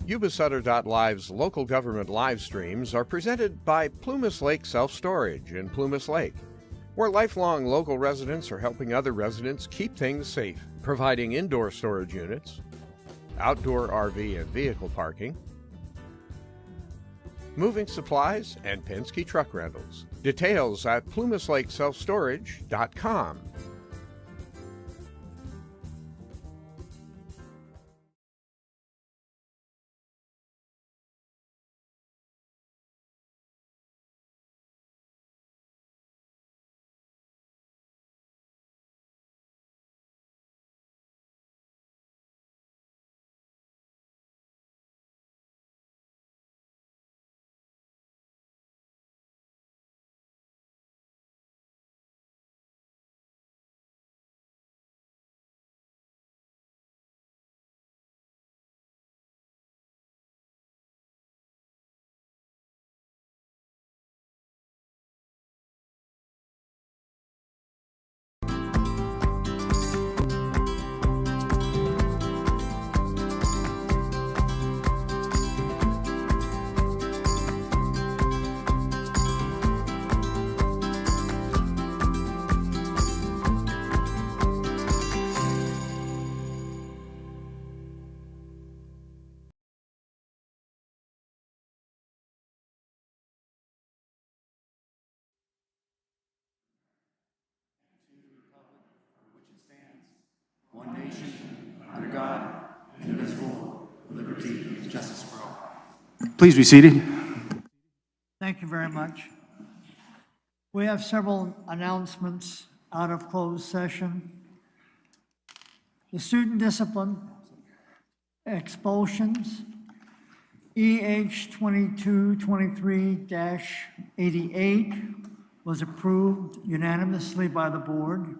Yuba-Sutter.live's local government live streams are presented by Plumas Lake Self Storage in Plumas Lake, where lifelong local residents are helping other residents keep things safe, providing indoor storage units, outdoor RV and vehicle parking, moving supplies, and Penske truck rentals. Details at plumaslakeselfstorage.com. One nation, under God, indivisible, with liberty and justice for all. Please be seated. Thank you very much. We have several announcements out of closed session. The student discipline expulsions, EH 2223-88 was approved unanimously by the board.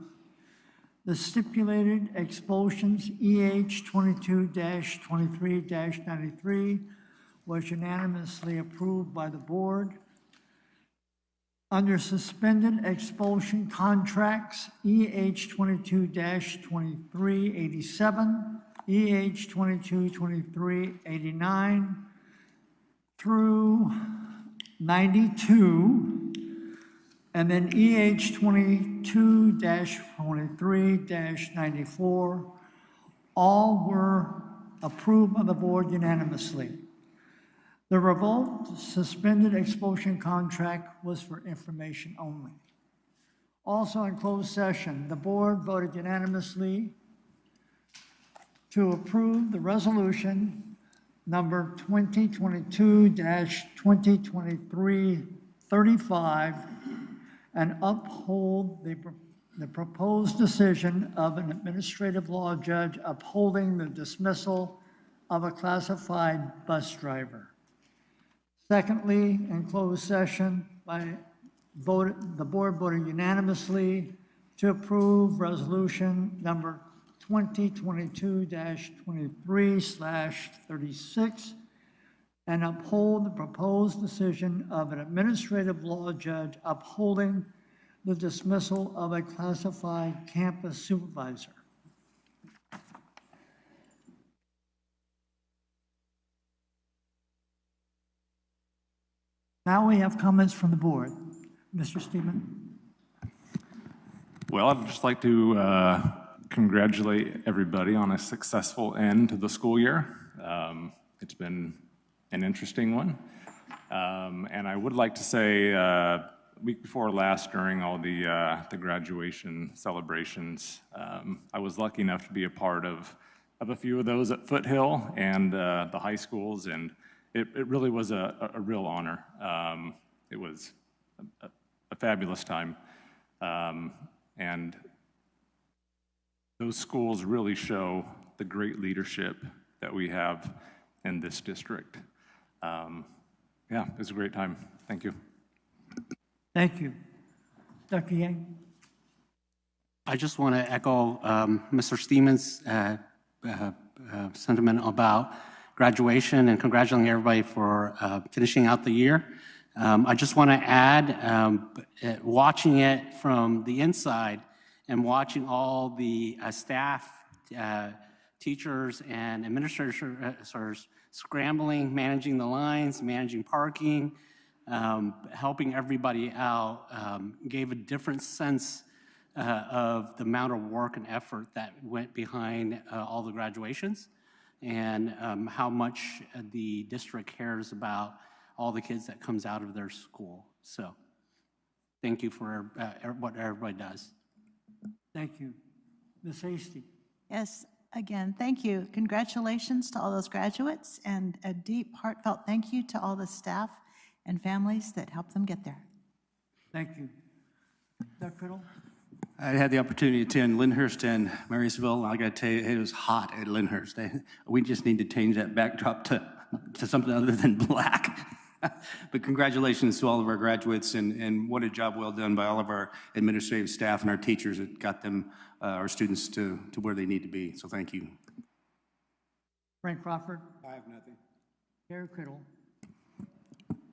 The stipulated expulsions, EH 22-23-93, was unanimously approved by the board. Under suspended expulsion contracts, EH 22-2387, EH 22-2389 through 92, and then EH 22-23-94, all were approved by the board unanimously. The revoked suspended expulsion contract was for information only. Also in closed session, the board voted unanimously to approve the resolution number 2022-2023-35 and uphold the proposed decision of an administrative law judge upholding the dismissal of a classified bus driver. Secondly, in closed session, the board voted unanimously to approve resolution number 2022-23/36 and uphold the proposed decision of an administrative law judge upholding the dismissal of a classified campus supervisor. Now we have comments from the board. Mr. Steeman. Well, I'd just like to congratulate everybody on a successful end to the school year. It's been an interesting one. And I would like to say, week before last, during all the graduation celebrations, I was lucky enough to be a part of a few of those at Foothill and the high schools, and it really was a real honor. It was a fabulous time. And those schools really show the great leadership that we have in this district. Yeah, it was a great time. Thank you. Thank you. Dr. Yang? I just want to echo Mr. Steeman's sentiment about graduation and congratulating everybody for finishing out the year. I just want to add, watching it from the inside and watching all the staff, teachers, and administrators scrambling, managing the lines, managing parking, helping everybody out, gave a different sense of the amount of work and effort that went behind all the graduations, and how much the district cares about all the kids that comes out of their school. So thank you for what everybody does. Thank you. Ms. Hasty. Yes, again, thank you. Congratulations to all those graduates, and a deep, heartfelt thank you to all the staff and families that helped them get there. Thank you. Dr. Criddle? I had the opportunity to attend Lyndhurst and Marysville. I got to tell you, it was hot at Lyndhurst. We just need to change that backdrop to something other than black. But congratulations to all of our graduates, and what a job well done by all of our administrative staff and our teachers that got them, our students to where they need to be. So thank you. Frank Crawford? I have nothing. Gary Criddle?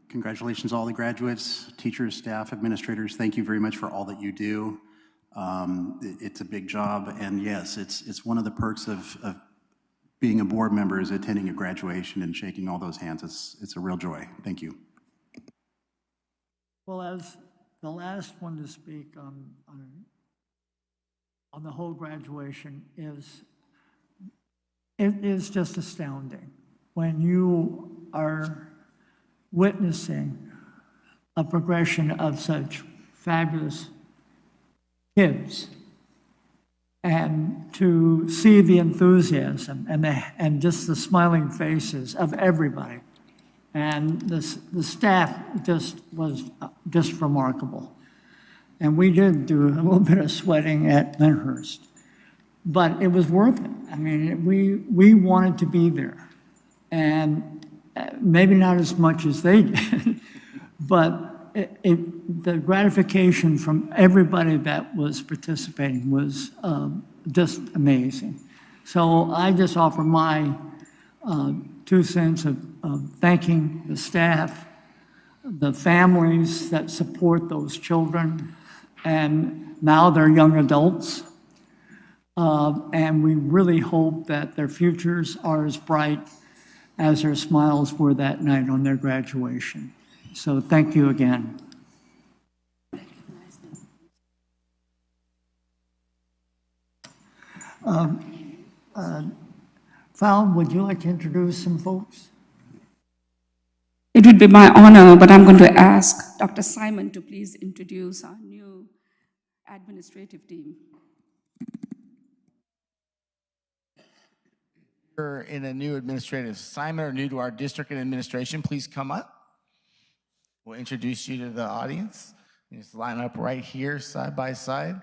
Congratulations to all the graduates, teachers, staff, administrators. Thank you very much for all that you do. It's a big job, and yes, it's one of the perks of being a board member is attending a graduation and shaking all those hands. It's a real joy. Thank you. Well, as the last one to speak on the whole graduation it is just astounding when you are witnessing a progression of such fabulous kids, and to see the enthusiasm and just the smiling faces of everybody, and the staff was just remarkable. And we did do a little bit of sweating at Lyndhurst, but it was worth it. I mean, we wanted to be there, and maybe not as much as they did, but the gratification from everybody that was participating was just amazing. So I just offer my 2 cents of thanking the staff, the families that support those children, and now they're young adults. And we really hope that their futures are as bright as their smiles were that night on their graduation. So thank you again. Val, would you like to introduce some folks? It would be my honor, but I'm going to ask Dr. Simon to please introduce our new administrative team. You're in a new administrative assignment or new to our district and administration, please come up. We'll introduce you to the audience. You just line up right here, side by side.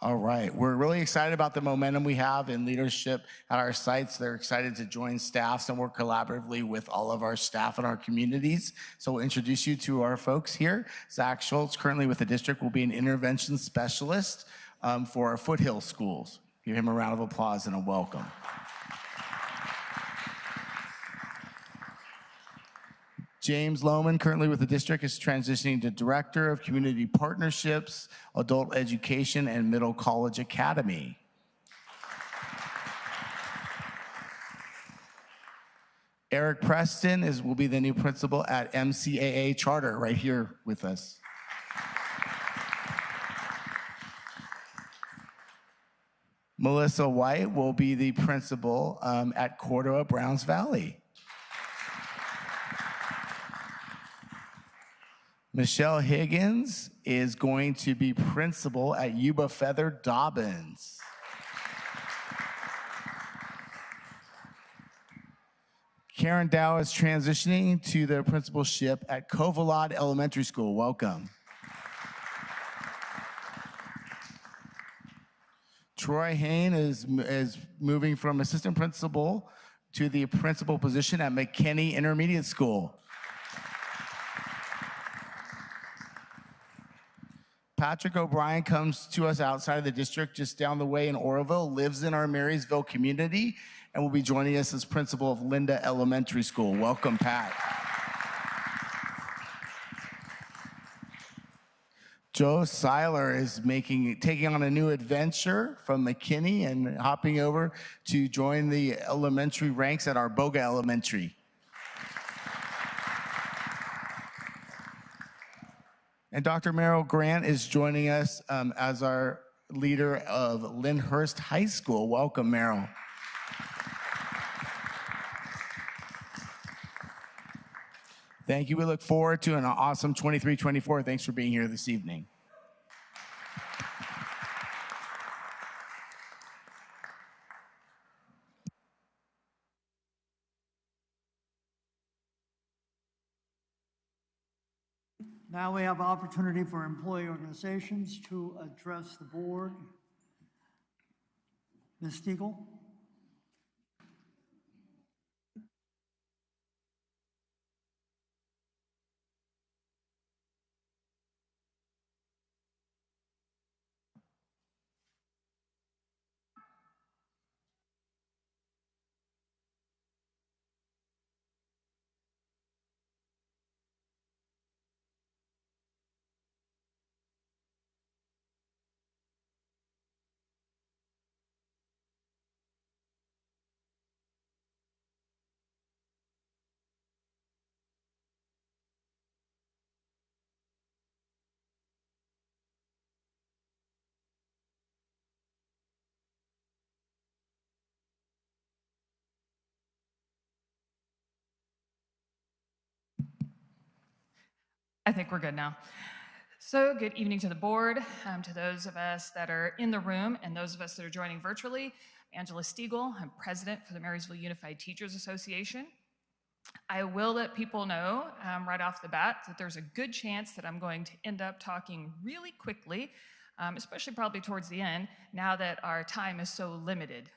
All right, we're really excited about the momentum we have in leadership at our sites. They're excited to join staffs and work collaboratively with all of our staff in our communities. So we'll introduce you to our folks here. Zach Schultz, currently with the district, will be an intervention specialist for our foothill schools. Give him a round of applause and a welcome. James Lohman, currently with the district, is transitioning to Director of Community Partnerships, Adult Education, and Middle College Academy. Eric Preston will be the new principal at MCAA Charter, right here with us. Melissa White will be the principal at Cordova Browns Valley. Michelle Higgins is going to be principal at Yuba-Feather Dobbins. Karen Dow is transitioning to the principalship at Covalad Elementary School. Welcome. Troy Hain is moving from assistant principal to the principal position at McKinney Intermediate School. Patrick O'Brien comes to us outside of the district, just down the way in Oroville, lives in our Marysville community, and will be joining us as principal of Linda Elementary School. Welcome, Pat. Joe Seiler is taking on a new adventure from McKinney and hopping over to join the elementary ranks at our Boga Elementary. And Dr. Merrill Grant is joining us as our leader of Lyndhurst High School. Welcome, Merrill. Thank you. We look forward to an awesome 23-24. Thanks for being here this evening. Now we have opportunity for employee organizations to address the board. Ms. Stiegel? I think we're good now. So good evening to the board, to those of us that are in the room and those of us that are joining virtually. Angela Stiegel, I'm president for the Marysville Unified Teachers Association. I will let people know right off the bat that there's a good chance that I'm going to end up talking really quickly, especially probably towards the end, now that our time is so limited.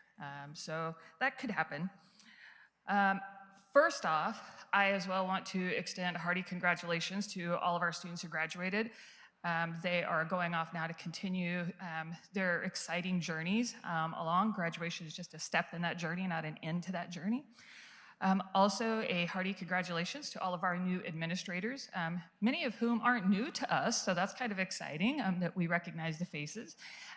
So that could happen. First off, I as well want to extend hearty congratulations to all of our students who graduated. They are going off now to continue their exciting journeys along. Graduation is just a step in that journey, not an end to that journey. Also, a hearty congratulations to all of our new administrators, many of whom aren't new to us, so that's kind of exciting that we recognize the faces,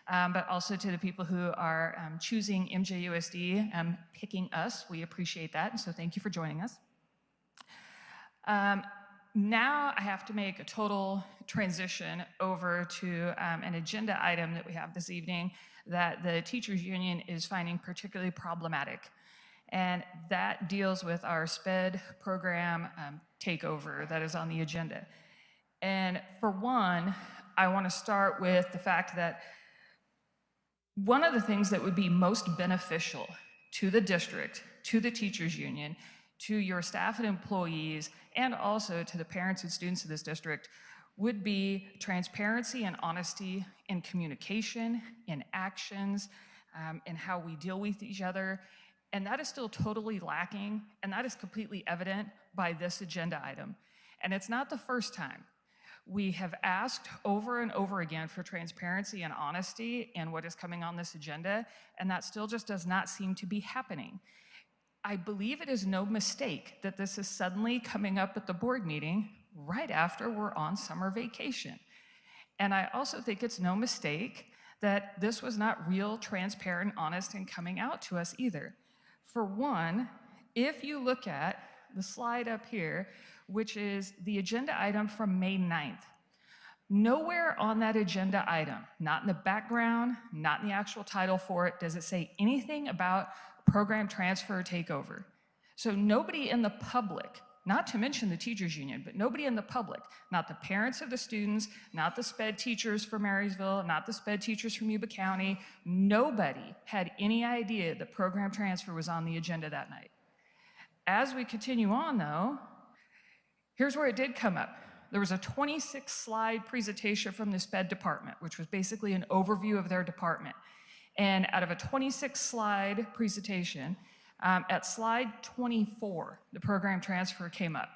but also to the people who are choosing MJUSD and picking us. We appreciate that, and so thank you for joining us. Now I have to make a total transition over to an agenda item that we have this evening that the teachers union is finding particularly problematic. And that deals with our SPED program takeover that is on the agenda. And for one, I want to start with the fact that one of the things that would be most beneficial to the district, to the teachers union, to your staff and employees, and also to the parents and students of this district would be transparency and honesty in communication, in actions, in how we deal with each other. And that is still totally lacking, and that is completely evident by this agenda item. And it's not the first time. We have asked over and over again for transparency and honesty in what is coming on this agenda, and that still just does not seem to be happening. I believe it is no mistake that this is suddenly coming up at the board meeting right after we're on summer vacation. And I also think it's no mistake that this was not real, transparent, honest, and coming out to us either. For one, if you look at the slide up here, which is the agenda item from May 9th, nowhere on that agenda item, not in the background, not in the actual title for it, does it say anything about program transfer or takeover. So nobody in the public, not to mention the teachers union, but nobody in the public, not the parents of the students, not the SPED teachers from Marysville, not the SPED teachers from Yuba County, nobody had any idea that program transfer was on the agenda that night. As we continue on though, here's where it did come up. There was a 26-slide presentation from the SPED department, which was basically an overview of their department. And out of a 26-slide presentation, at slide 24, the program transfer came up.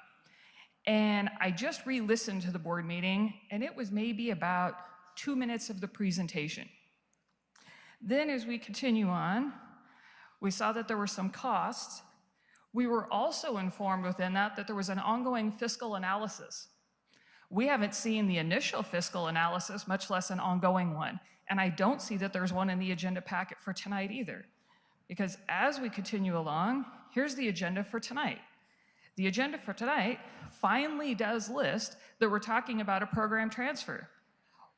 And I just re-listened to the board meeting, and it was maybe about 2 minutes of the presentation. Then as we continue on, we saw that there were some costs. We were also informed within that there was an ongoing fiscal analysis. We haven't seen the initial fiscal analysis, much less an ongoing one. And I don't see that there's one in the agenda packet for tonight either. Because as we continue along, here's the agenda for tonight. The agenda for tonight finally does list that we're talking about a program transfer.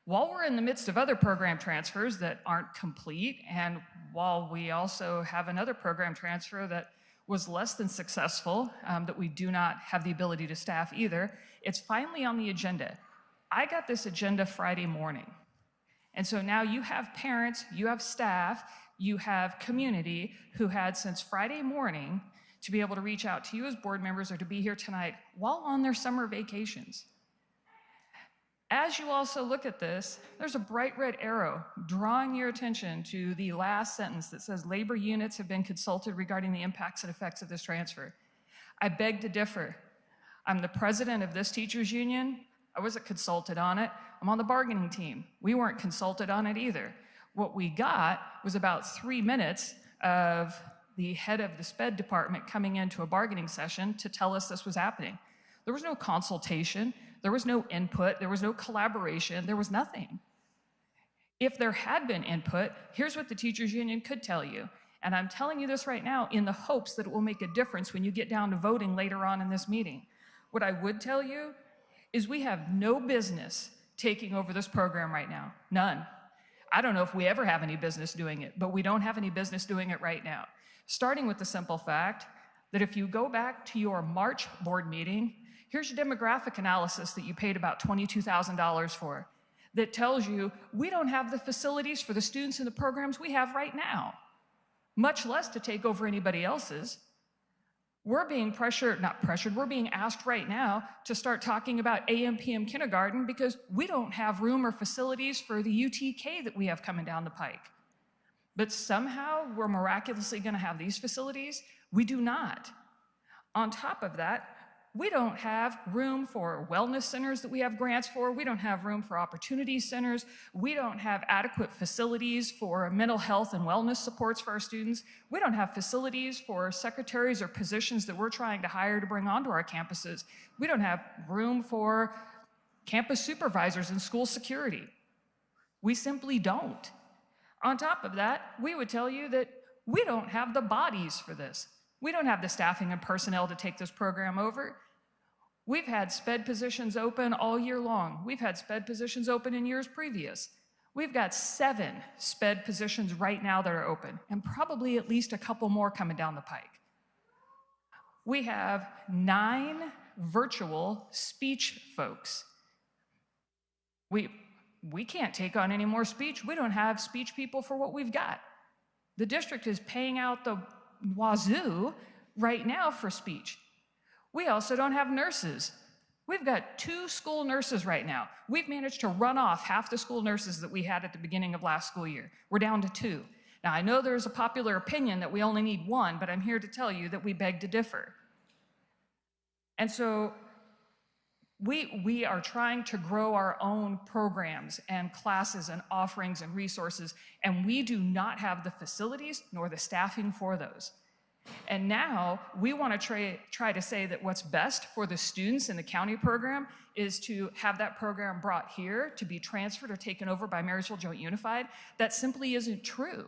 While we're in the midst of other program transfers that aren't complete, and while we also have another program transfer that was less than successful, that we do not have the ability to staff either, it's finally on the agenda. I got this agenda Friday morning. And so now you have parents, you have staff, you have community who had since Friday morning to be able to reach out to you as board members or to be here tonight while on their summer vacations. As you also look at this, there's a bright red arrow drawing your attention to the last sentence that says labor units have been consulted regarding the impacts and effects of this transfer. I beg to differ. I'm the president of this teachers union. I wasn't consulted on it. I'm on the bargaining team. We weren't consulted on it either. What we got was about 3 minutes of the head of the SPED department coming into a bargaining session to tell us this was happening. There was no consultation. There was no input, there was no collaboration, there was nothing. If there had been input, here's what the teachers union could tell you. And I'm telling you this right now in the hopes that it will make a difference when you get down to voting later on in this meeting. What I would tell you is we have no business taking over this program right now, none. I don't know if we ever have any business doing it, but we don't have any business doing it right now. Starting with the simple fact that if you go back to your March board meeting, here's your demographic analysis that you paid about $22,000 for that tells you we don't have the facilities for the students in the programs we have right now, much less to take over anybody else's. We're being we're being asked right now to start talking about AM, PM kindergarten because we don't have room or facilities for the UTK that we have coming down the pike. But somehow we're miraculously gonna have these facilities. We do not. On top of that, we don't have room for wellness centers that we have grants for. We don't have room for opportunity centers. We don't have adequate facilities for mental health and wellness supports for our students. We don't have facilities for secretaries or positions that we're trying to hire to bring onto our campuses. We don't have room for campus supervisors and school security. We simply don't. On top of that, we would tell you that we don't have the bodies for this. We don't have the staffing and personnel to take this program over. We've had SPED positions open all year long. We've had SPED positions open in years previous. We've got 7 SPED positions right now that are open, and probably at least a couple more coming down the pike. We have 9 virtual speech folks. We can't take on any more speech. We don't have speech people for what we've got. The district is paying out the wazoo right now for speech. We also don't have nurses. We've got 2 school nurses right now. We've managed to run off half the school nurses that we had at the beginning of last school year. We're down to 2. Now, I know there's a popular opinion that we only need 1, but I'm here to tell you that we beg to differ. And so we are trying to grow our own programs and classes and offerings and resources, and we do not have the facilities nor the staffing for those. And now we want to try to say that what's best for the students in the county program is to have that program brought here to be transferred or taken over by Marysville Joint Unified. That simply isn't true.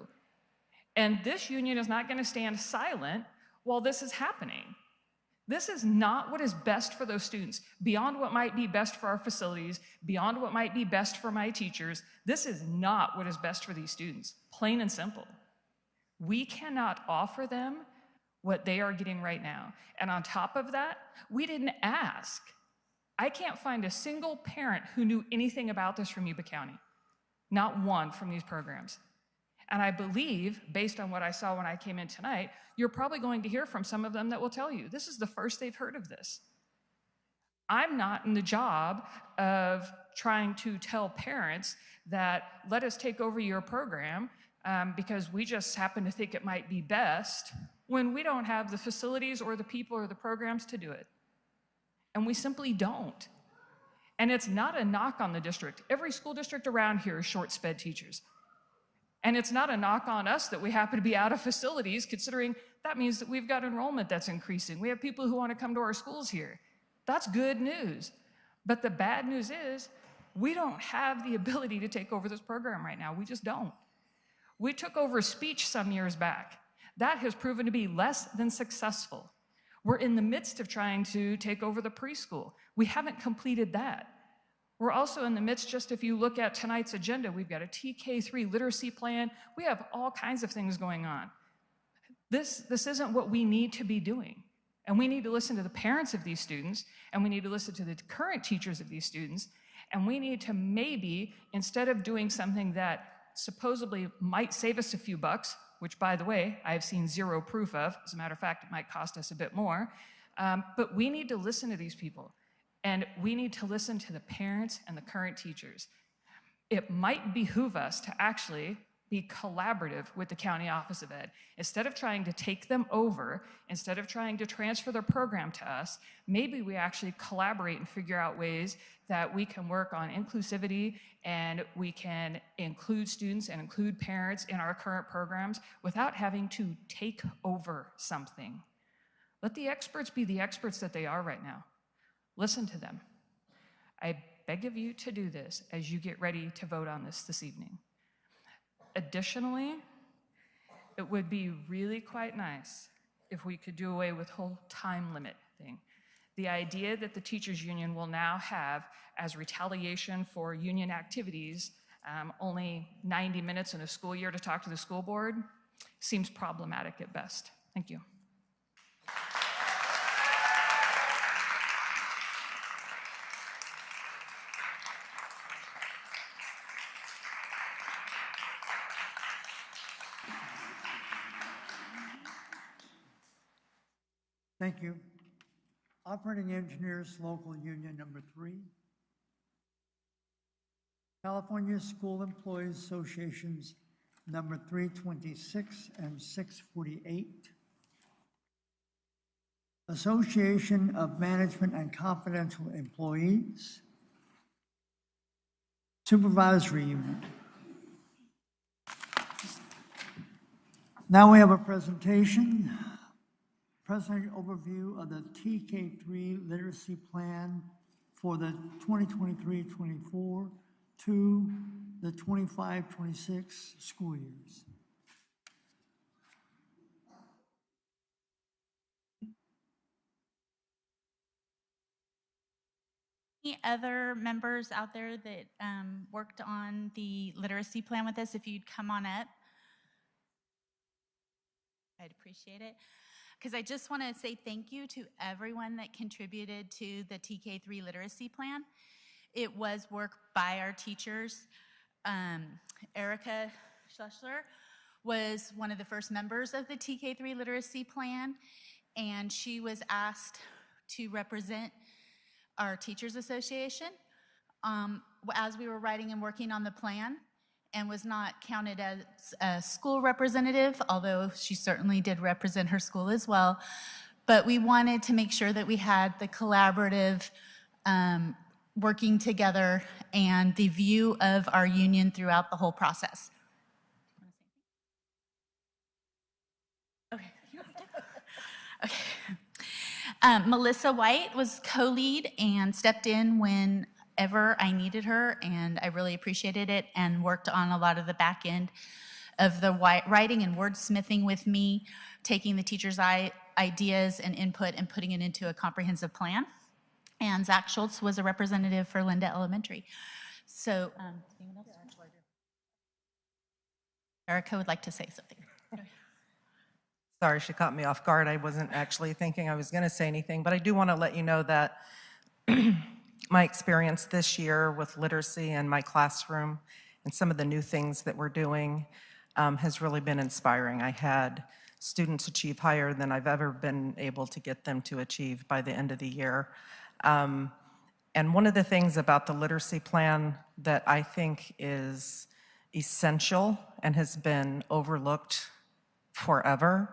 And this union is not going to stand silent while this is happening. This is not what is best for those students. Beyond what might be best for our facilities, beyond what might be best for my teachers, this is not what is best for these students, plain and simple. We cannot offer them what they are getting right now. And on top of that, we didn't ask. I can't find a single parent who knew anything about this from Yuba County. Not one from these programs. And I believe, based on what I saw when I came in tonight, you're probably going to hear from some of them that will tell you this is the first they've heard of this. I'm not in the job of trying to tell parents that let us take over your program because we just happen to think it might be best when we don't have the facilities or the people or the programs to do it. And we simply don't. And it's not a knock on the district. Every school district around here is short SPED teachers. And it's not a knock on us that we happen to be out of facilities, considering that means that we've got enrollment that's increasing. We have people who want to come to our schools here. That's good news. But the bad news is we don't have the ability to take over this program right now. We just don't. We took over speech some years back. That has proven to be less than successful. We're in the midst of trying to take over the preschool. We haven't completed that. We're also in the midst, just if you look at tonight's agenda, we've got a TK3 literacy plan. We have all kinds of things going on. This isn't what we need to be doing. And we need to listen to the parents of these students, and we need to listen to the current teachers of these students, and we need to maybe, instead of doing something that supposedly might save us a few bucks, which, by the way, I've seen zero proof of. As a matter of fact, it might cost us a bit more. But we need to listen to these people. And we need to listen to the parents and the current teachers. It might behoove us to actually be collaborative with the County Office of Ed. Instead of trying to take them over, instead of trying to transfer their program to us, maybe we actually collaborate and figure out ways that we can work on inclusivity and we can include students and include parents in our current programs without having to take over something. Let the experts be the experts that they are right now. Listen to them. I beg of you to do this as you get ready to vote on this evening. Additionally, it would be really quite nice if we could do away with whole time limit thing. The idea that the teachers union will now have as retaliation for union activities only 90 minutes in a school year to talk to the school board seems problematic at best. Thank you. Thank you. Operating Engineers Local Union number 3. California School Employees Associations number 326 and 648. Association of Management and Confidential Employees. Supervisory Union. Now we have a presentation overview of the TK3 literacy plan for the 2023-24 to the 25-26 school years. Any other members out there that worked on the literacy plan with us, if you'd come on up, I'd appreciate it. Because I just want to say thank you to everyone that contributed to the TK3 literacy plan. It was work by our teachers. Erica Schleschler was one of the first members of the TK3 literacy plan, and she was asked to represent our Teachers Association as we were writing and working on the plan, and was not counted as a school representative, although she certainly did represent her school as well. But we wanted to make sure that we had the collaborative working together and the view of our union throughout the whole process. Okay. Okay. Melissa White was co-lead and stepped in whenever I needed her, and I really appreciated it, and worked on a lot of the back end of the writing and wordsmithing with me, taking the teachers' ideas and input and putting it into a comprehensive plan. And Zach Schultz was a representative for Linda Elementary. So, anyone else? Erica would like to say something. Sorry, she caught me off guard. I wasn't actually thinking I was going to say anything, but I do want to let you know that my experience this year with literacy in my classroom and some of the new things that we're doing has really been inspiring. I had students achieve higher than I've ever been able to get them to achieve by the end of the year. And one of the things about the literacy plan that I think is essential and has been overlooked forever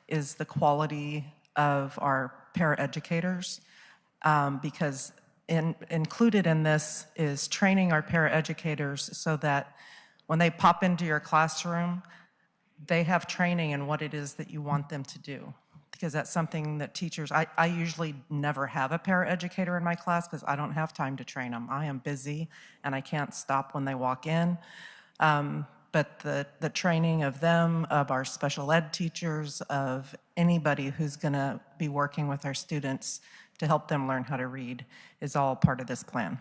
is the quality of our paraeducators, because included in this is training our paraeducators so that when they pop into your classroom, they have training in what it is that you want them to do. because that's something that teachers, I usually never have a paraeducator in my class because I don't have time to train them. I am busy and I can't stop when they walk in. But the training of them, of our special ed teachers, of anybody who's going to be working with our students to help them learn how to read is all part of this plan.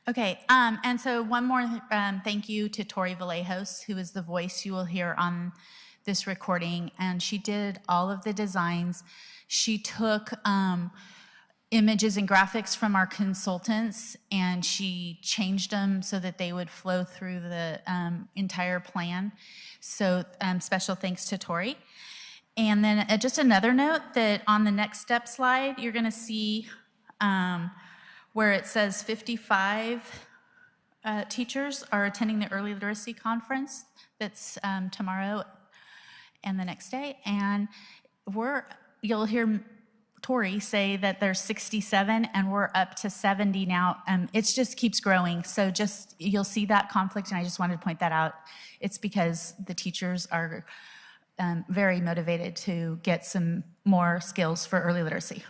Okay, and so one more thank you to Tori Vallejos, who is the voice you will hear on this recording, and she did all of the designs. She took images and graphics from our consultants, and she changed them so that they would flow through the entire plan. So special thanks to Tori. And then just another note that on the next step slide, you're gonna see where it says 55 teachers are attending the early literacy conference that's tomorrow and the next day. And you'll hear Tori say that there's 67 and we're up to 70 now. It just keeps growing. So you'll see that conflict, and I just wanted to point that out. It's because the teachers are very motivated to get some more skills for early literacy.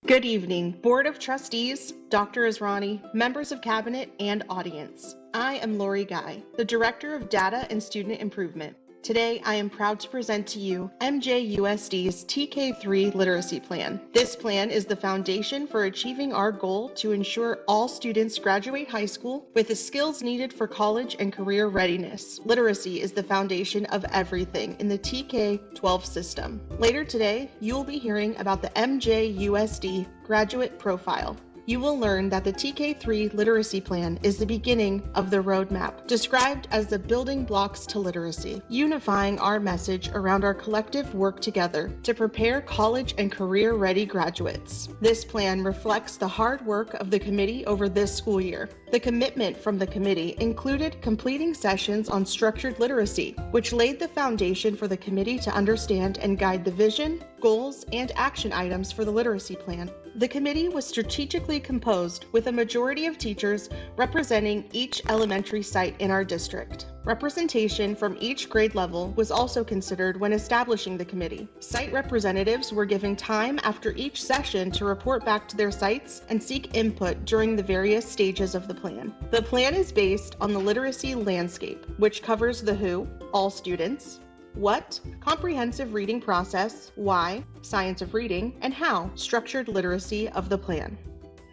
Good evening, Board of Trustees, Dr. Israni, members of Cabinet, and audience. I am Lori Guy, the Director of Data and Student Improvement. Today, I am proud to present to you MJUSD's TK3 Literacy Plan. This plan is the foundation for achieving our goal to ensure all students graduate high school with the skills needed for college and career readiness. Literacy is the foundation of everything in the TK12 system. Later today, you will be hearing about the MJUSD Graduate Profile. You will learn that the TK3 Literacy Plan is the beginning of the roadmap, described as the building blocks to literacy, unifying our message around our collective work together to prepare college and career-ready graduates. This plan reflects the hard work of the committee over this school year. The commitment from the committee included completing sessions on structured literacy, which laid the foundation for the committee to understand and guide the vision, goals, and action items for the literacy plan. The committee was strategically composed with a majority of teachers representing each elementary site in our district. Representation from each grade level was also considered when establishing the committee. Site representatives were given time after each session to report back to their sites and seek input during the various stages of the plan. The plan is based on the literacy landscape, which covers the who, all students, what, comprehensive reading process, why, science of reading, and how, structured literacy of the plan.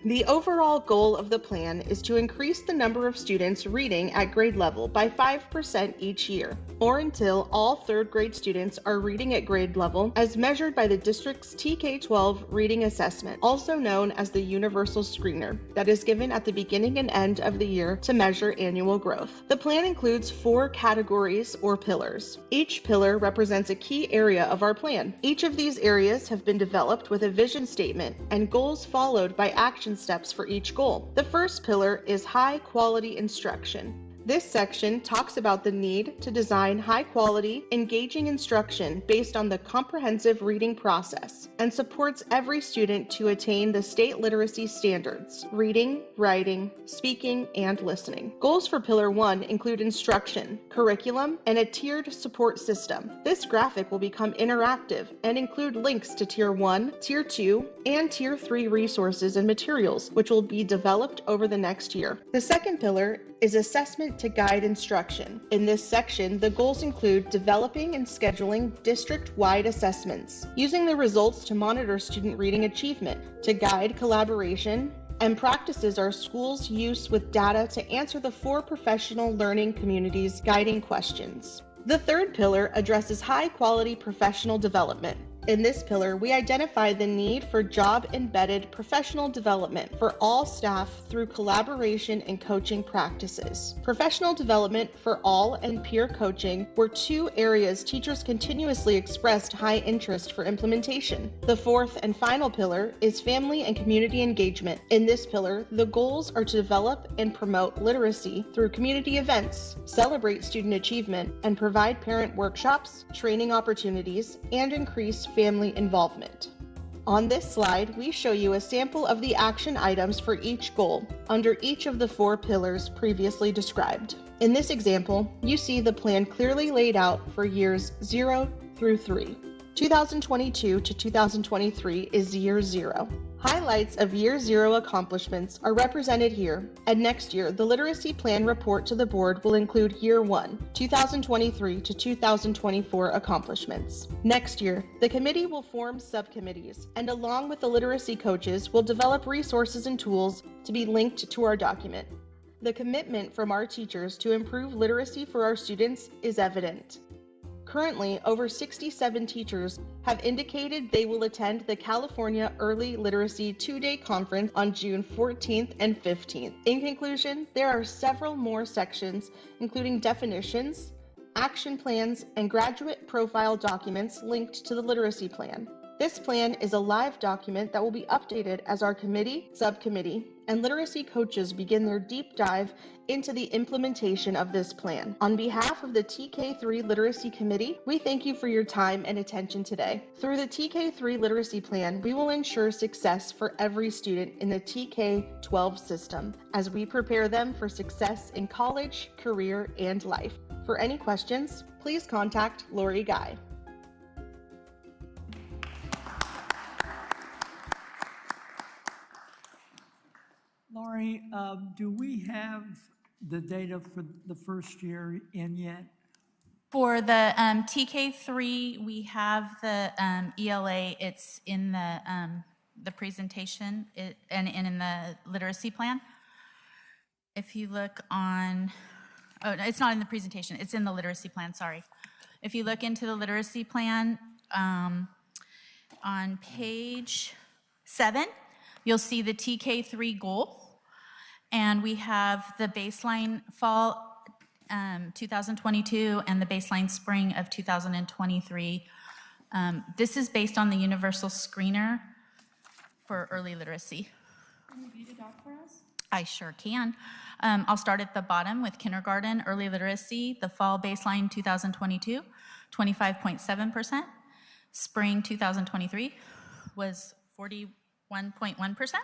The overall goal of the plan is to increase the number of students reading at grade level by 5% each year, or until all third grade students are reading at grade level as measured by the district's TK12 reading assessment, also known as the Universal Screener, that is given at the beginning and end of the year to measure annual growth. The plan includes 4 categories or pillars. Each pillar represents a key area of our plan. Each of these areas have been developed with a vision statement and goals followed by action steps for each goal. The first pillar is high quality instruction. This section talks about the need to design high-quality, engaging instruction based on the comprehensive reading process and supports every student to attain the state literacy standards: reading, writing, speaking, and listening. Goals for Pillar 1 include instruction, curriculum, and a tiered support system. This graphic will become interactive and include links to Tier 1, Tier 2, and Tier 3 resources and materials, which will be developed over the next year. The second pillar is assessment to guide instruction. In this section, the goals include developing and scheduling district-wide assessments, using the results to monitor student reading achievement, to guide collaboration, and practices our schools use with data to answer the 4 professional learning communities' guiding questions. The third pillar addresses high-quality professional development. In this pillar, we identify the need for job-embedded professional development for all staff through collaboration and coaching practices. Professional development for all and peer coaching were 2 areas teachers continuously expressed high interest for implementation. The fourth and final pillar is family and community engagement. In this pillar, the goals are to develop and promote literacy through community events, celebrate student achievement, and provide parent workshops, training opportunities, and increase family involvement. On this slide, we show you a sample of the action items for each goal under each of the 4 pillars previously described. In this example, you see the plan clearly laid out for years 0 through 3. 2022 to 2023 is year 0. Highlights of year 0 accomplishments are represented here, and next year the literacy plan report to the board will include year 1, 2023 to 2024 accomplishments. Next year, the committee will form subcommittees, and along with the literacy coaches will develop resources and tools to be linked to our document. The commitment from our teachers to improve literacy for our students is evident. Currently, over 67 teachers have indicated they will attend the California Early Literacy 2-day conference on June 14th and 15th. In conclusion, there are several more sections, including definitions, action plans, and graduate profile documents linked to the literacy plan. This plan is a live document that will be updated as our committee, subcommittee, and literacy coaches begin their deep dive into the implementation of this plan. On behalf of the TK3 Literacy Committee, we thank you for your time and attention today. Through the TK3 Literacy Plan, we will ensure success for every student in the TK12 system as we prepare them for success in college, career, and life. For any questions, please contact Lori Guy. Lori, do we have the data for the first year in yet? For the TK3, we have the ELA. It's in the presentation and in the literacy plan. If you look on, oh, no, it's not in the presentation. It's in the literacy plan, sorry. If you look into the literacy plan on page 7, you'll see the TK3 goal. And we have the baseline fall 2022 and the baseline spring of 2023. This is based on the universal screener for early literacy. Can you read it out for us? I sure can. I'll start at the bottom with kindergarten early literacy. The fall baseline 2022, 25.7%. Spring 2023 was 41.1%.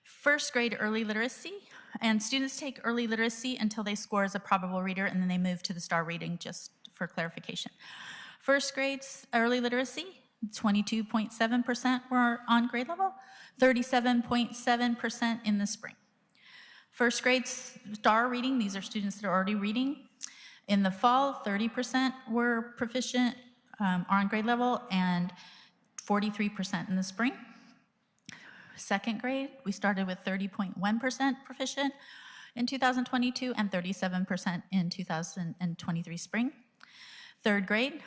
First grade early literacy, and students take early literacy until they score as a probable reader, and then they move to the star reading, just for clarification. First grades early literacy, 22.7% were on grade level, 37.7% in the spring. First grade star reading, these are students that are already reading. In the fall, 30% were proficient, are on grade level, and 43% in the spring. Second grade, we started with 30.1% proficient in 2022 and 37% in 2023 spring. Third grade,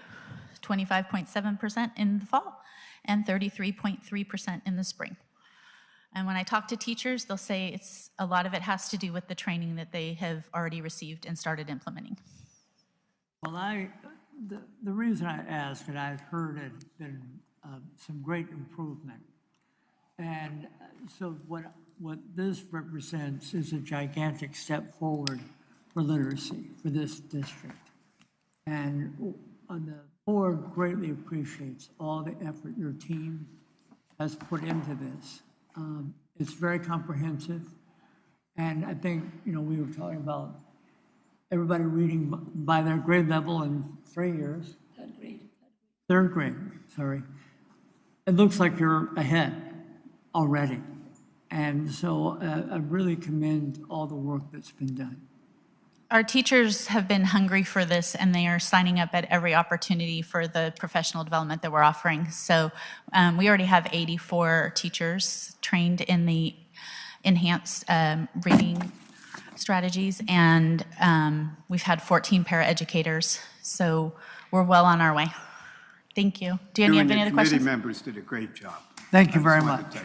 25.7% in the fall and 33.3% in the spring. And when I talk to teachers, they'll say a lot of it has to do with the training that they have already received and started implementing. Well, the reason I ask, and I've heard it been some great improvement. And so what this represents is a gigantic step forward for literacy for this district. And the board greatly appreciates all the effort your team has put into this. It's very comprehensive. And I think, we were talking about everybody reading by their grade level in 3 years. Third grade, sorry. It looks like you're ahead already. And so I really commend all the work that's been done. Our teachers have been hungry for this, and they are signing up at every opportunity for the professional development that we're offering. So we already have 84 teachers trained in the enhanced reading strategies, and we've had 14 paraeducators. So we're well on our way. Thank you. Do you have any other questions? Committee members did a great job. Thank you very much.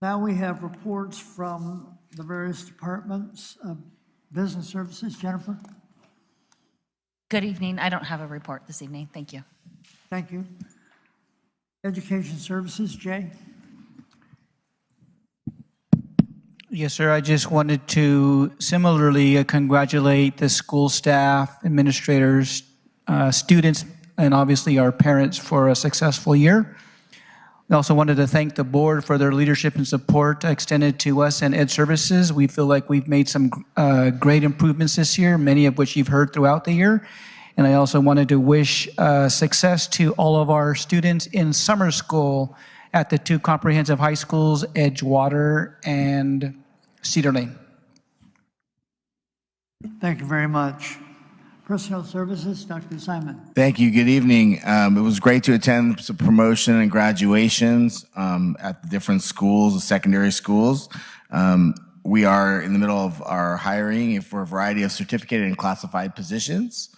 Now we have reports from the various departments of business services. Jennifer? Good evening. I don't have a report this evening. Thank you. Thank you. Education services, Jay? Yes, sir. I just wanted to similarly congratulate the school staff, administrators, students, and obviously our parents for a successful year. We also wanted to thank the board for their leadership and support extended to us and Ed Services. We feel like we've made some great improvements this year, many of which you've heard throughout the year. And I also wanted to wish success to all of our students in summer school at the two comprehensive high schools, Edgewater and Cedar Lane. Thank you very much. Personnel Services, Dr. Simon. Thank you. Good evening. It was great to attend some promotion and graduations at the different schools, the secondary schools. We are in the middle of our hiring for a variety of certificated and classified positions.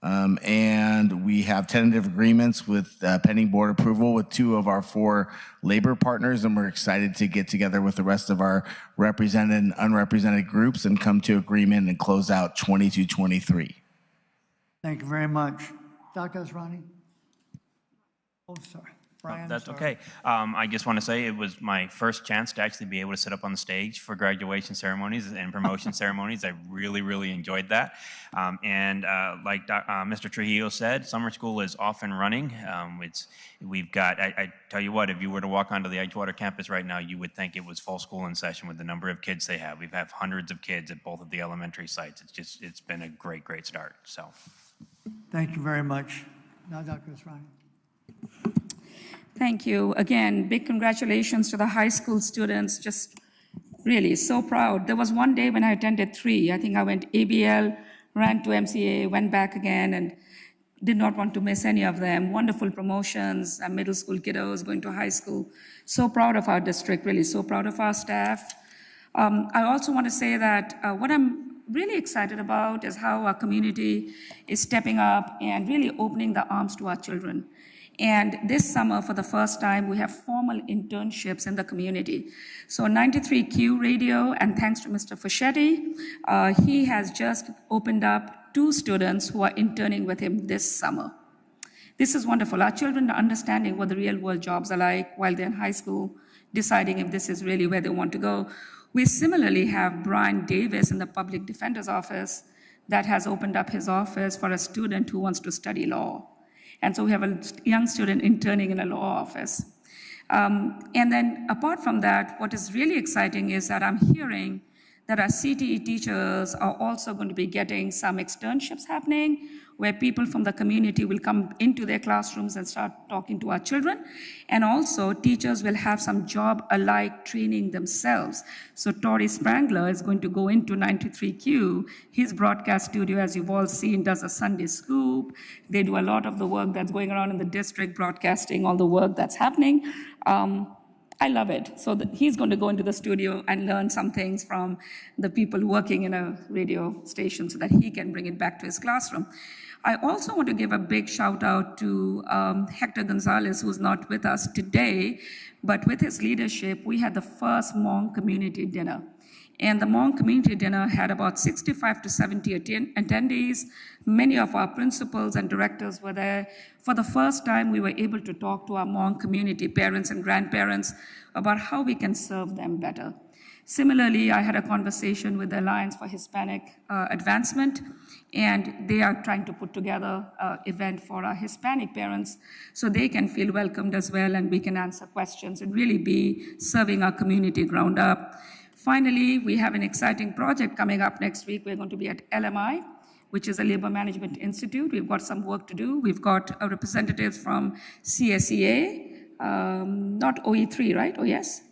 And we have tentative agreements with pending board approval with 2 of our 4 labor partners, and we're excited to get together with the rest of our represented and unrepresented groups and come to agreement and close out 22-23. Thank you very much. Dr. Asrani? Oh, sorry. Brian, That's sorry. okay. I just want to say it was my first chance to actually be able to sit up on the stage for graduation ceremonies and promotion ceremonies. I really, really enjoyed that. Like Mr. Trujillo said, summer school is off and running. We've got, I tell you what, if you were to walk onto the Edgewater campus right now, you would think it was full school in session with the number of kids they have. We've had hundreds of kids at both of the elementary sites. It's been a great, great start. So. Thank you very much. Now, Dr. Asrani. Thank you. Again, big congratulations to the high school students. Just really so proud. There was one day when I attended 3. I think I went ABL, ran to MCA, went back again, and did not want to miss any of them. Wonderful promotions, middle school kiddos going to high school. So proud of our district, really so proud of our staff. I also want to say that what I'm really excited about is how our community is stepping up and really opening the arms to our children. And this summer, for the first time, we have formal internships in the community. So 93Q Radio, and thanks to Mr. Fischetti, he has just opened up 2 students who are interning with him this summer. This is wonderful. Our children are understanding what the real world jobs are like while they're in high school, deciding if this is really where they want to go. We similarly have Brian Davis in the Public Defender's Office that has opened up his office for a student who wants to study law. And so we have a young student interning in a law office. And then apart from that, what is really exciting is that I'm hearing that our CTE teachers are also going to be getting some externships happening where people from the community will come into their classrooms and start talking to our children. And also teachers will have some job-alike training themselves. So Tori Sprangler is going to go into 93Q. His broadcast studio, as you've all seen, does a Sunday Scoop. They do a lot of the work that's going around in the district, broadcasting all the work that's happening. I love it. So he's going to go into the studio and learn some things from the people working in a radio station so that he can bring it back to his classroom. I also want to give a big shout out to Hector Gonzalez, who's not with us today, but with his leadership, we had the first Hmong community dinner. And the Hmong community dinner had about 65 to 70 attendees. Many of our principals and directors were there. For the first time, we were able to talk to our Hmong community parents and grandparents about how we can serve them better. Similarly, I had a conversation with the Alliance for Hispanic Advancement, and they are trying to put together an event for our Hispanic parents so they can feel welcomed as well and we can answer questions and really be serving our community ground up. Finally, we have an exciting project coming up next week. We're going to be at LMI, which is a Labor Management Institute. We've got some work to do. We've got representatives from CSEA, not OE3, right? Oh, yes?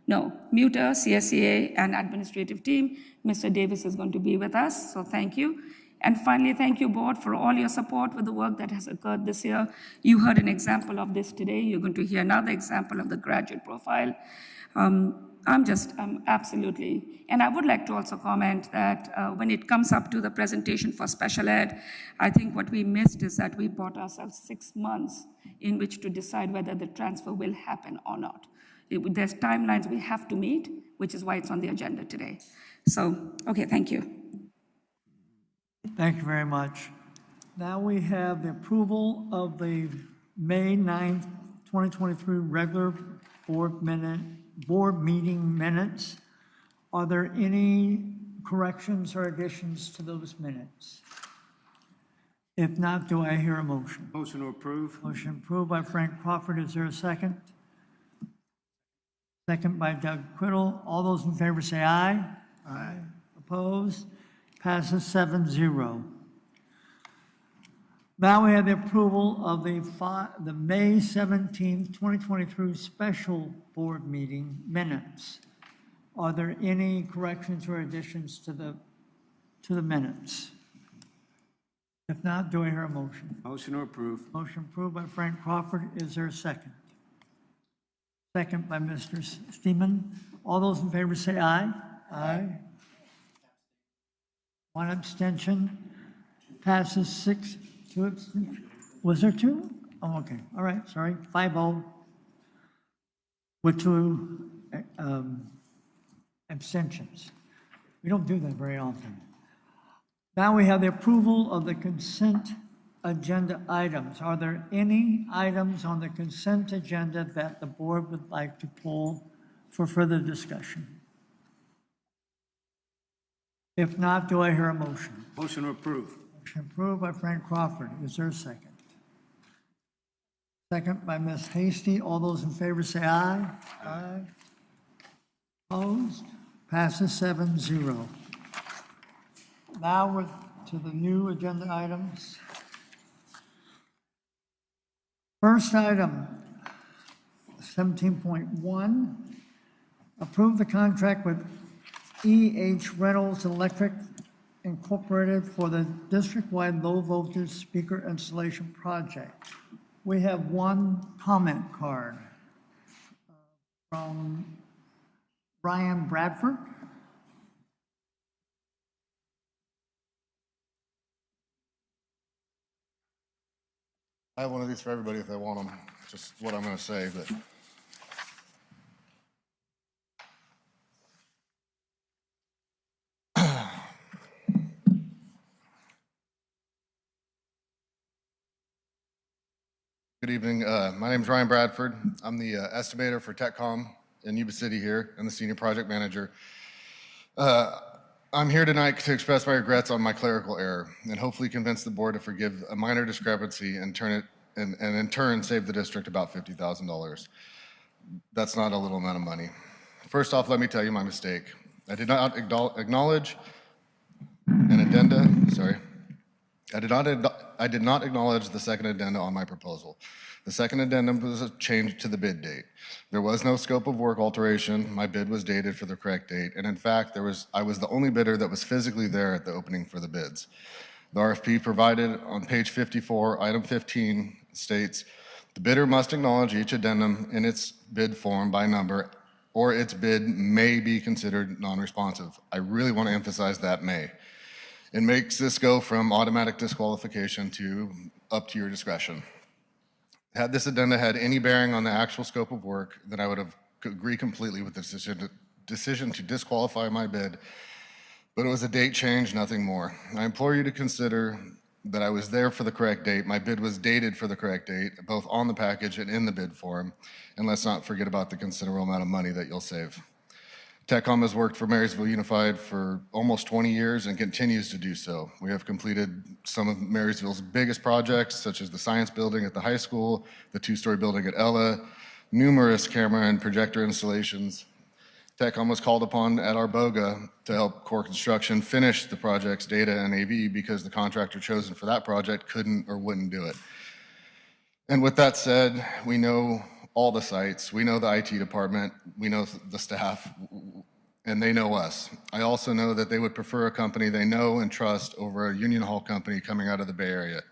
No, MUTA, CSEA, and administrative team. Mr. Davis is going to be with us, so thank you. And finally, thank you, board, for all your support with the work that has occurred this year. You heard an example of this today. You're going to hear another example of the graduate profile. I'm absolutely, and I would like to also comment that when it comes up to the presentation for special ed, I think what we missed is that we bought ourselves 6 months in which to decide whether the transfer will happen or not. There's timelines we have to meet, which is why it's on the agenda today. So, okay, thank you. Thank you very much. Now we have the approval of the May 9th, 2023 regular board meeting minutes. Are there any corrections or additions to those minutes? If not, do I hear a motion? Motion to approve. Motion approved by Frank Crawford. Is there a second? Second by Doug Whittle. All those in favor say aye. Aye. Opposed? Passes 7-0. Now we have the approval of the May 17th, 2023 special board meeting minutes. Are there any corrections or additions to the minutes? If not, do I hear a motion? Motion to approve. Motion approved by Frank Crawford. Is there a second? Second by Mr. Steeman. All those in favor say aye. Aye. One abstention. Passes 6. 2 abstentions. Was there 2? Oh, okay. All right. Sorry. 5-0 with 2 abstentions. We don't do that very often. Now we have the approval of the consent agenda items. Are there any items on the consent agenda that the board would like to pull for further discussion? If not, do I hear a motion? Motion to approve. Motion approved by Frank Crawford. Is there a second? Second by Ms. Hasty. All those in favor say aye. Aye. Opposed? Passes 7-0. Now we're to the new agenda items. First item, 17.1, approve the contract with EH Reynolds Electric Incorporated for the district-wide low-voltage speaker installation project. We have one comment card from Brian Bradford. I have one of these for everybody if they want them, just what I'm going to say, but. Good evening. My name is Ryan Bradford. I'm the estimator for TechCom in Yuba City here and the senior project manager. I'm here tonight to express my regrets on my clerical error and hopefully convince the board to forgive a minor discrepancy and in turn save the district about $50,000. That's not a little amount of money. First off, let me tell you my mistake. I did not acknowledge an addenda, sorry. I did not acknowledge the second addenda on my proposal. The second addendum was a change to the bid date. There was no scope of work alteration. My bid was dated for the correct date. And in fact, I was the only bidder that was physically there at the opening for the bids. The RFP provided on page 54, item 15 states, the bidder must acknowledge each addendum in its bid form by number or its bid may be considered non-responsive. I really want to emphasize that may. It makes this go from automatic disqualification to up to your discretion. Had this addenda had any bearing on the actual scope of work, then I would have agreed completely with the decision to disqualify my bid, but it was a date change, nothing more. I implore you to consider that I was there for the correct date. My bid was dated for the correct date, both on the package and in the bid form, and let's not forget about the considerable amount of money that you'll save. TechCom has worked for Marysville Unified for almost 20 years and continues to do so. We have completed some of Marysville's biggest projects, such as the science building at the high school, the 2-story building at Ella, numerous camera and projector installations. TechCom was called upon at Arboga to help Core Construction finish the project's data and AV because the contractor chosen for that project couldn't or wouldn't do it. And with that said, we know all the sites, we know the IT department, we know the staff, and they know us. I also know that they would prefer a company they know and trust over a Union Hall company coming out of the Bay Area.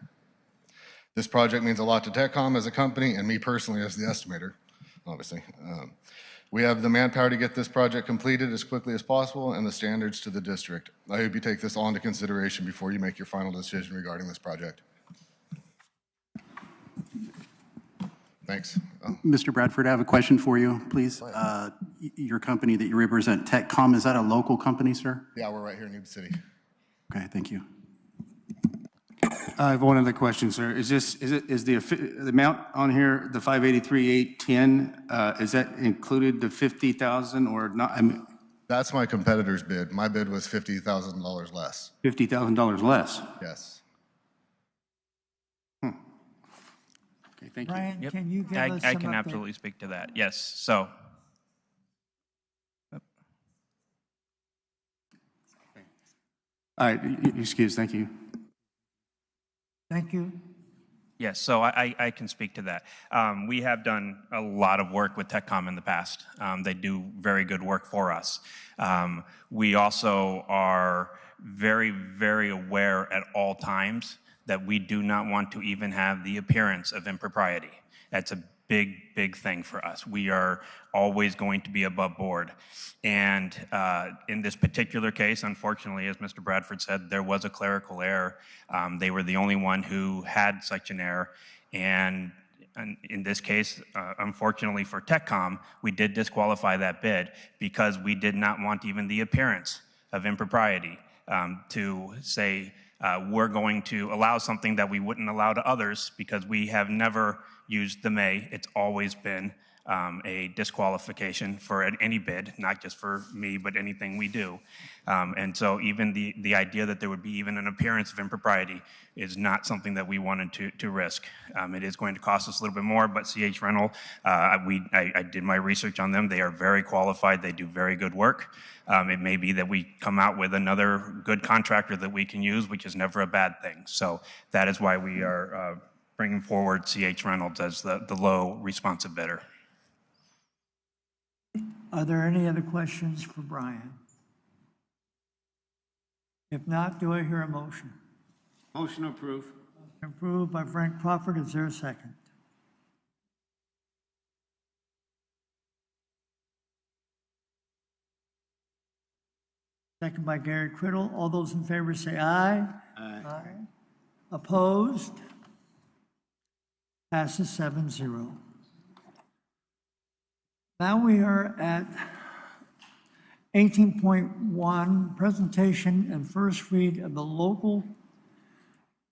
This project means a lot to TechCom as a company and me personally as the estimator, obviously. We have the manpower to get this project completed as quickly as possible and the standards to the district. I hope you take this all into consideration before you make your final decision regarding this project. Thanks. Mr. Bradford, I have a question for you, please. Your company that you represent, TechCom, is that a local company, sir? Yeah, we're right here in Yuba City. Okay, thank you. I have one other question, sir. Is the amount on here, the 583,810, is that included the 50,000 or not? That's my competitor's bid. My bid was $50,000 less. $50,000 less. Yes. Okay, thank you. Brian, Yep. can you give us I some can update? absolutely speak to that. Yes. So All right, excuse, thank you. Thank you. yes, so I can speak to that. We have done a lot of work with TechCom in the past. They do very good work for us. We also are very, very aware at all times that we do not want to even have the appearance of impropriety. That's a big, big thing for us. We are always going to be above board. And in this particular case, unfortunately, as Mr. Bradford said, there was a clerical error. They were the only one who had such an error. And in this case, unfortunately for TechCom, we did disqualify that bid because we did not want even the appearance of impropriety to say we're going to allow something that we wouldn't allow to others because we have never used the may. It's always been a disqualification for any bid, not just for me, but anything we do. And so even the idea that there would be even an appearance of impropriety is not something that we wanted to risk. It is going to cost us a little bit more, but CH Rental, I did my research on them. They are very qualified. They do very good work. It may be that we come out with another good contractor that we can use, which is never a bad thing. So that is why we are bringing forward CH Reynolds as the low responsive bidder. Are there any other questions for Brian? If not, do I hear a motion? Motion to approve. Approved by Frank Crawford. Is there a second? Second by Gary Criddle. All those in favor say aye. Aye. Opposed? Passes 7-0. Now we are at 18.1, presentation and first read of the Local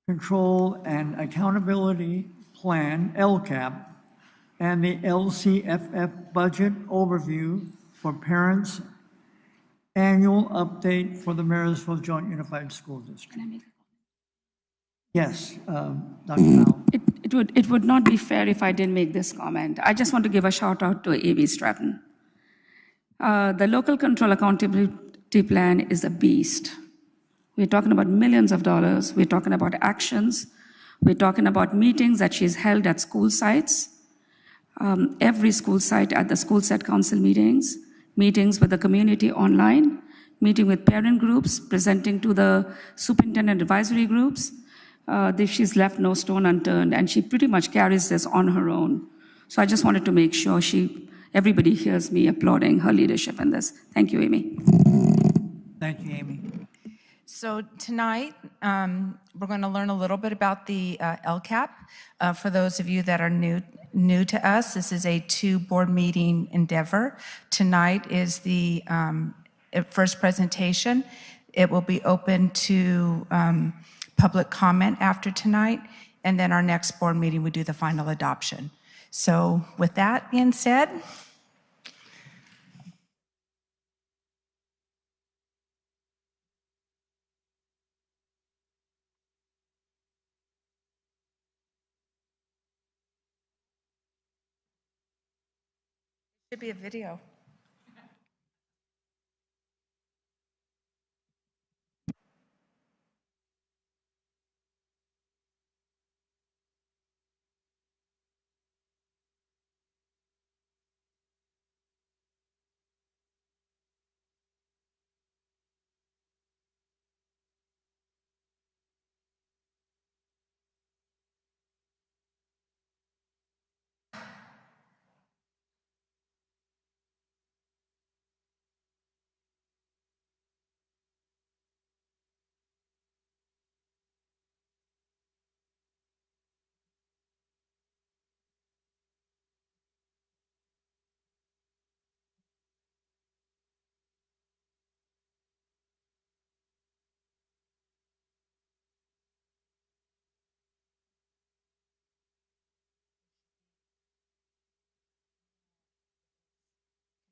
Control and Accountability Plan, LCAP, and the LCFF budget overview for parents, annual update for the Marysville Joint Unified School District. Yes, Dr. Powell. It would not be fair if I didn't make this comment. I just want to give a shout out to A.B. Stratton. The Local Control Accountability Plan is a beast. We're talking about millions of dollars. We're talking about actions. We're talking about meetings that she's held at school sites, every school site at the school site council meetings, meetings with the community online, meeting with parent groups, presenting to the superintendent advisory groups. She's left no stone unturned, and she pretty much carries this on her own. So I just wanted to make sure everybody hears me applauding her leadership in this. Thank you, Amy. Thank you, Amy. So tonight, we're going to learn a little bit about the LCAP. For those of you that are new to us, this is a 2-board meeting endeavor. Tonight is the first presentation. It will be open to public comment after tonight, and then our next board meeting, we do the final adoption. So with that being said, should be a video.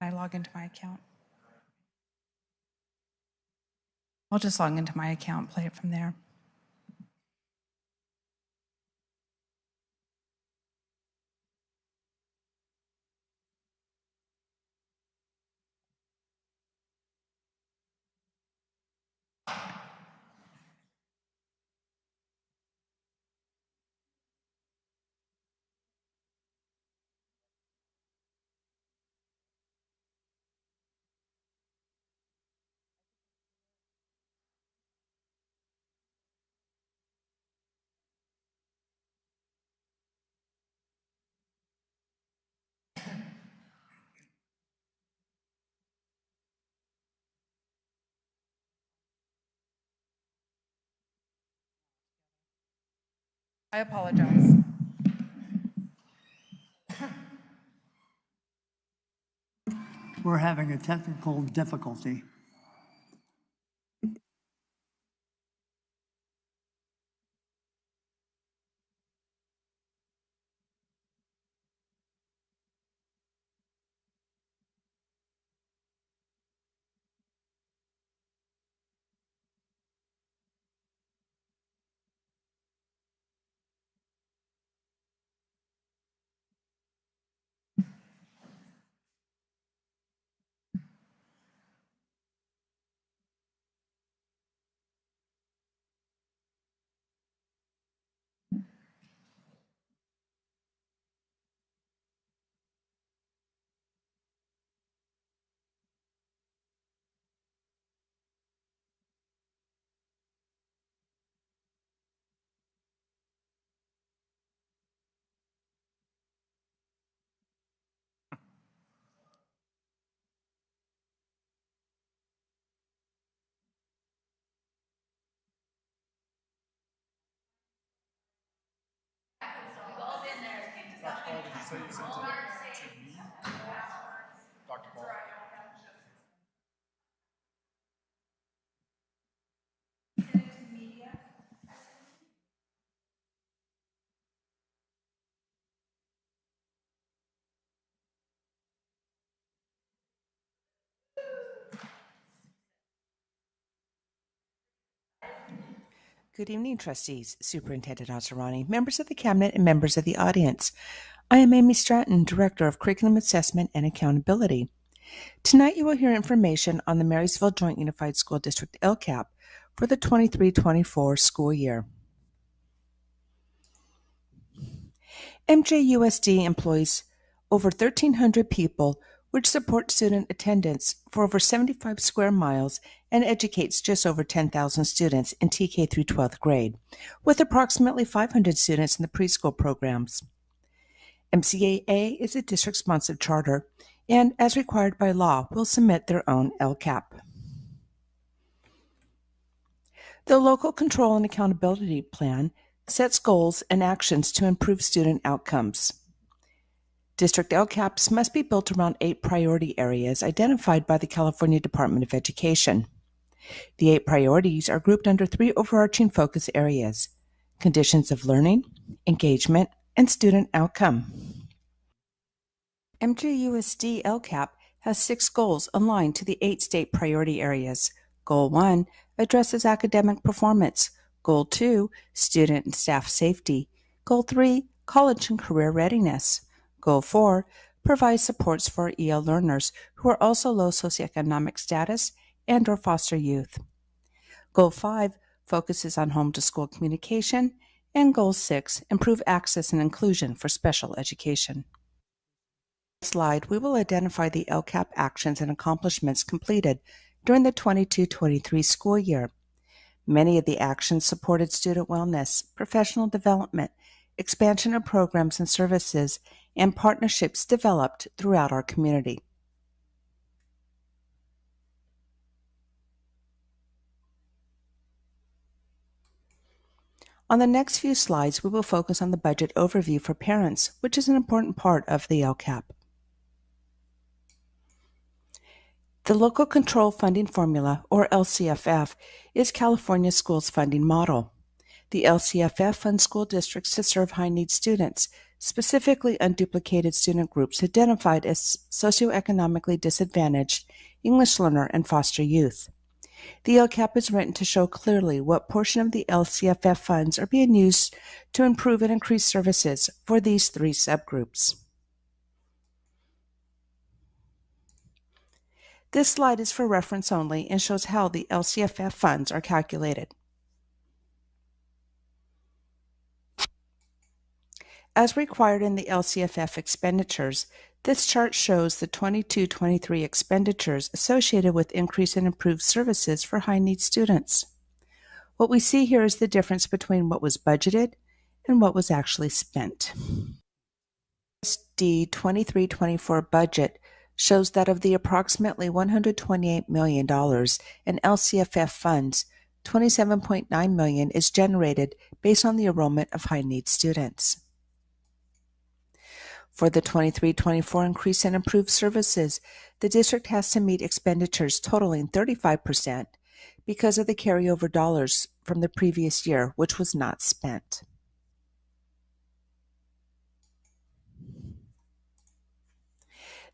Can I log into my account? I'll just log into my account, play it from there. I apologize. We're having a technical difficulty. Good evening, trustees, Superintendent Asarani, members of the cabinet, and members of the audience. I am Amy Stratton, Director of Curriculum Assessment and Accountability. Tonight you will hear information on the Marysville Joint Unified School District LCAP for the 23-24 school year. MJUSD employs over 1,300 people, which support student attendance for over 75 square miles and educates just over 10,000 students in TK through 12th grade, with approximately 500 students in the preschool programs. MCAA is a district-sponsored charter and, as required by law, will submit their own LCAP. The Local Control and Accountability Plan sets goals and actions to improve student outcomes. District LCAPs must be built around 8 priority areas identified by the California Department of Education. The 8 priorities are grouped under 3 overarching focus areas: conditions of learning, engagement, and student outcome. MJUSD LCAP has 6 goals aligned to the 8 state priority areas. Goal 1 addresses academic performance. Goal 2, student and staff safety. Goal 3, college and career readiness. Goal 4, provides supports for EL learners who are also low socioeconomic status and or foster youth. Goal 5 focuses on home-to-school communication. And Goal 6, improve access and inclusion for special education. Slide, we will identify the LCAP actions and accomplishments completed during the 22-23 school year. Many of the actions supported student wellness, professional development, expansion of programs and services, and partnerships developed throughout our community. On the next few slides, we will focus on the budget overview for parents, which is an important part of the LCAP. The Local Control Funding Formula, or LCFF, is California schools' funding model. The LCFF funds school districts to serve high-need students, specifically unduplicated student groups identified as socioeconomically disadvantaged, English learner, and foster youth. The LCAP is written to show clearly what portion of the LCFF funds are being used to improve and increase services for these three subgroups. This slide is for reference only and shows how the LCFF funds are calculated. As required in the LCFF expenditures, this chart shows the 22-23 expenditures associated with increase and improved services for high-need students. What we see here is the difference between what was budgeted and what was actually spent. The 23-24 budget shows that of the approximately $128 million in LCFF funds, $27.9 million is generated based on the enrollment of high-need students. For the 23-24 increase in improved services, the district has to meet expenditures totaling 35% because of the carryover dollars from the previous year, which was not spent.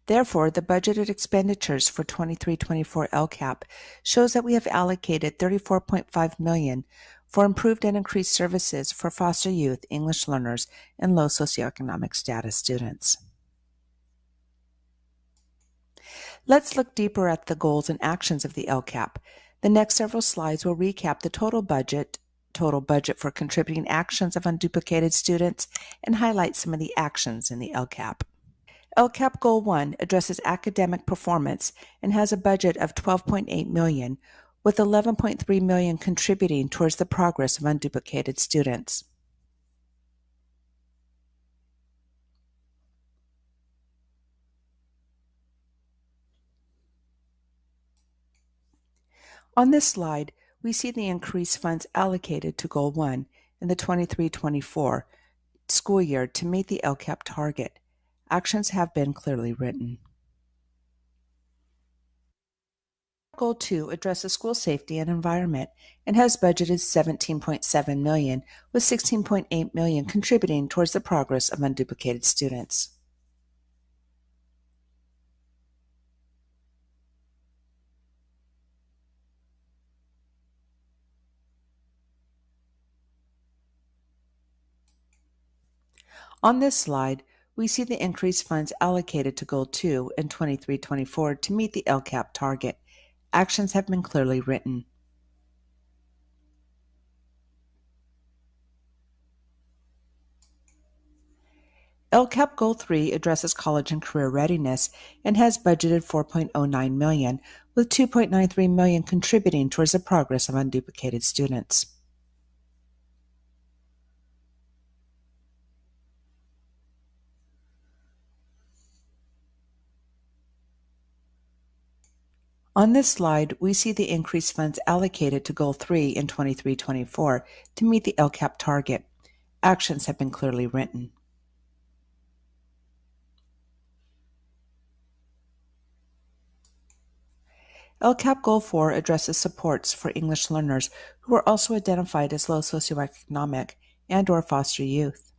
Therefore, the budgeted expenditures for 23-24 LCAP shows that we have allocated $34.5 million for improved and increased services for foster youth, English learners, and low socioeconomic status students. Let's look deeper at the goals and actions of the LCAP. The next several slides will recap the total budget for contributing actions of unduplicated students, and highlight some of the actions in the LCAP. LCAP Goal 1 addresses academic performance and has a budget of $12.8 million, with $11.3 million contributing towards the progress of unduplicated students. On this slide, we see the increased funds allocated to Goal 1 in the 23-24 school year to meet the LCAP target. Actions have been clearly written. Goal 2 addresses school safety and environment and has budgeted $17.7 million, with $16.8 million contributing towards the progress of unduplicated students. On this slide, we see the increased funds allocated to Goal 2 in 23-24 to meet the LCAP target. Actions have been clearly written. LCAP Goal 3 addresses college and career readiness and has budgeted $4.09 million, with $2.93 million contributing towards the progress of unduplicated students. On this slide, we see the increased funds allocated to Goal 3 in 23-24 to meet the LCAP target. Actions have been clearly written. LCAP Goal 4 addresses supports for English learners who are also identified as low socioeconomic and/or foster youth.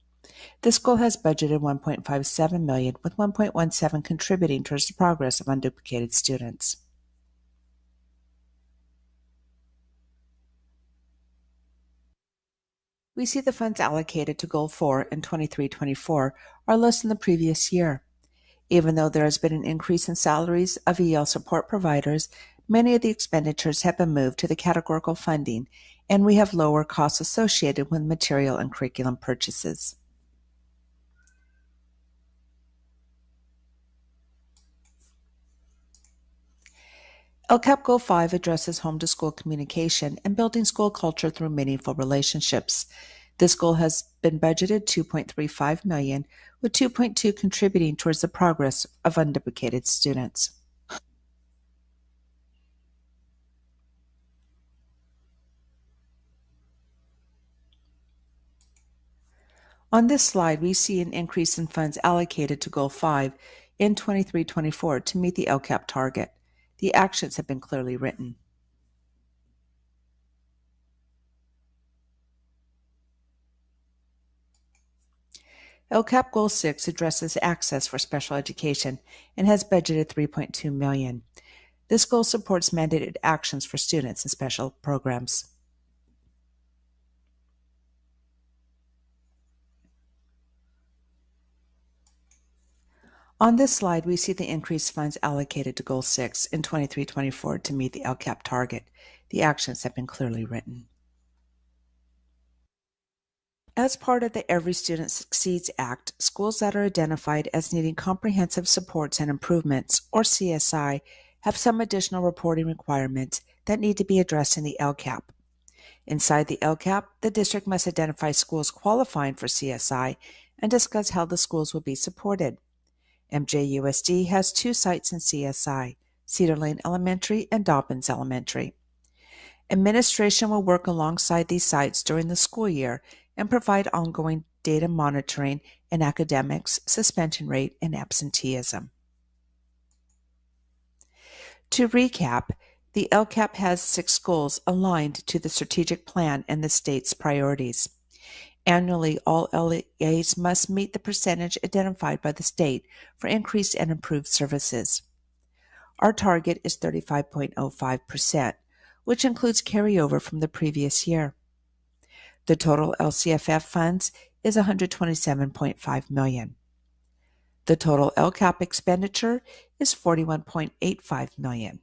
This goal has budgeted $1.57 million, with $1.17 contributing towards the progress of unduplicated students. We see the funds allocated to Goal 4 in 23-24 are less than the previous year. Even though there has been an increase in salaries of EL support providers, many of the expenditures have been moved to the categorical funding, and we have lower costs associated with material and curriculum purchases. LCAP Goal 5 addresses home-to-school communication and building school culture through meaningful relationships. This goal has been budgeted $2.35 million, with $2.2 contributing towards the progress of unduplicated students. On this slide, we see an increase in funds allocated to Goal 5 in 23-24 to meet the LCAP target. The actions have been clearly written. LCAP Goal 6 addresses access for special education and has budgeted $3.2 million. This goal supports mandated actions for students in special programs. On this slide, we see the increased funds allocated to Goal 6 in 23-24 to meet the LCAP target. The actions have been clearly written. As part of the Every Student Succeeds Act, schools that are identified as needing comprehensive supports and improvements, or CSI, have some additional reporting requirements that need to be addressed in the LCAP. Inside the LCAP, the district must identify schools qualifying for CSI and discuss how the schools will be supported. MJUSD has 2 sites in CSI, Cedar Lane Elementary and Dobbins Elementary. Administration will work alongside these sites during the school year and provide ongoing data monitoring in academics, suspension rate, and absenteeism. To recap, the LCAP has 6 goals aligned to the strategic plan and the state's priorities. Annually, all LEAs must meet the percentage identified by the state for increased and improved services. Our target is 35.05%, which includes carryover from the previous year. The total LCFF funds is $127.5 million. The total LCAP expenditure is $41.85 million.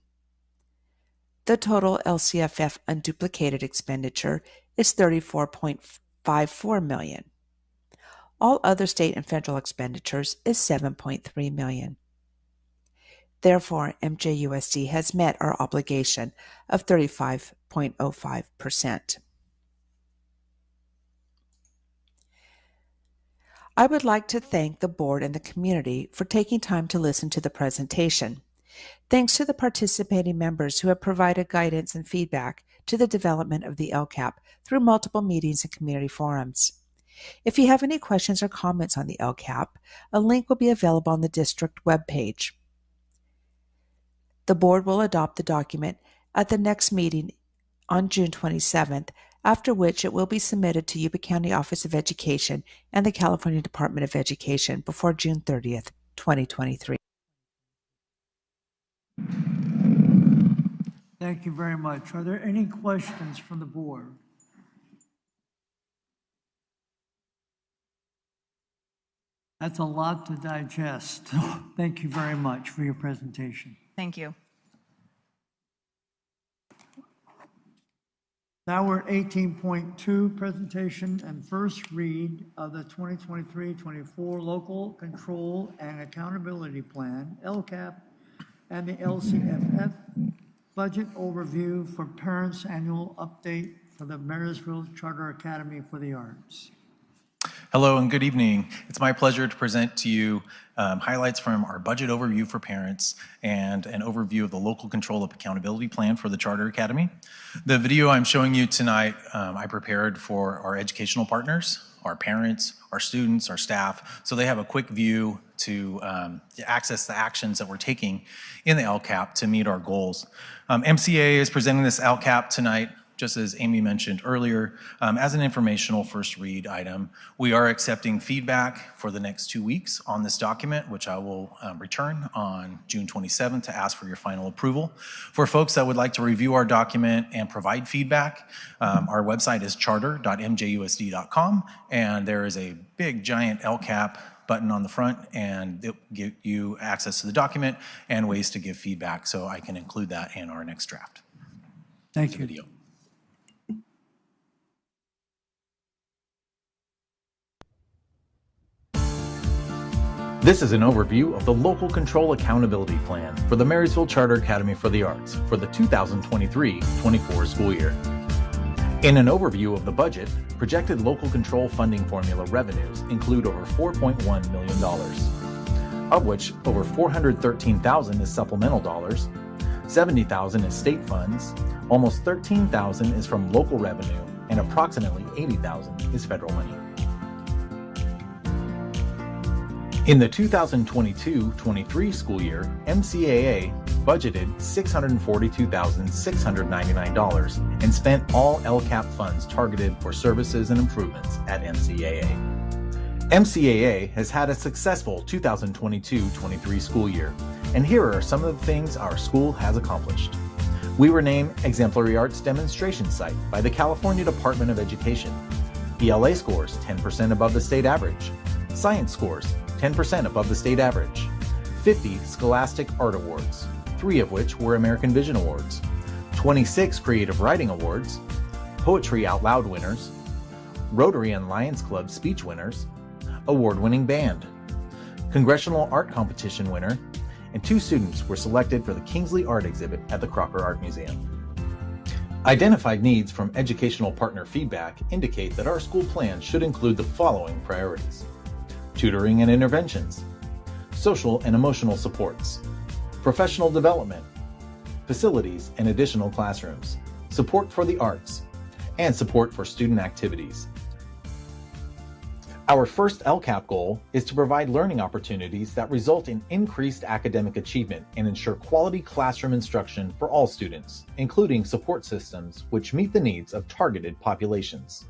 The total LCFF unduplicated expenditure is $34.54 million. All other state and federal expenditures is $7.3 million. Therefore, MJUSD has met our obligation of 35.05%. I would like to thank the board and the community for taking time to listen to the presentation. Thanks to the participating members who have provided guidance and feedback to the development of the LCAP through multiple meetings and community forums. If you have any questions or comments on the LCAP, a link will be available on the district webpage. The board will adopt the document at the next meeting on June 27th, after which it will be submitted to Yuba County Office of Education and the California Department of Education before June 30th, 2023. Thank you very much. Are there any questions from the board? That's a lot to digest. Thank you very much for your presentation. Thank you. Now we're at 18.2, presentation and first read of the 2023-24 Local Control and Accountability Plan, LCAP, and the LCFF Budget Overview for Parents Annual Update for the Marysville Charter Academy for the Arts. Hello and good evening. It's my pleasure to present to you highlights from our budget overview for parents and an overview of the local control of accountability plan for the Charter Academy. The video I'm showing you tonight, I prepared for our educational partners, our parents, our students, our staff, so they have a quick view to access the actions that we're taking in the LCAP to meet our goals. MCA is presenting this LCAP tonight, just as Amy mentioned earlier, as an informational first read item. We are accepting feedback for the next 2 weeks on this document, which I will return on June 27th to ask for your final approval. For folks that would like to review our document and provide feedback, our website is charter.mjusd.com, and there is a big giant LCAP button on the front, and it'll give you access to the document and ways to give feedback, so I can include that in our next draft. Thank you. Video. This is an overview of the Local Control Accountability Plan for the Marysville Charter Academy for the Arts for the 2023-24 school year. In an overview of the budget, projected local control funding formula revenues include over $4.1 million, of which over $413,000 is supplemental dollars, $70,000 is state funds, almost $13,000 is from local revenue, and approximately $80,000 is federal money. In the 2022-23 school year, MCAA budgeted $642,699 and spent all LCAP funds targeted for services and improvements at MCAA. MCAA has had a successful 2022-23 school year And here are some of the things our school has accomplished. We were named Exemplary Arts Demonstration Site by the California Department of Education. ELA scores 10% above the state average. Science scores 10% above the state average. 50 Scholastic Art Awards, 3 of which were American Vision Awards. 26 Creative Writing Awards, Poetry Out Loud winners, Rotary and Lions Club speech winners, award-winning band, Congressional Art Competition winner, and 2 students were selected for the Kingsley Art exhibit at the Crocker Art Museum. Identified needs from educational partner feedback indicate that our school plan should include the following priorities: tutoring and interventions, social and emotional supports, professional development, facilities and additional classrooms, support for the arts, and support for student activities. Our first LCAP goal is to provide learning opportunities that result in increased academic achievement and ensure quality classroom instruction for all students, including support systems which meet the needs of targeted populations.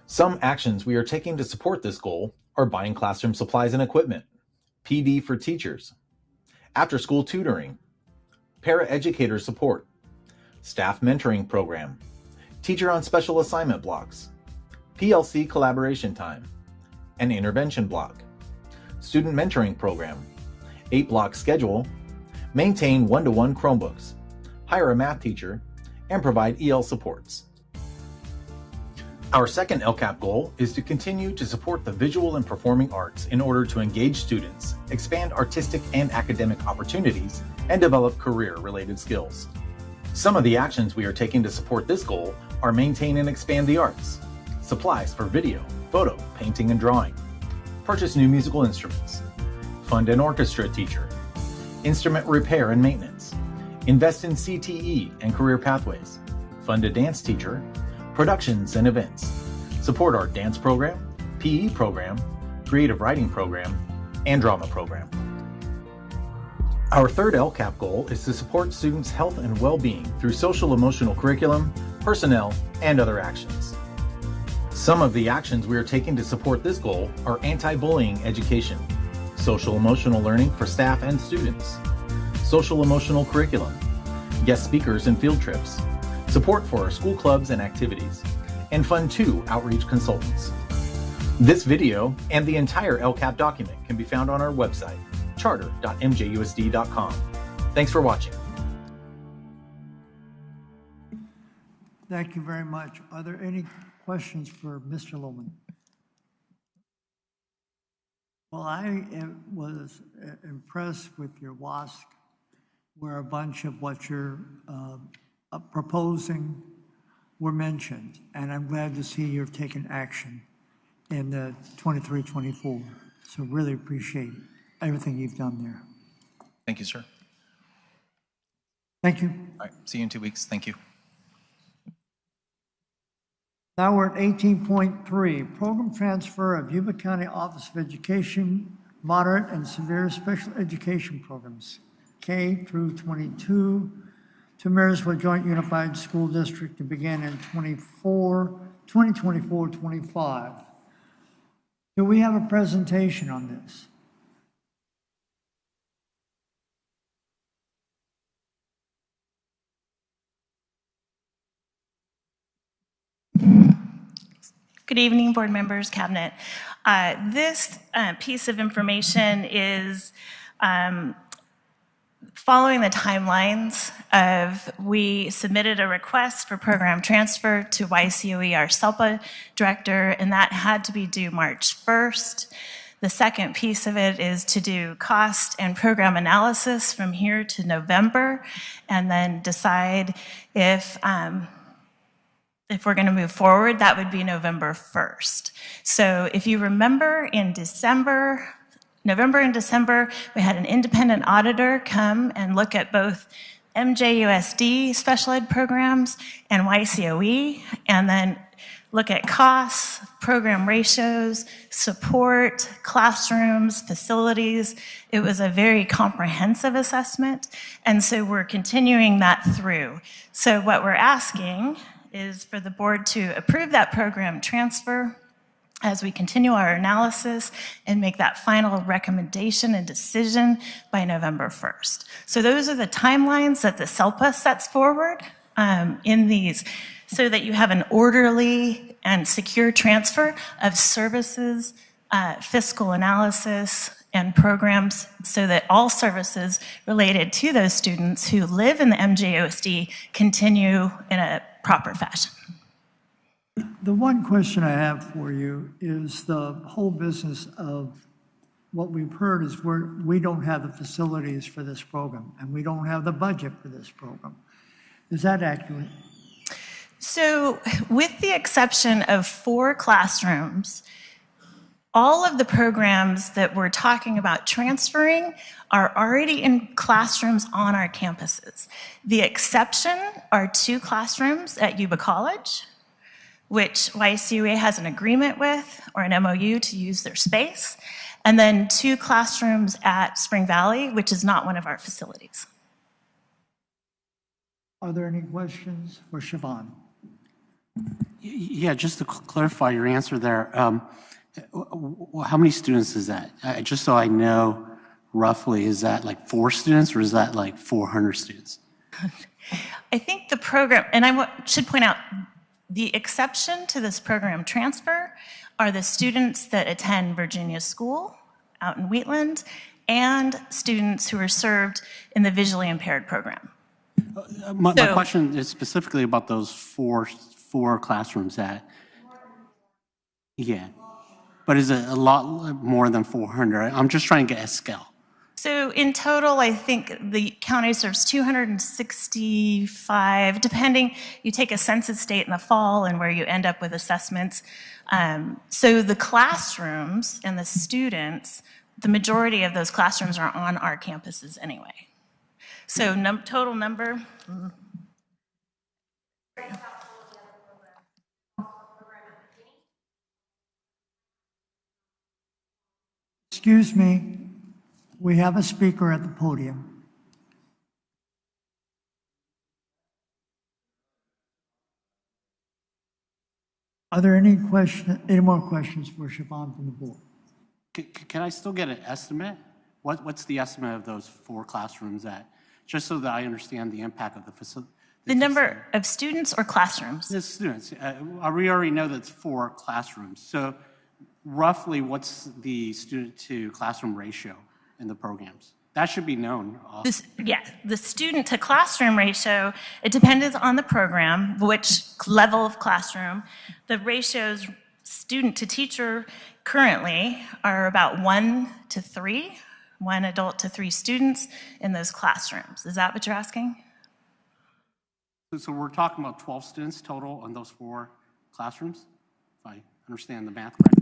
Some actions we are taking to support this goal are buying classroom supplies and equipment, PD for teachers, after-school tutoring, para-educator support, staff mentoring program, teacher on special assignment blocks, PLC collaboration time, an intervention block, student mentoring program, 8-block schedule, maintain 1-to-1 Chromebooks, hire a math teacher, and provide EL supports. Our second LCAP goal is to continue to support the visual and performing arts in order to engage students, expand artistic and academic opportunities, and develop career-related skills. Some of the actions we are taking to support this goal are maintain and expand the arts, supplies for video, photo, painting, and drawing, purchase new musical instruments, fund an orchestra teacher, instrument repair and maintenance, invest in CTE and career pathways, fund a dance teacher, productions and events, support our dance program, PE program, creative writing program, and drama program. Our third LCAP goal is to support students' health and well-being through social-emotional curriculum, personnel, and other actions. Some of the actions we are taking to support this goal are anti-bullying education, social-emotional learning for staff and students, social-emotional curriculum, guest speakers and field trips, support for our school clubs and activities, and fund 2 outreach consultants. This video and the entire LCAP document can be found on our website, charter.mjusd.com. Thanks for watching. Thank you very much. Are there any questions for Mr. Lohman? Well, I was impressed with your WASC, where a bunch of what you're proposing were mentioned, and I'm glad to see you've taken action in the 23-24. So really appreciate everything you've done there. Thank you, sir. Thank you. All right, see you in 2 weeks. Thank you. Now we're at 18.3, program transfer of Yuba County Office of Education, moderate and severe special education programs, K through 22, to Marysville Joint Unified School District to begin in 2024-25. Do we have a presentation on this? Good evening, board members, cabinet. This piece of information is following the timelines of, we submitted a request for program transfer to YCOE, our SELPA director, and that had to be due March 1st. The second piece of it is to do cost and program analysis from here to November, and then decide if we're going to move forward. That would be November 1st. So if you remember, in November and December, we had an independent auditor come and look at both MJUSD special ed programs and YCOE, and then look at costs, program ratios, support, classrooms, facilities. It was a very comprehensive assessment, and so we're continuing that through. So what we're asking is for the board to approve that program transfer as we continue our analysis and make that final recommendation and decision by November 1st. So those are the timelines that the SELPA sets forward in these, so that you have an orderly and secure transfer of services, fiscal analysis, and programs, so that all services related to those students who live in the MJOSD continue in a proper fashion. The one question I have for you is the whole business of what we've heard is we don't have the facilities for this program, and we don't have the budget for this program. Is that accurate? So with the exception of 4 classrooms, all of the programs that we're talking about transferring are already in classrooms on our campuses. The exception are 2 classrooms at Yuba College, which YCUA has an agreement with, or an MOU to use their space, and then 2 classrooms at Spring Valley, which is not one of our facilities. Are there any questions for Siobhan? Yeah, just to clarify your answer there, how many students is that? Just so I know roughly, is that like 4 students or is that like 400 students? I think the program, and I should point out, the exception to this program transfer are the students that attend Virginia School out in Wheatland and students who are served in the visually impaired program. My question is specifically about those four classrooms that, yeah. But is it a lot more than 400? I'm just trying to get a scale. So in total, I think the county serves 265, depending, you take a census date in the fall and where you end up with assessments. So the classrooms and the students, the majority of those classrooms are on our campuses anyway. So total number. Excuse me, we have a speaker at the podium. Are there any more questions for Siobhan from the board? Can I still get an estimate? What's the estimate of those 4 classrooms that, just so that I understand the impact of the facility? The number of students or classrooms? The students. We already know that's 4 classrooms. So roughly, what's the student to classroom ratio in the programs? That should be known. The student to classroom ratio, it depends on the program, which level of classroom. The ratios student to teacher currently are about 1 to 3, 1 adult to 3 students in those classrooms. Is that what you're asking? So we're talking about 12 students total on those 4 classrooms, if I understand the math correctly.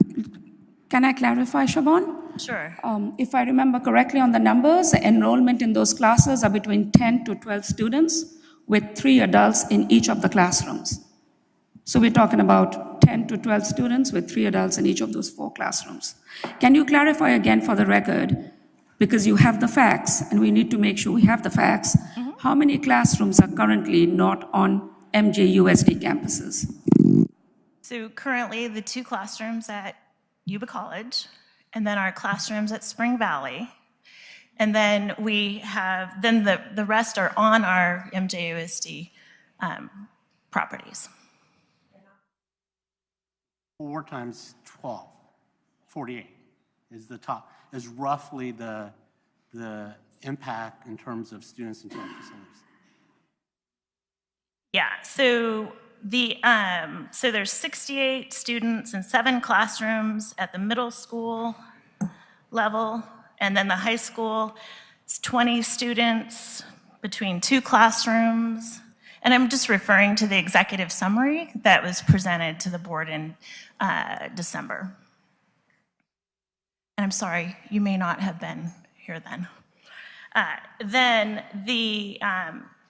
Can I clarify, Siobhan? Sure. If I remember correctly on the numbers, enrollment in those classes are between 10 to 12 students with 3 adults in each of the classrooms. So we're talking about 10 to 12 students with 3 adults in each of those 4 classrooms. Can you clarify again for the record, because you have the facts and we need to make sure we have the facts, how many classrooms are currently not on MJUSD campuses? So currently the 2 classrooms at Yuba College, and then our classrooms at Spring Valley, and then we have, the rest are on our MJUSD properties. 4 times 12, 48 is the top, is roughly the impact in terms of students in the facilities. Yeah, so so there's 68 students in 7 classrooms at the middle school level, and then the high school is 20 students between 2 classrooms. And I'm just referring to the executive summary that was presented to the board in December. And I'm sorry, you may not have been here then.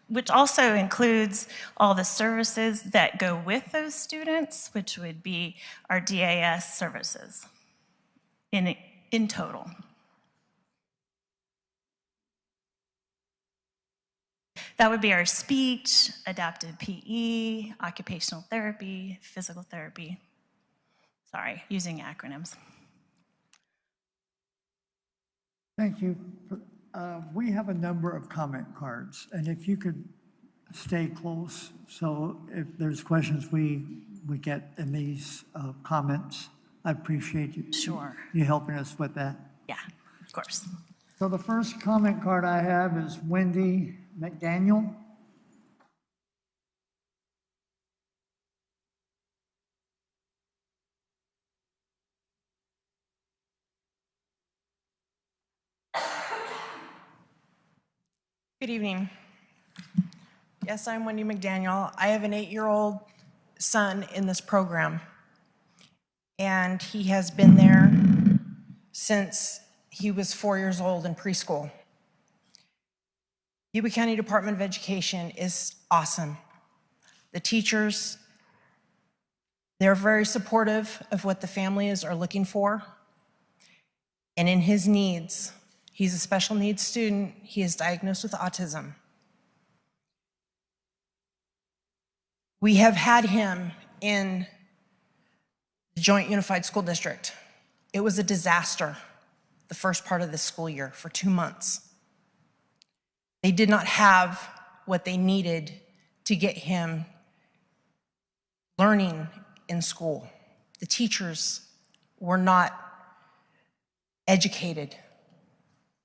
Which also includes all the services that go with those students, which would be our DAS services in total. That would be our speech, adaptive PE, occupational therapy, physical therapy Sorry, using acronyms. Thank you. We have a number of comment cards, and if you could stay close, so if there's questions we get in these comments, I appreciate you. Sure. You helping us with that. Yeah, of course. So the first comment card I have is Wendy McDaniel. Good evening. Yes, I'm Wendy McDaniel. I have an 8-year-old son in this program, and he has been there since he was 4 years old in preschool. Yuba County Department of Education is awesome. The teachers, they're very supportive of what the families are looking for, and in his needs. He's a special needs student. He is diagnosed with autism. We have had him in the Joint Unified School District. It was a disaster the first part of this school year for 2 months. They did not have what they needed to get him learning in school. The teachers were not educated.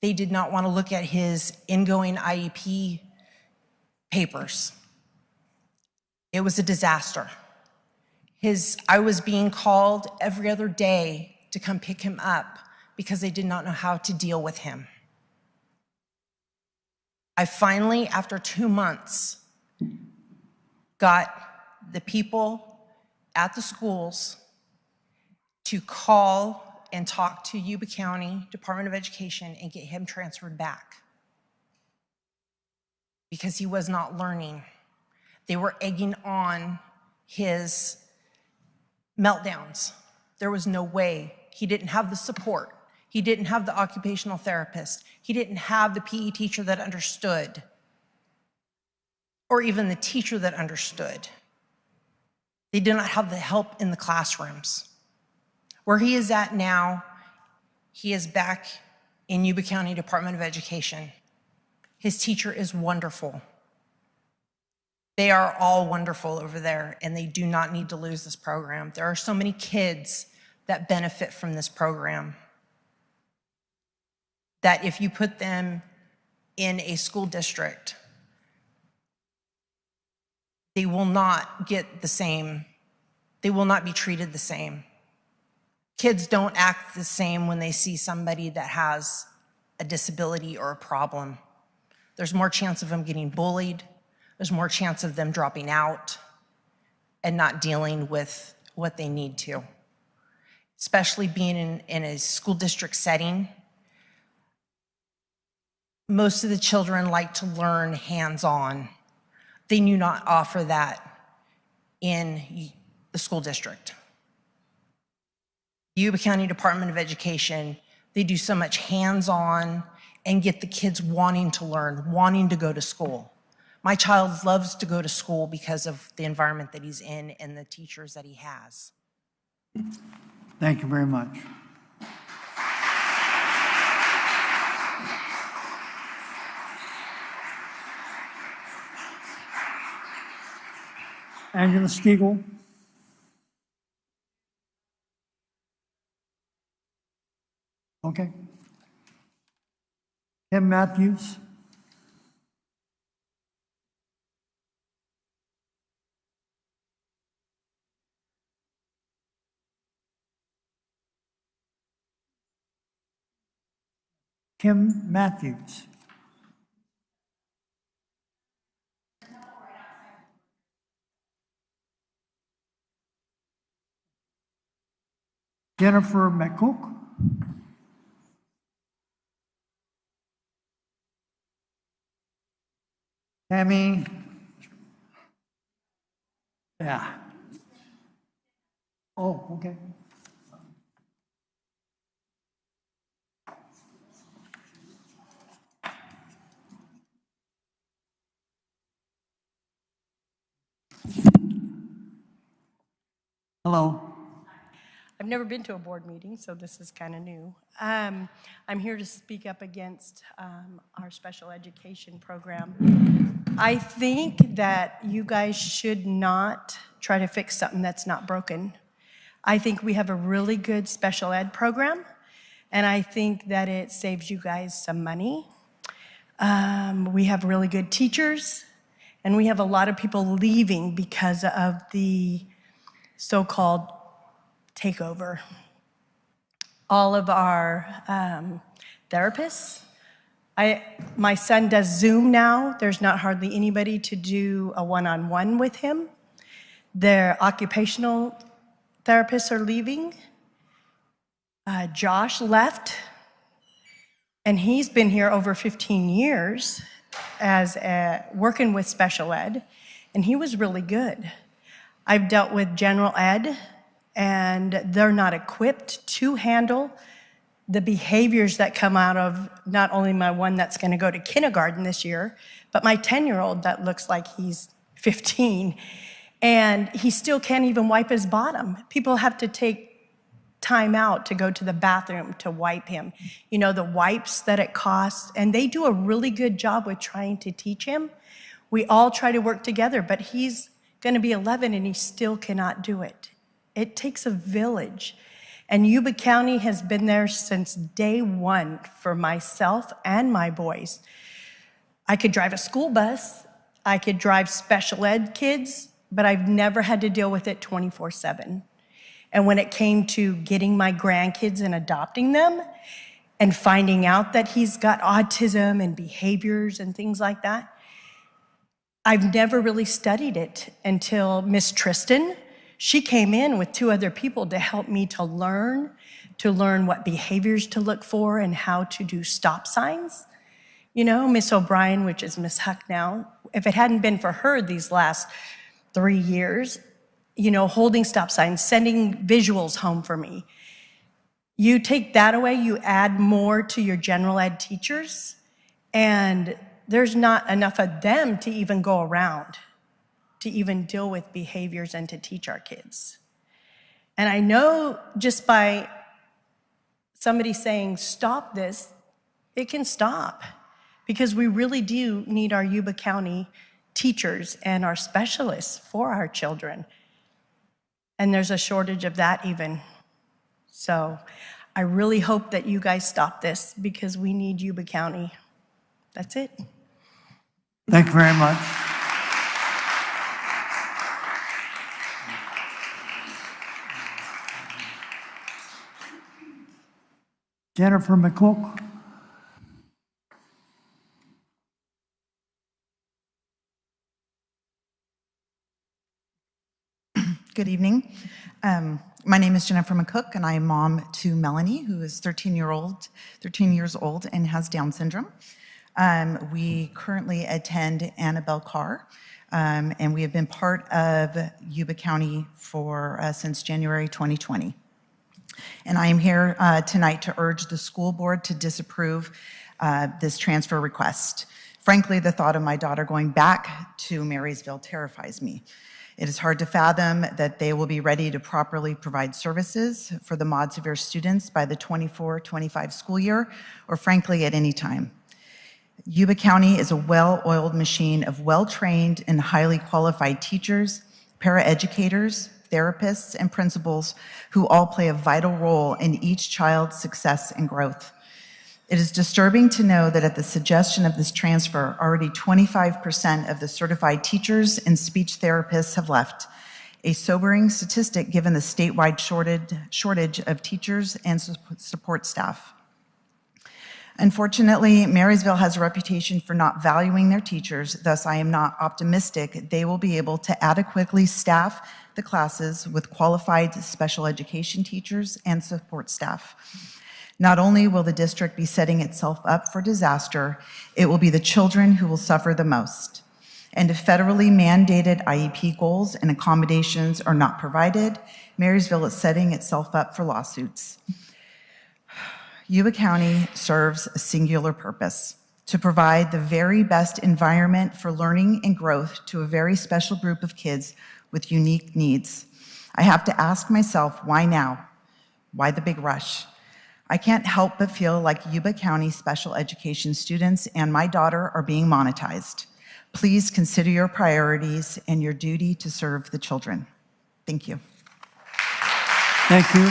They did not want to look at his ingoing IEP papers. It was a disaster. I was being called every other day to come pick him up because they did not know how to deal with him. I finally, after 2 months, got the people at the schools to call and talk to Yuba County Department of Education and get him transferred back because he was not learning. They were egging on his meltdowns. There was no way. He didn't have the support. He didn't have the occupational therapist. He didn't have the PE teacher that understood, or even the teacher that understood. They did not have the help in the classrooms. Where he is at now, he is back in Yuba County Department of Education. His teacher is wonderful. They are all wonderful over there, and they do not need to lose this program. There are so many kids that benefit from this program that if you put them in a school district, they will not get the same, they will not be treated the same. Kids don't act the same when they see somebody that has a disability or a problem. There's more chance of them getting bullied. There's more chance of them dropping out and not dealing with what they need to. Especially being in a school district setting, most of the children like to learn hands-on. They do not offer that in the school district. The Yuba County Department of Education, they do so much hands-on and get the kids wanting to learn, wanting to go to school. My child loves to go to school because of the environment that he's in and the teachers that he has. Thank you very much. Angela Stiegel. Okay. Tim Matthews. Kim Matthews. Jennifer McCook. Tammy. Yeah. Oh, okay. Hello. I've never been to a board meeting, so this is kind of new. I'm here to speak up against our special education program. I think that you guys should not try to fix something that's not broken. I think we have a really good special ed program, and I think that it saves you guys some money. We have really good teachers, and we have a lot of people leaving because of the so-called takeover. All of our therapists, my son does Zoom now. There's not hardly anybody to do a one-on-one with him. Their occupational therapists are leaving. Josh left, and he's been here over 15 years as working with special ed, and he was really good. I've dealt with general ed, and they're not equipped to handle the behaviors that come out of not only my one that's going to go to kindergarten this year, but my 10-year-old that looks like he's 15, and he still can't even wipe his bottom. People have to take time out to go to the bathroom to wipe him. You know, the wipes that it costs, and they do a really good job with trying to teach him. We all try to work together, but he's going to be 11 and he still cannot do it. It takes a village. And Yuba County has been there since day one for myself and my boys. I could drive a school bus, I could drive special ed kids, but I've never had to deal with it 24/7. And when it came to getting my grandkids and adopting them and finding out that he's got autism and behaviors and things like that, I've never really studied it until Miss Tristan. She came in with 2 other people to help me to learn what behaviors to look for and how to do stop signs. You know, Miss O'Brien, which is Miss Huck now, if it hadn't been for her these last 3 years, you know, holding stop signs, sending visuals home for me. You take that away, you add more to your general ed teachers, and there's not enough of them to even go around, to even deal with behaviors and to teach our kids. And I know just by somebody saying, stop this, it can stop, because we really do need our Yuba County teachers and our specialists for our children. And there's a shortage of that even. So I really hope that you guys stop this, because we need Yuba County. That's it. Thank you very much. Jennifer McCook. Good evening. My name is Jennifer McCook, and I am mom to Melanie, who is 13 years old and has Down syndrome. We currently attend Annabelle Carr, and we have been part of Yuba County since January 2020. And I am here tonight to urge the school board to disapprove this transfer request. Frankly, the thought of my daughter going back to Marysville terrifies me. It is hard to fathom that they will be ready to properly provide services for the mod severe students by the 24-25 school year, or frankly, at any time. Yuba County is a well-oiled machine of well-trained and highly qualified teachers, paraeducators, therapists, and principals who all play a vital role in each child's success and growth. It is disturbing to know that at the suggestion of this transfer, already 25% of the certified teachers and speech therapists have left, a sobering statistic given the statewide shortage of teachers and support staff. Unfortunately, Marysville has a reputation for not valuing their teachers, thus I am not optimistic they will be able to adequately staff the classes with qualified special education teachers and support staff. Not only will the district be setting itself up for disaster, it will be the children who will suffer the most. And if federally mandated IEP goals and accommodations are not provided, Marysville is setting itself up for lawsuits. Yuba County serves a singular purpose: to provide the very best environment for learning and growth to a very special group of kids with unique needs. I have to ask myself, why now? Why the big rush? I can't help but feel like Yuba County special education students and my daughter are being monetized. Please consider your priorities and your duty to serve the children. Thank you. Thank you.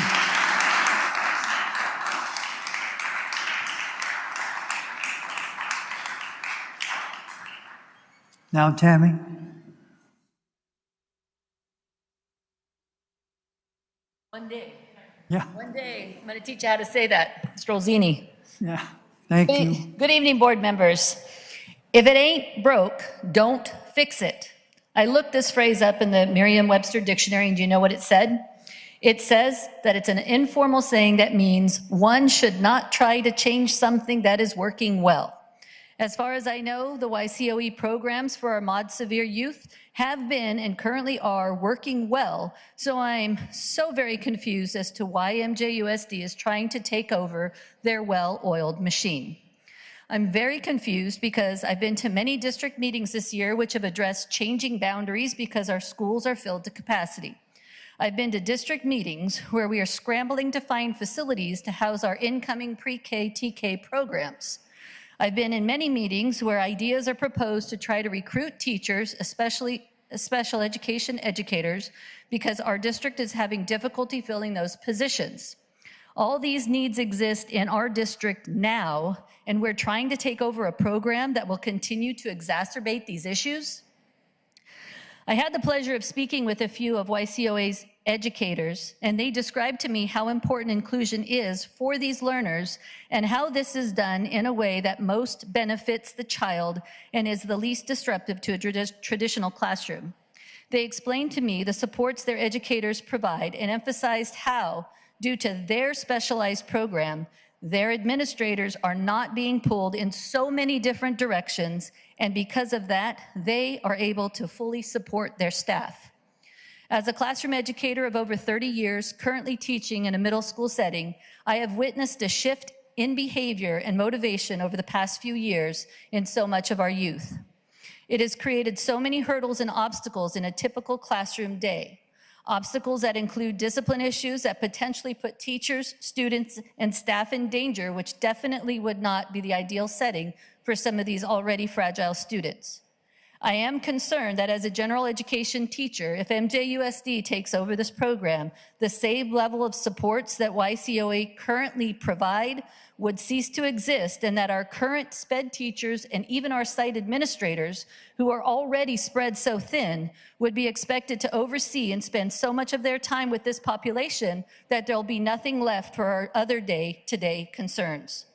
Now, Tammy. One day. Yeah. One day, I'm going to teach you how to say that, Strolzini. Yeah. Thank you. Good evening, board members. If it ain't broke, don't fix it. I looked this phrase up in the Merriam-Webster dictionary, and do you know what it said? It says that it's an informal saying that means one should not try to change something that is working well. As far as I know, the YCOE programs for our mod severe youth have been and currently are working well, so I'm so very confused as to why MJUSD is trying to take over their well-oiled machine. I'm very confused because I've been to many district meetings this year which have addressed changing boundaries because our schools are filled to capacity. I've been to district meetings where we are scrambling to find facilities to house our incoming pre-K, TK programs. I've been in many meetings where ideas are proposed to try to recruit teachers, especially special education educators, because our district is having difficulty filling those positions. All these needs exist in our district now, and we're trying to take over a program that will continue to exacerbate these issues. I had the pleasure of speaking with a few of YCOA's educators, and they described to me how important inclusion is for these learners and how this is done in a way that most benefits the child and is the least disruptive to a traditional classroom. They explained to me the supports their educators provide and emphasized how, due to their specialized program, their administrators are not being pulled in so many different directions, and because of that, they are able to fully support their staff. As a classroom educator of over 30 years, currently teaching in a middle school setting, I have witnessed a shift in behavior and motivation over the past few years in so much of our youth. It has created so many hurdles and obstacles in a typical classroom day. Obstacles that include discipline issues that potentially put teachers, students, and staff in danger, which definitely would not be the ideal setting for some of these already fragile students. I am concerned that as a general education teacher, if MJUSD takes over this program, the same level of supports that YCOA currently provide would cease to exist, and that our current SPED teachers and even our site administrators, who are already spread so thin, would be expected to oversee and spend so much of their time with this population that there'll be nothing left for our other day-to-day concerns.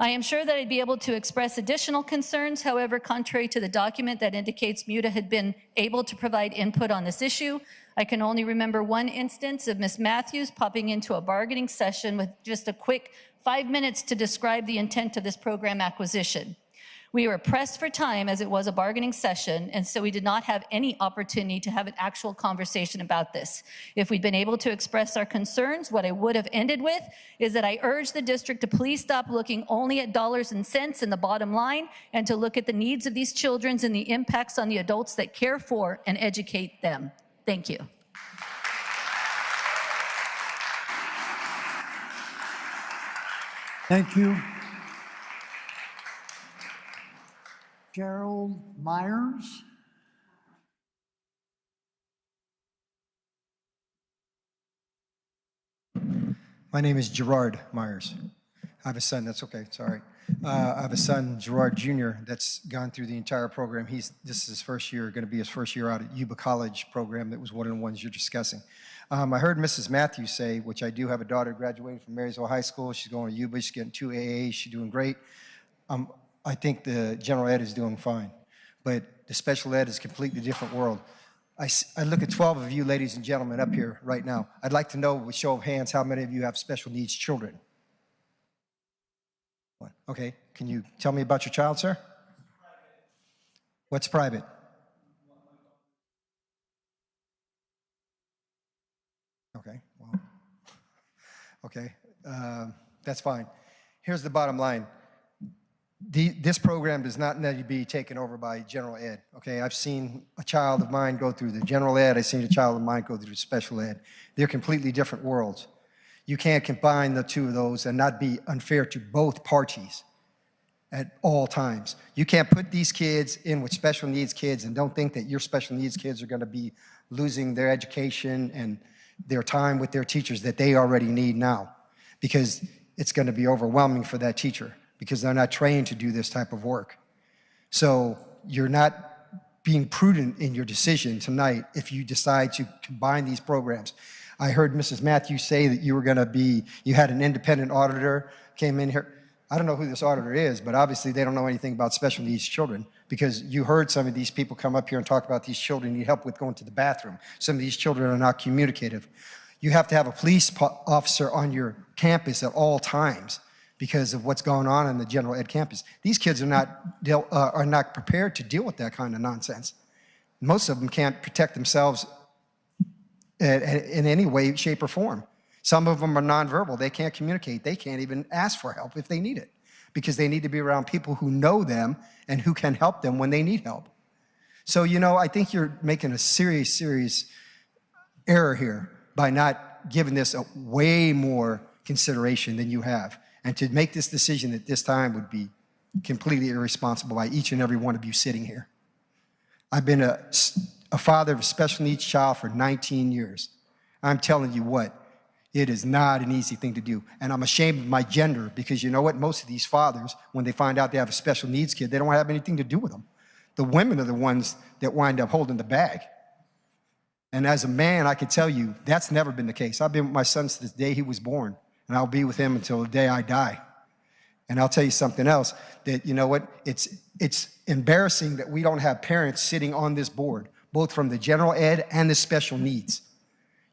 I am sure that I'd be able to express additional concerns. However, contrary to the document that indicates MUTA had been able to provide input on this issue, I can only remember one instance of Ms. Matthews popping into a bargaining session with just a quick 5 minutes to describe the intent of this program acquisition. We were pressed for time as it was a bargaining session, and so we did not have any opportunity to have an actual conversation about this. If we'd been able to express our concerns, what I would have ended with is that I urge the district to please stop looking only at dollars and cents in the bottom line and to look at the needs of these children and the impacts on the adults that care for and educate them. Thank you. Thank you. Gerald Myers. My name is Gerard Myers. I have a son, that's okay, sorry. I have a son, Gerard Jr., that's gone through the entire program. This is his first year, going to be his first year out at Yuba College program that was one of the ones you're discussing. I heard Mrs. Matthews say, which I do have a daughter graduated from Marysville High School. She's going to Yuba, she's getting 2 AAs, she's doing great. I think the general ed is doing fine, but the special ed is a completely different world. I look at 12 of you ladies and gentlemen up here right now. I'd like to know with show of hands how many of you have special needs children? What? Okay, can you tell me about your child, sir? What's private? Okay, well, okay, that's fine. Here's the bottom line. This program does not need to be taken over by general ed, okay? I've seen a child of mine go through the general ed. I've seen a child of mine go through special ed. They're completely different worlds. You can't combine the two of those and not be unfair to both parties at all times. You can't put these kids in with special needs kids and don't think that your special needs kids are going to be losing their education and their time with their teachers that they already need now, because it's going to be overwhelming for that teacher because they're not trained to do this type of work. So you're not being prudent in your decision tonight if you decide to combine these programs. I heard Mrs. Matthews say that you were going to be, you had an independent auditor came in here. I don't know who this auditor is, but obviously they don't know anything about special needs children, because you heard some of these people come up here and talk about these children need help with going to the bathroom. Some of these children are not communicative. You have to have a police officer on your campus at all times because of what's going on in the general ed campus. These kids are not prepared to deal with that kind of nonsense. Most of them can't protect themselves in any way, shape, or form. Some of them are nonverbal. They can't communicate. They can't even ask for help if they need it, because they need to be around people who know them and who can help them when they need help. So, you know, I think you're making a serious, serious error here by not giving this a way more consideration than you have. And to make this decision at this time would be completely irresponsible by each and every one of you sitting here. I've been a father of a special needs child for 19 years. I'm telling you what, it is not an easy thing to do. And I'm ashamed of my gender, because you know what? Most of these fathers, when they find out they have a special needs kid, they don't have anything to do with them. The women are the ones that wind up holding the bag. And as a man, I can tell you, that's never been the case. I've been with my son since the day he was born, and I'll be with him until the day I die. And I'll tell you something else, that you know what? It's embarrassing that we don't have parents sitting on this board, both from the general ed and the special needs.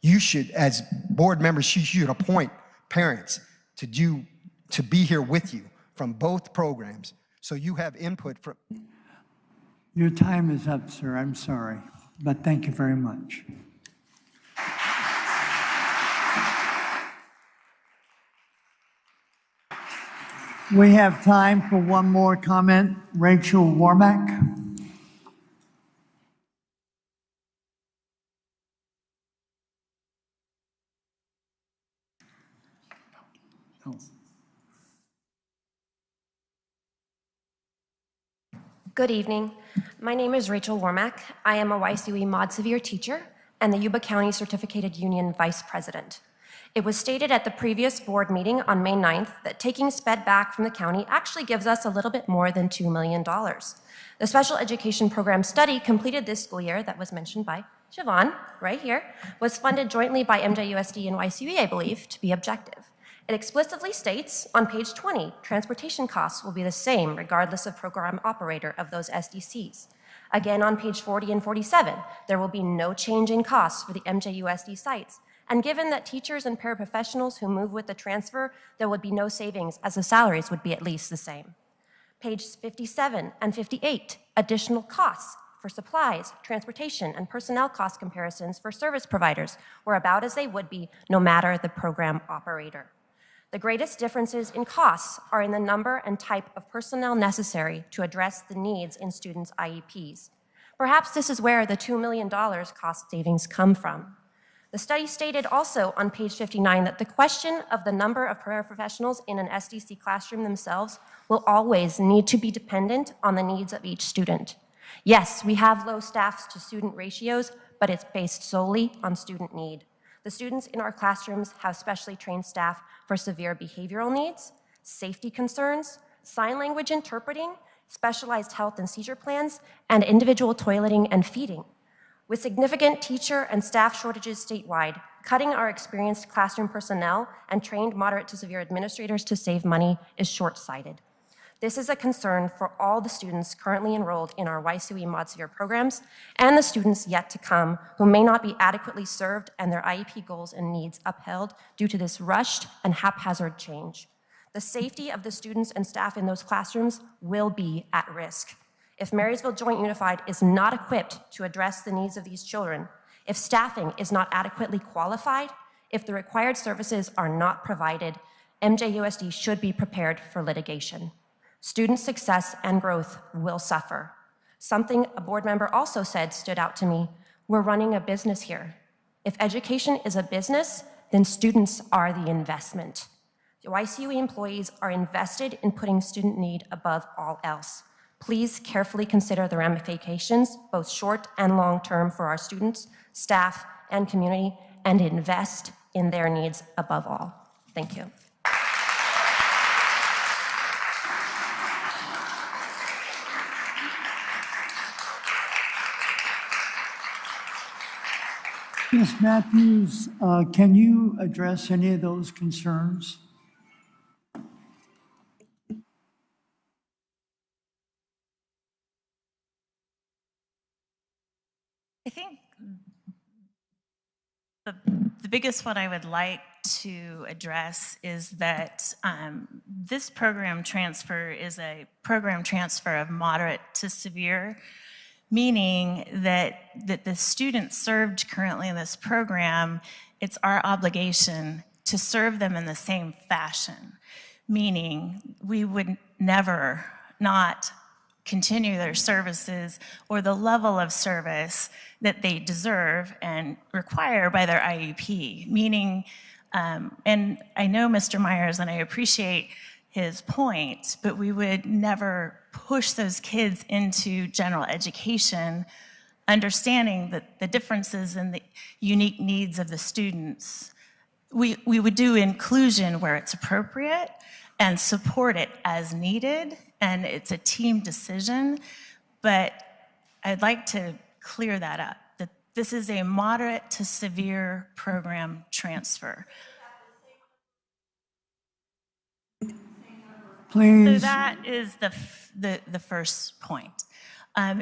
You should, as board members, you should appoint parents to be here with you from both programs, so you have input from. Your time is up, sir. I'm sorry, but thank you very much. We have time for one more comment. Rachel Warmack. Good evening. My name is Rachel Warmack. I am a YCUE Mod Severe teacher and the Yuba County Certificated Union Vice President. It was stated at the previous board meeting on May 9th that taking SPED back from the county actually gives us a little bit more than $2 million. The special education program study completed this school year that was mentioned by Siobhan right here was funded jointly by MJUSD and YCUE, I believe, to be objective. It explicitly states on page 20, transportation costs will be the same regardless of program operator of those SDCs. Again, on page 40 and 47, there will be no change in costs for the MJUSD sites. And given that teachers and paraprofessionals who move with the transfer, there would be no savings, as the salaries would be at least the same. Page 57 and 58, additional costs for supplies, transportation, and personnel cost comparisons for service providers were about as they would be no matter the program operator. The greatest differences in costs are in the number and type of personnel necessary to address the needs in students' IEPs. Perhaps this is where the $2 million cost savings come from. The study stated also on page 59 that the question of the number of paraprofessionals in an SDC classroom themselves will always need to be dependent on the needs of each student. Yes, we have low staff to student ratios, but it's based solely on student need. The students in our classrooms have specially trained staff for severe behavioral needs, safety concerns, sign language interpreting, specialized health and seizure plans, and individual toileting and feeding. With significant teacher and staff shortages statewide, cutting our experienced classroom personnel and trained moderate to severe administrators to save money is short-sighted. This is a concern for all the students currently enrolled in our YCUE Mod Severe programs and the students yet to come who may not be adequately served and their IEP goals and needs upheld due to this rushed and haphazard change. The safety of the students and staff in those classrooms will be at risk. If Marysville Joint Unified is not equipped to address the needs of these children, if staffing is not adequately qualified, if the required services are not provided, MJUSD should be prepared for litigation. Student success and growth will suffer. Something a board member also said stood out to me. We're running a business here. If education is a business, then students are the investment. The YCUE employees are invested in putting student need above all else. Please carefully consider the ramifications, both short and long term, for our students, staff, and community, and invest in their needs above all. Thank you. Ms. Matthews, can you address any of those concerns? I think the biggest one I would like to address is that this program transfer is a program transfer of moderate to severe, meaning that the students served currently in this program, it's our obligation to serve them in the same fashion, meaning we would never not continue their services or the level of service that they deserve and require by their IEP, meaning, and I know Mr. Myers and I appreciate his point, but we would never push those kids into general education, understanding that the differences and the unique needs of the students. We would do inclusion where it's appropriate and support it as needed, and it's a team decision, but I'd like to clear that up, that this is a moderate to severe program transfer. Please. So that is the first point.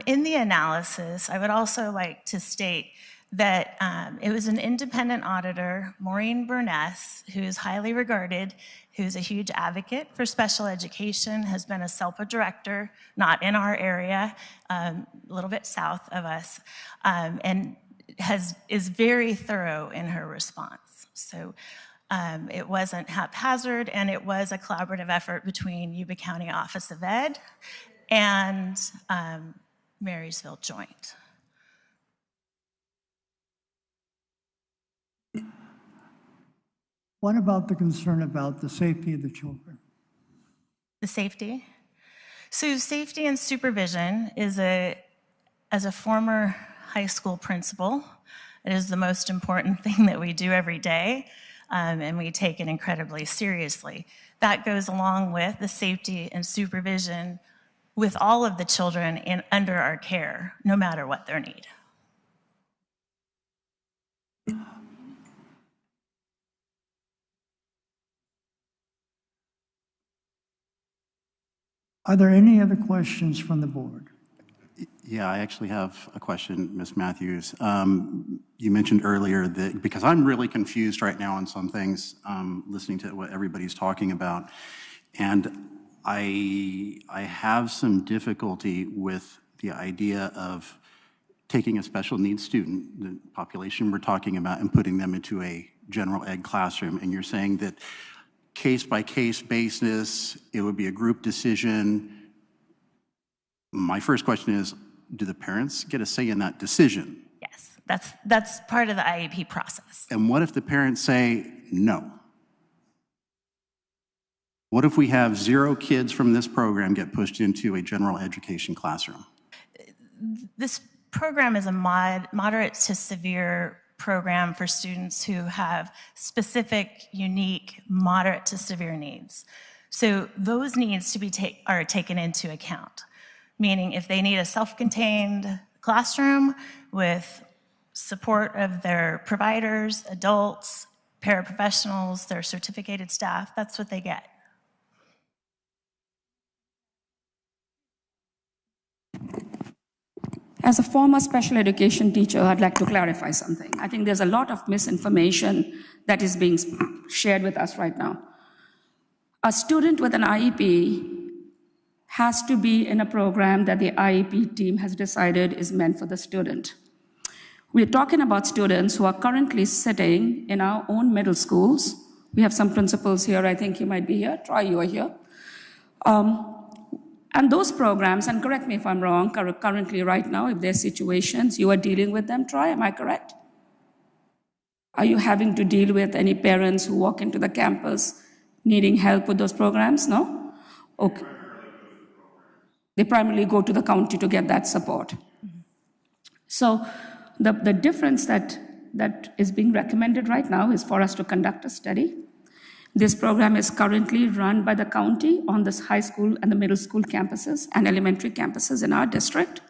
In the analysis, I would also like to state that it was an independent auditor, Maureen Burness, who is highly regarded, who's a huge advocate for special education, has been a SELPA director, not in our area, a little bit south of us, and is very thorough in her response. So it wasn't haphazard, and it was a collaborative effort between Yuba County Office of Ed and Marysville Joint. What about the concern about the safety of the children? The safety? So safety and supervision is as a former high school principal, it is the most important thing that we do every day, and we take it incredibly seriously. That goes along with the safety and supervision with all of the children under our care, no matter what their need. Are there any other questions from the board? Yeah, I actually have a question, Ms. Matthews. You mentioned earlier that, because I'm really confused right now on some things, listening to what everybody's talking about, and I have some difficulty with the idea of taking a special needs student, the population we're talking about, and putting them into a general ed classroom. And you're saying that case-by-case basis, it would be a group decision. My first question is, do the parents get a say in that decision? Yes, that's part of the IEP process. And what if the parents say no? What if we have 0 kids from this program get pushed into a general education classroom? This program is a moderate to severe program for students who have specific, unique, moderate to severe needs. So those needs to be are taken into account, meaning if they need a self-contained classroom with support of their providers, adults, paraprofessionals, their certificated staff, that's what they get. As a former special education teacher, I'd like to clarify something. I think there's a lot of misinformation that is being shared with us right now. A student with an IEP has to be in a program that the IEP team has decided is meant for the student. We're talking about students who are currently sitting in our own middle schools. We have some principals here, I think you might be here. Troy, you are here. And those programs, and correct me if I'm wrong, currently right now, if there's situations, you are dealing with them, Troy, am I correct? Are you having to deal with any parents who walk into the campus needing help with those programs? No? Okay. They primarily go to the county to get that support. So the difference that is being recommended right now is for us to conduct a study. This program is currently run by the county on this high school and the middle school campuses and elementary campuses in our district.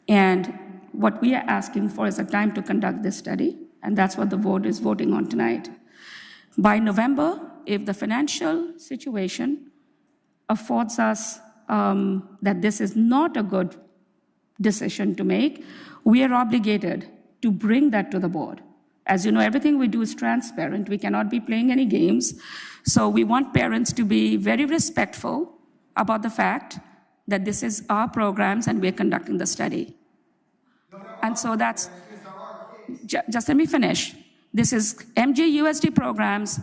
And what we are asking for is a time to conduct this study, and that's what the board is voting on tonight. By November, if the financial situation affords us that this is not a good decision to make, we are obligated to bring that to the board. As you know, everything we do is transparent. We cannot be playing any games. So we want parents to be very respectful about the fact that this is our programs and we're conducting the study. And so that's, just let me finish. This is MJUSD programs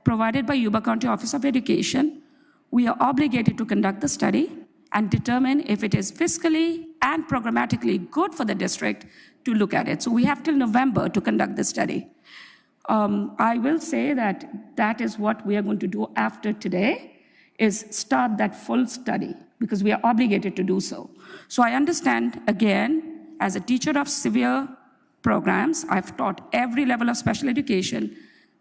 provided by Yuba County Office of Education. We are obligated to conduct the study and determine if it is fiscally and programmatically good for the district to look at it. So we have till November to conduct the study. I will say that is what we are going to do after today, is start that full study, because we are obligated to do so. So I understand, again, as a teacher of severe programs, I've taught every level of special education,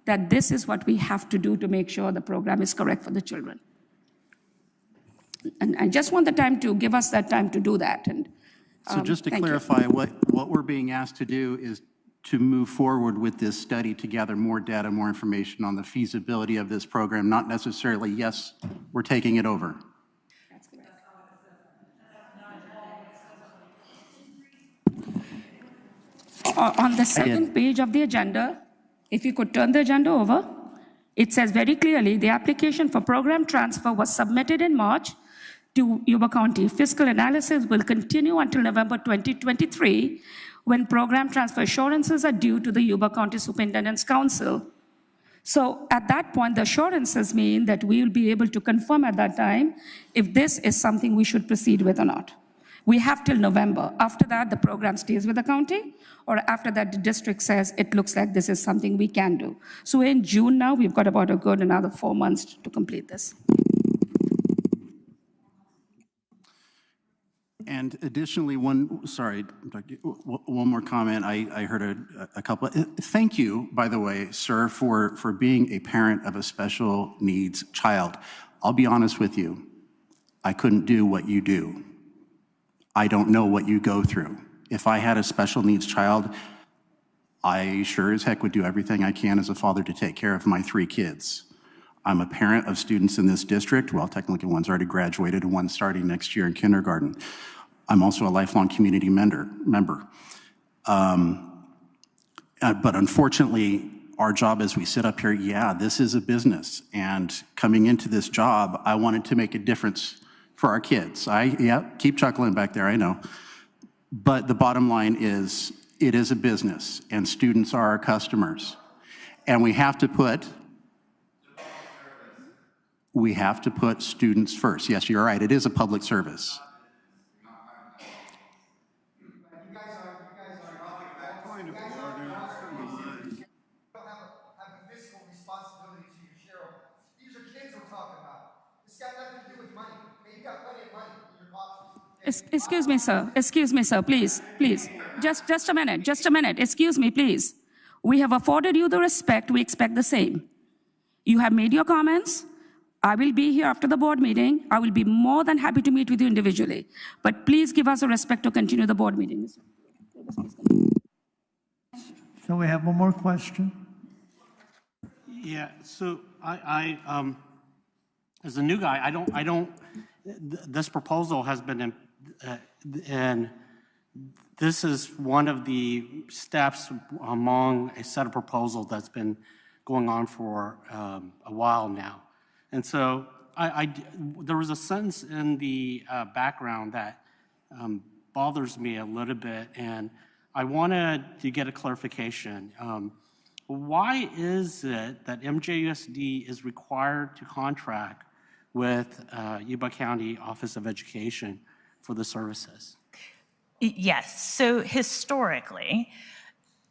that this is what we have to do to make sure the program is correct for the children. And I just want the time to give us that time to do that. And so just to clarify, what we're being asked to do is to move forward with this study to gather more data, more information on the feasibility of this program, not necessarily, yes, we're taking it over. On the second page of the agenda, if you could turn the agenda over, it says very clearly, the application for program transfer was submitted in March to Yuba County. Fiscal analysis will continue until November 2023, when program transfer assurances are due to the Yuba County Superintendent's Council. So at that point, the assurances mean that we will be able to confirm at that time if this is something we should proceed with or not. We have till November. After that, the program stays with the county, or after that, the district says it looks like this is something we can do. So in June now, we've got about a good another 4 months to complete this. And additionally, one more comment. I heard a couple. Thank you, by the way, sir, for being a parent of a special needs child. I'll be honest with you. I couldn't do what you do. I don't know what you go through. If I had a special needs child, I sure as heck would do everything I can as a father to take care of my 3 kids. I'm a parent of students in this district. Well, technically one's already graduated and one's starting next year in kindergarten. I'm also a lifelong community member. But unfortunately, our job as we sit up here, yeah, this is a business. And coming into this job, I wanted to make a difference for our kids. Keep chuckling back there, I know. But the bottom line is, it is a business, and students are our customers. And we have to put students first. Yes, you're right, it is a public service. Excuse me, sir, please. Just a minute, excuse me, please. We have afforded you the respect, we expect the same. You have made your comments. I will be here after the board meeting. I will be more than happy to meet with you individually. But please give us the respect to continue the board meeting. So we have one more question. Yeah, so I as a new guy, I don't, this proposal has been, and this is one of the steps among a set of proposals that's been going on for a while now. And so there was a sentence in the background that bothers me a little bit, and I wanted to get a clarification. Why is it that MJUSD is required to contract with Yuba County Office of Education for the services? Yes, so historically,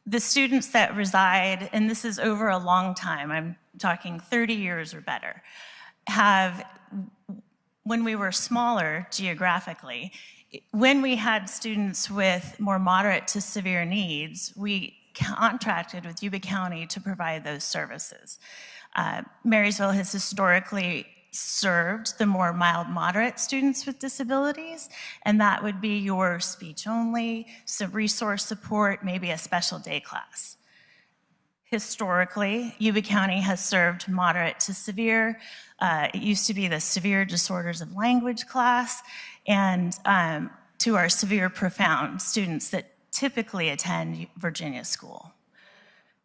the students that reside, and this is over a long time, I'm talking 30 years or better, have, when we were smaller geographically, when we had students with more moderate to severe needs, we contracted with Yuba County to provide those services. Marysville has historically served the more mild, moderate students with disabilities, and that would be your speech only, some resource support, maybe a special day class. Historically, Yuba County has served moderate to severe. It used to be the severe disorders of language class, and to our severe profound students that typically attend Virginia school.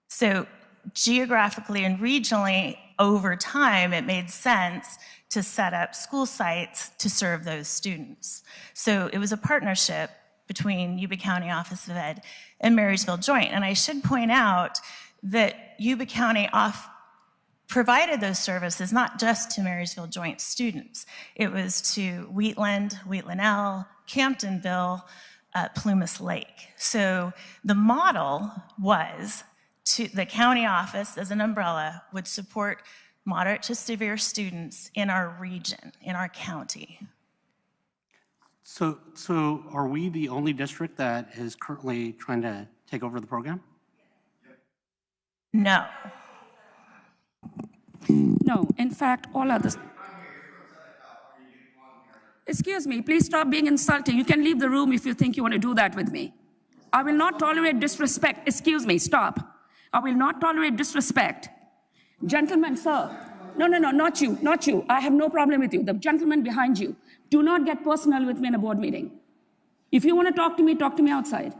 So geographically and regionally, over time, it made sense to set up school sites to serve those students. So it was a partnership between Yuba County Office of Ed and Marysville Joint. And I should point out that Yuba County provided those services not just to Marysville Joint students. It was to Wheatland, Wheatland L, Camptonville, Plumas Lake. So the model was the county office as an umbrella would support moderate to severe students in our region, in our county. So are we the only district that is currently trying to take over the program? No. No, in fact, all others. Excuse me, please stop being insulting. You can leave the room if you think you want to do that with me. I will not tolerate disrespect. Excuse me, stop. I will not tolerate disrespect. Gentlemen, sir. No, not you, not you. I have no problem with you. The gentleman behind you. Do not get personal with me in a board meeting. If you want to talk to me outside.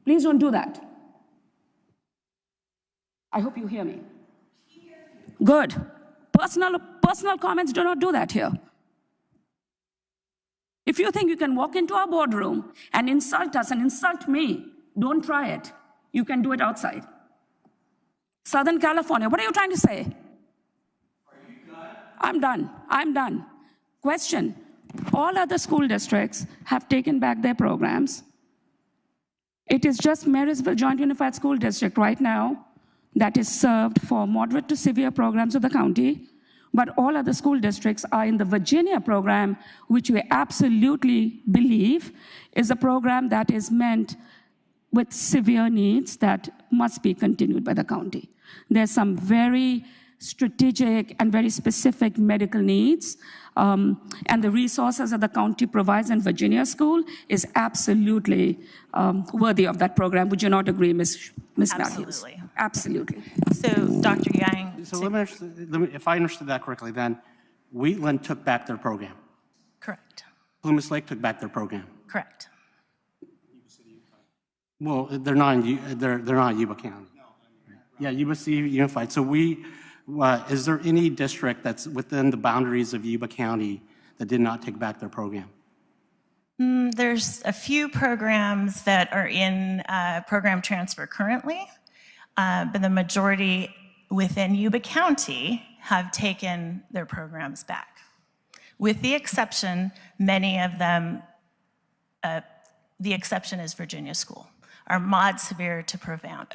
Please don't do that. I hope you hear me. Good. Personal comments, do not do that here. If you think you can walk into our boardroom and insult us and insult me, don't try it. You can do it outside. Southern California, what are you trying to say? Are you done? I'm done. Question, all other school districts have taken back their programs. It is just Marysville Joint Unified School District right now that is served for moderate to severe programs of the county, but all other school districts are in the Virginia program, which we absolutely believe is a program that is meant with severe needs that must be continued by the county. There's some very strategic and very specific medical needs, and the resources that the county provides in Virginia school is absolutely worthy of that program. Would you not agree, Ms. Matthews? Absolutely. So, Dr. Yang. So if I understood that correctly, then Wheatland took back their program. Correct. Plumas Lake took back their program. Correct. Well, they're not Yuba County. Yeah, Yuba City Unified. So is there any district that's within the boundaries of Yuba County that did not take back their program? There's a few programs that are in program transfer currently, but the majority within Yuba County have taken their programs back. With the exception, many of them, the exception is Virginia School, our mod severe to profound,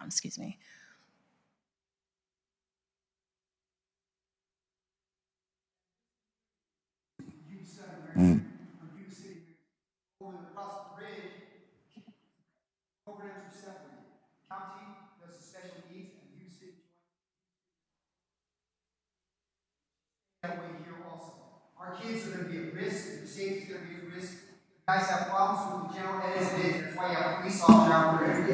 excuse me. Across the bridge, programs are separated. County does the special needs and Yuba City that way here also. Our kids are going to be at risk, the safety is going to be at risk. You guys have problems with the general ed as it is. That's why you have a police officer out there.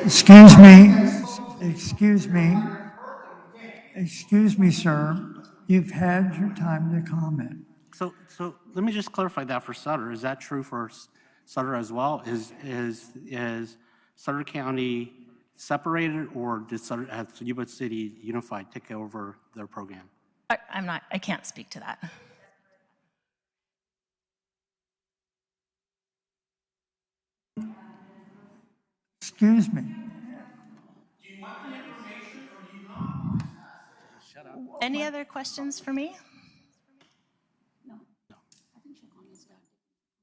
Excuse me, sir. You've had your time to comment. So let me just clarify that for Sutter. Is that true for Sutter as well? Is Sutter County separated, or did has Yuba City Unified take over their program? I can't speak to that. Excuse me. Do you want the information or do you not? Shut up. Any other questions for me?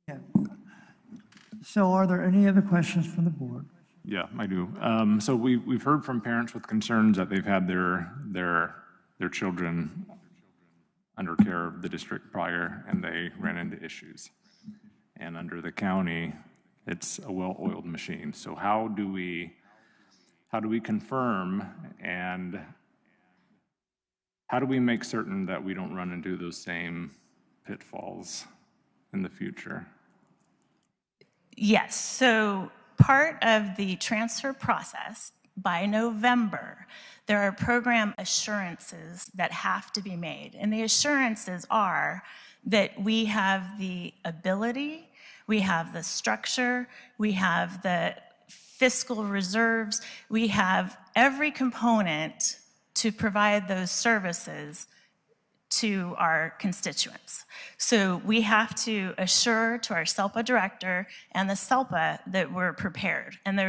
Yeah. So are there any other questions from the board? Yeah, I do. So we've heard from parents with concerns that they've had their children under care of the district prior, and they ran into issues. And under the county, it's a well-oiled machine. So how do we confirm, and how do we make certain that we don't run into those same pitfalls in the future? Yes, so part of the transfer process, by November, there are program assurances that have to be made. And the assurances are that we have the ability, we have the structure, we have the fiscal reserves, we have every component to provide those services to our constituents. So we have to assure to our SELPA director and the SELPA that we're prepared. And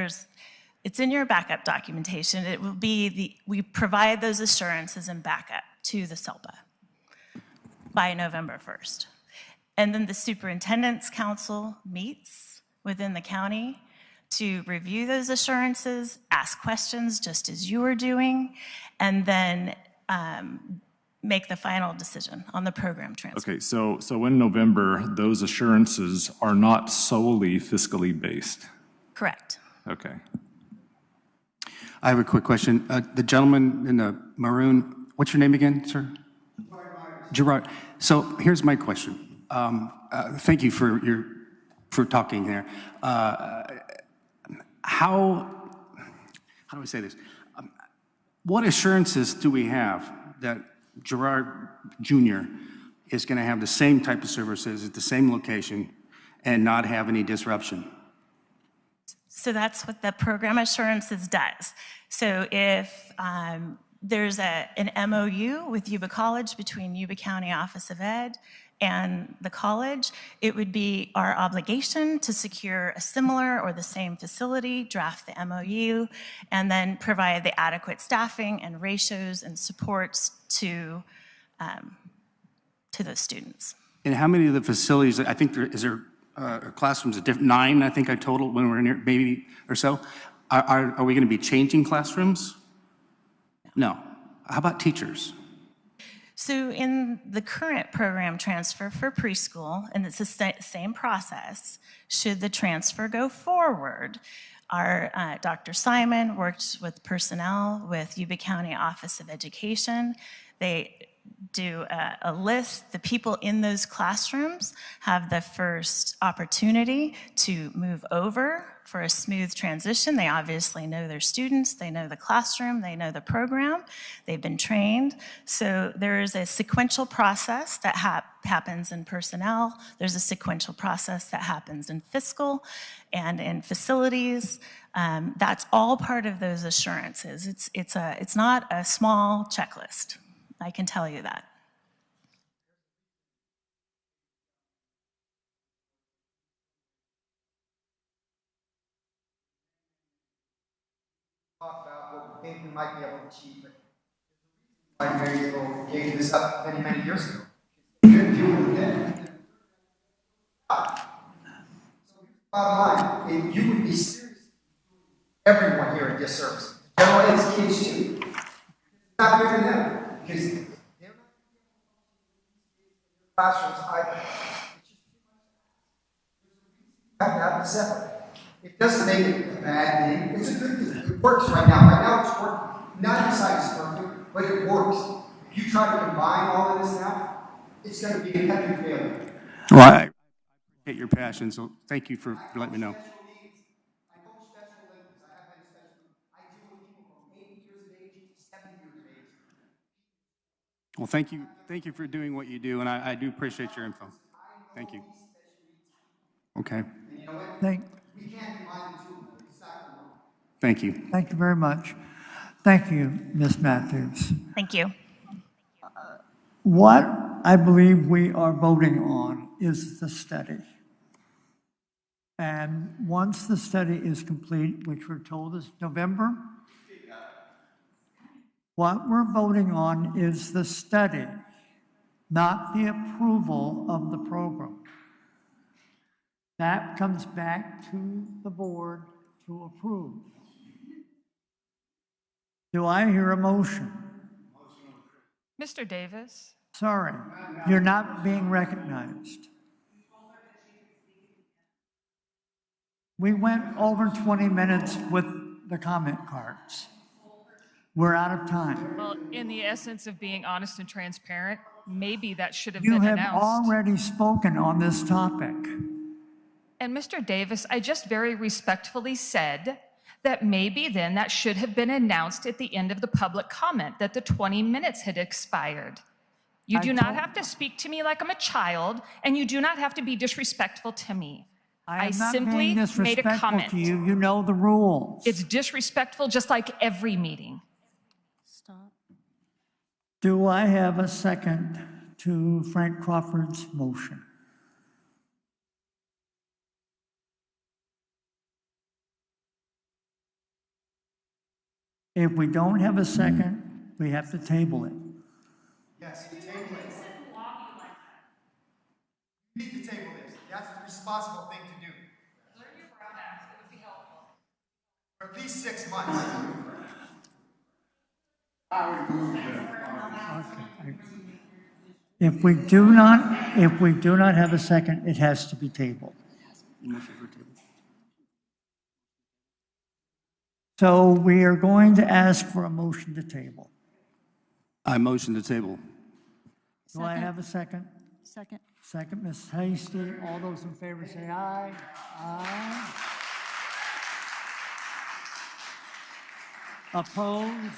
it's in your backup documentation. It will be we provide those assurances and backup to the SELPA by November 1st. And then the Superintendent's Council meets within the county to review those assurances, ask questions just as you are doing, and then make the final decision on the program transfer. Okay, so in November, those assurances are not solely fiscally based. Correct. Okay. I have a quick question. The gentleman in the maroon, what's your name again, sir? Gerard. So here's my question. Thank you for talking there. How do I say this? What assurances do we have that Gerard Jr. is going to have the same type of services at the same location and not have any disruption? So that's what the program assurances does. So if there's an MOU with Yuba College between Yuba County Office of Ed and the college, it would be our obligation to secure a similar or the same facility, draft the MOU, and then provide the adequate staffing and ratios and supports to those students. And how many of the facilities, I think is there classrooms, 9, I think I totaled when we were in here, maybe or so. Are we going to be changing classrooms? No. How about teachers? So in the current program transfer for preschool, and it's the same process, should the transfer go forward, our Dr. Simon worked with personnel with Yuba County Office of Education. They do a list. The people in those classrooms have the first opportunity to move over for a smooth transition. They obviously know their students, they know the classroom, they know the program, they've been trained. So there is a sequential process that happens in personnel. There's a sequential process that happens in fiscal and in facilities. That's all part of those assurances. It's not a small checklist. I can tell you that. Talk about what we think we might be able to achieve, but Marysville gave this up many, many years ago. So bottom line, if you would be serious, everyone here at disservice, general ed's kids too. It's not fair to them because they're not classrooms either. You have to have it separate. It doesn't make it a bad thing. It's a good thing. It works right now. Right now it's working. Not every site is perfect, but it works. If you try to combine all of this now, it's going to be a heavy failure. Well, I appreciate your passion, so thank you for letting me know. I coach special Olympics. I have been special. I deal with people from 8 years of age to 70 years of age. Well, thank you for doing what you do, and I do appreciate your info. Thank you. Okay. You know what? We can't combine the two. It's not going to work. Thank you. Thank you very much. Thank you, Ms. Matthews. Thank you. What I believe we are voting on is the study. And once the study is complete, which we're told is November, what we're voting on is the study, not the approval of the program. That comes back to the board to approve? Do I hear a motion? Mr. Davis? Sorry, you're not being recognized. We went over 20 minutes with the comment cards. We're out of time. Well, in the essence of being honest and transparent, maybe that should have You been have announced. already spoken on this topic. And Mr. Davis, I just very respectfully said that maybe then that should have been announced at the end of the public comment, that the 20 minutes had expired. You do not have to speak to me like I'm a child, and you do not have to be disrespectful to me. I am not simply being made a disrespectful comment. to you. You know the rules. It's disrespectful just like every meeting. Do I have a second to Frank Crawford's motion? If we don't have a second, we have to table it. Yes, table it. You need to table this. That's the responsible thing to do. Learn your brown act. It would be helpful. For at least 6 months. If we do not have a second, it has to be tabled. So we are going to ask for a motion to table. I motion to table. Do I have a second? Second. Second, Ms. Hasty. All those in favor say aye. Aye. Opposed?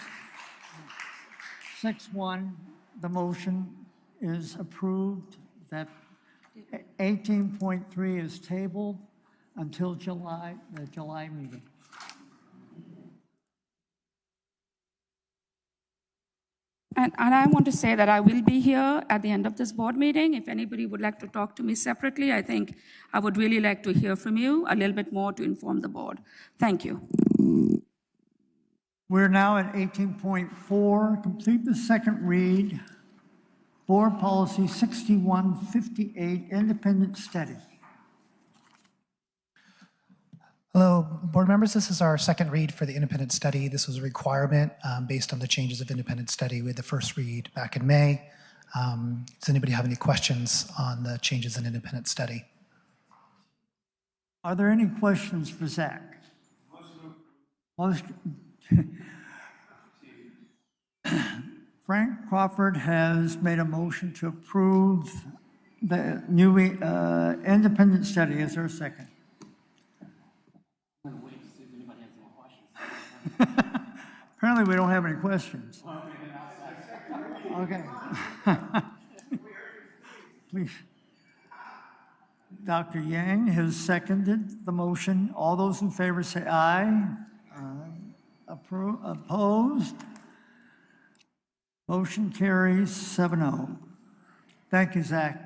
6-1. The motion is approved. That 18.3 is tabled until the July meeting. And I want to say that I will be here at the end of this board meeting. If anybody would like to talk to me separately, I think I would really like to hear from you a little bit more to inform the board. Thank you. We're now at 18.4. Complete the second read. Board Policy 6158, Independent Study. Hello, board members. This is our second read for the independent study. This was a requirement based on the changes of independent study. We had the first read back in May. Does anybody have any questions on the changes in independent study? Are there any questions for Zach? Frank Crawford has made a motion to approve the new independent study. Is there a second? Apparently we don't have any questions. Okay. Please. Dr. Yang has seconded the motion. All those in favor say aye. Opposed? Motion carries 7-0. Thank you, Zach.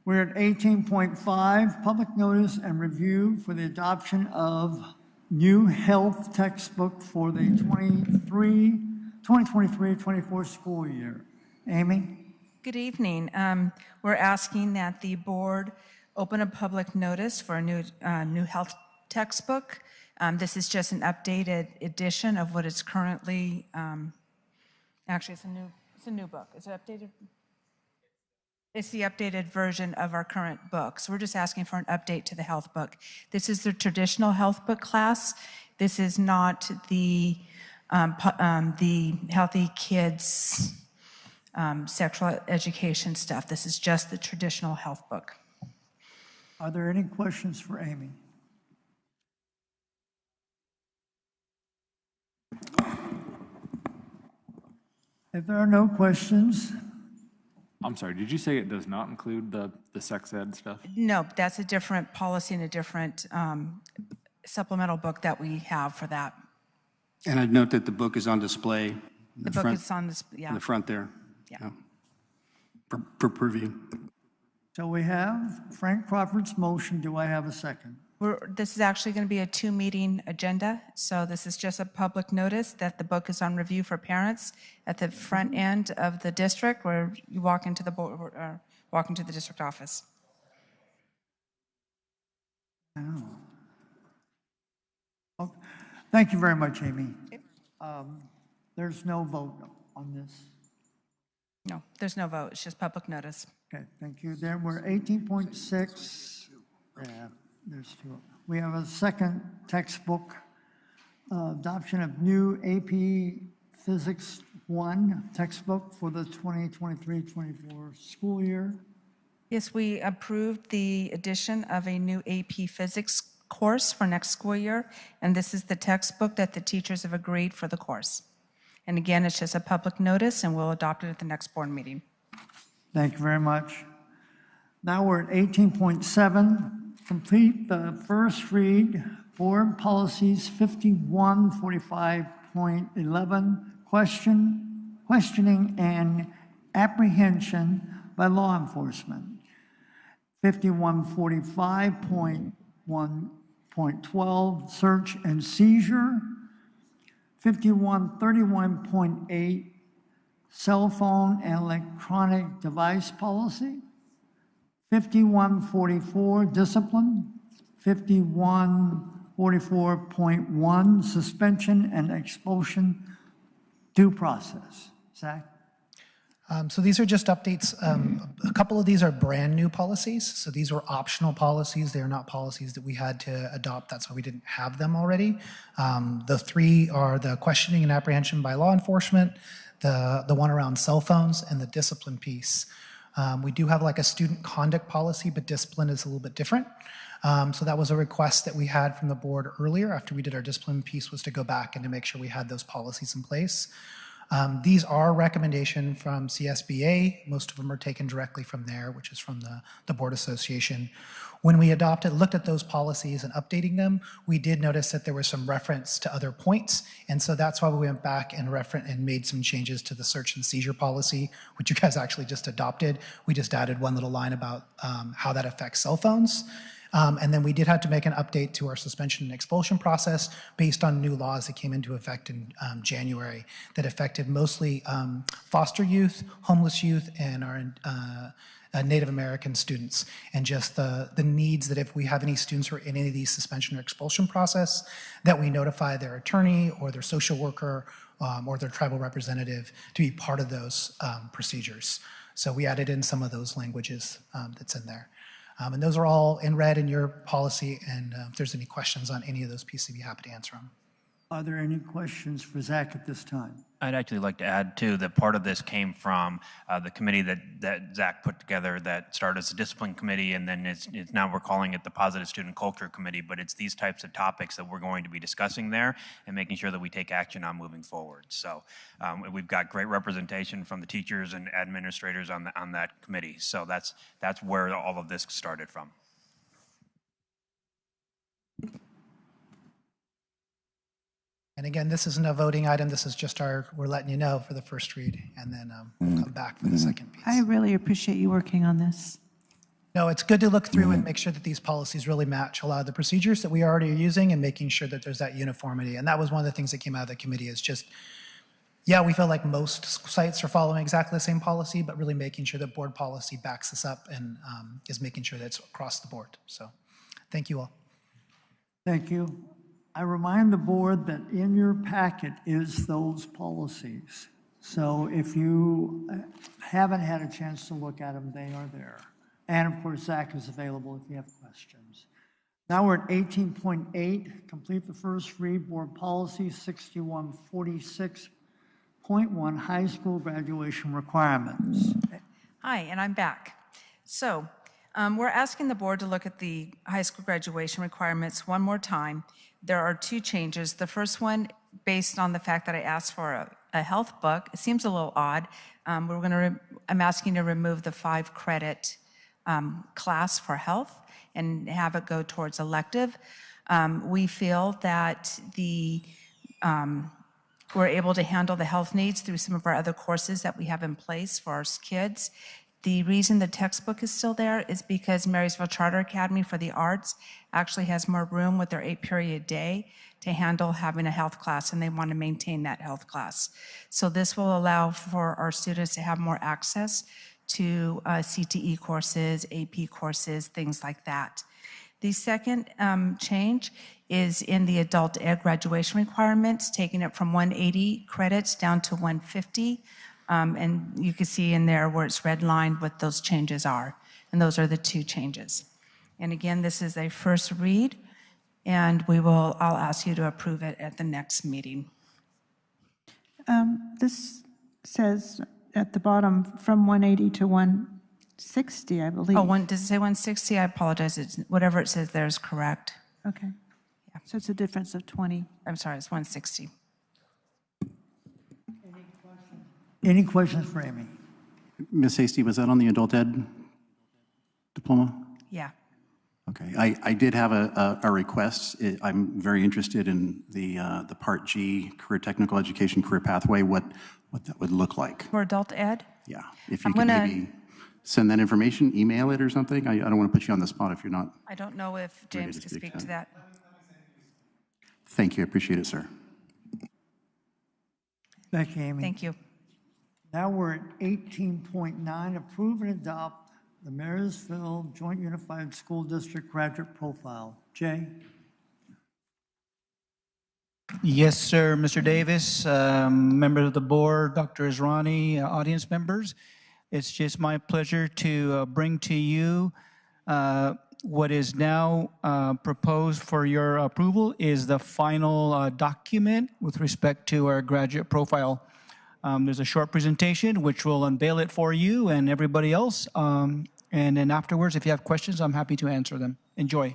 We're at 18.5, public notice and review for the adoption of new health textbook for the 2023-24 school year. Amy? Good evening. We're asking that the board open a public notice for a new health textbook. This is just an updated edition of what is currently, actually it's a new book. Is it updated? It's the updated version of our current book. So we're just asking for an update to the health book. This is the traditional health book class. This is not the Healthy Kids sexual education stuff. This is just the traditional health book. Are there any questions for Amy? If there are no questions. I'm sorry, did you say it does not include the sex ed stuff? No, that's a different policy and a different supplemental book that we have for that. And I'd note that the book is on display. The book is on display, yeah. In the front there. Yeah. For preview. So we have Frank Crawford's motion. Do I have a second? This is actually going to be a 2-meeting agenda. So this is just a public notice that the book is on review for parents at the front end of the district where you walk into the district office. Oh. Thank you very much, Amy. There's no vote on this. No, there's no vote. It's just public notice. Okay, thank you. Then we're 18.6. Yeah, there's two. We have a second textbook, adoption of new AP Physics 1 textbook for the 2023-24 school year. Yes, we approved the addition of a new AP Physics course for next school year, and this is the textbook that the teachers have agreed for the course. And again, it's just a public notice, and we'll adopt it at the next board meeting. Thank you very much. Now we're at 18.7. Complete the first read, board policies 5145.11, questioning and apprehension by law enforcement. 5145.1.12, search and seizure. 5131.8, cell phone and electronic device policy. 5144, discipline. 5144.1, suspension and expulsion due process. Zach? So these are just updates. A couple of these are brand new policies. So these were optional policies. They are not policies that we had to adopt. That's why we didn't have them already. The three are the questioning and apprehension by law enforcement, the one around cell phones, and the discipline piece. We do have like a student conduct policy, but discipline is a little bit different. So that was a request that we had from the board earlier after we did our discipline piece, was to go back and to make sure we had those policies in place. These are a recommendation from CSBA. Most of them are taken directly from there, which is from the board association. When we looked at those policies and updating them, we did notice that there was some reference to other points. And so that's why we went back and made some changes to the search and seizure policy, which you guys actually just adopted. We just added one little line about how that affects cell phones. And then we did have to make an update to our suspension and expulsion process based on new laws that came into effect in January that affected mostly foster youth, homeless youth, and our Native American students, and just the needs that if we have any students who are in any of these suspension or expulsion process, that we notify their attorney or their social worker or their tribal representative to be part of those procedures. So we added in some of those languages that's in there. And those are all in red in your policy, and if there's any questions on any of those pieces, I'd be happy to answer them. Are there any questions for Zach at this time? I'd actually like to add, too, that part of this came from the committee that Zach put together that started as a discipline committee, and then it's now we're calling it the Positive Student Culture Committee, but it's these types of topics that we're going to be discussing there and making sure that we take action on moving forward. So we've got great representation from the teachers and administrators on that committee. So that's where all of this started from. And again, this isn't a voting item. This is just we're letting you know for the first read, and then we'll come back for the second piece. I really appreciate you working on this. No, it's good to look through and make sure that these policies really match a lot of the procedures that we already are using and making sure that there's that uniformity. And that was one of the things that came out of the committee is just, yeah, we feel like most sites are following exactly the same policy, but really making sure that board policy backs us up and is making sure that it's across the board. So thank you all. Thank you. I remind the board that in your packet is those policies. So if you haven't had a chance to look at them, they are there. And of course, Zach is available if you have questions. Now we're at 18.8, complete the first read, board policy 6146.1, high school graduation requirements. Hi, and I'm back. So we're asking the board to look at the high school graduation requirements one more time. There are two changes. The first one, based on the fact that I asked for a health book, it seems a little odd. I'm asking to remove the 5-credit class for health and have it go towards elective. We feel that we're able to handle the health needs through some of our other courses that we have in place for our kids. The reason the textbook is still there is because Marysville Charter Academy for the Arts actually has more room with their 8-period day to handle having a health class, and they want to maintain that health class. So this will allow for our students to have more access to CTE courses, AP courses, things like that. The second change is in the adult ed graduation requirements, taking it from 180 credits down to 150. And you can see in there where it's redlined what those changes are. And those are the two changes. And again, this is a first read, and I'll ask you to approve it at the next meeting. This says at the bottom from 180 to 160, I believe. Oh, does it say 160? I apologize. Whatever it says there is correct. Okay. So it's a difference of 20. I'm sorry, it's 160. Any questions for Amy? Ms. Hasty, was that on the adult ed diploma? Yeah. Okay, I did have a request. I'm very interested in the Part G, Career Technical Education Career Pathway, what that would look like. For adult ed? Yeah, if you could maybe send that information, email it or something. I don't want to put you on the spot if you're not. I don't know if James can speak to that. Thank you, I appreciate it, sir. Thank you, Amy. Thank you. Now we're at 18.9, approve and adopt the Marysville Joint Unified School District Graduate Profile. Jay? Yes, sir, Mr. Davis, members of the board, Dr. Israni, audience members. It's just my pleasure to bring to you what is now proposed for your approval is the final document with respect to our graduate profile. There's a short presentation which will unveil it for you and everybody else. And then afterwards, if you have questions, I'm happy to answer them. Enjoy.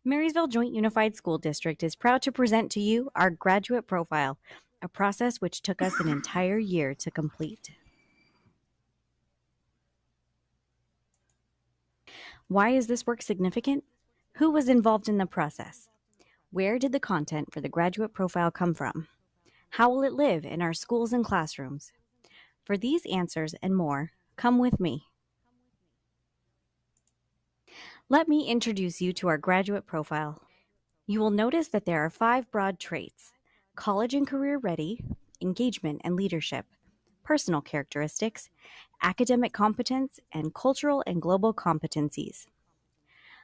Marysville Joint Unified School District is proud to present to you our graduate profile, a process which took us an entire year to complete. Why is this work significant? Who was involved in the process? Where did the content for the graduate profile come from? How will it live in our schools and classrooms? For these answers and more, come with me. Let me introduce you to our graduate profile. You will notice that there are 5 broad traits: college and career ready, engagement and leadership, personal characteristics, academic competence, and cultural and global competencies.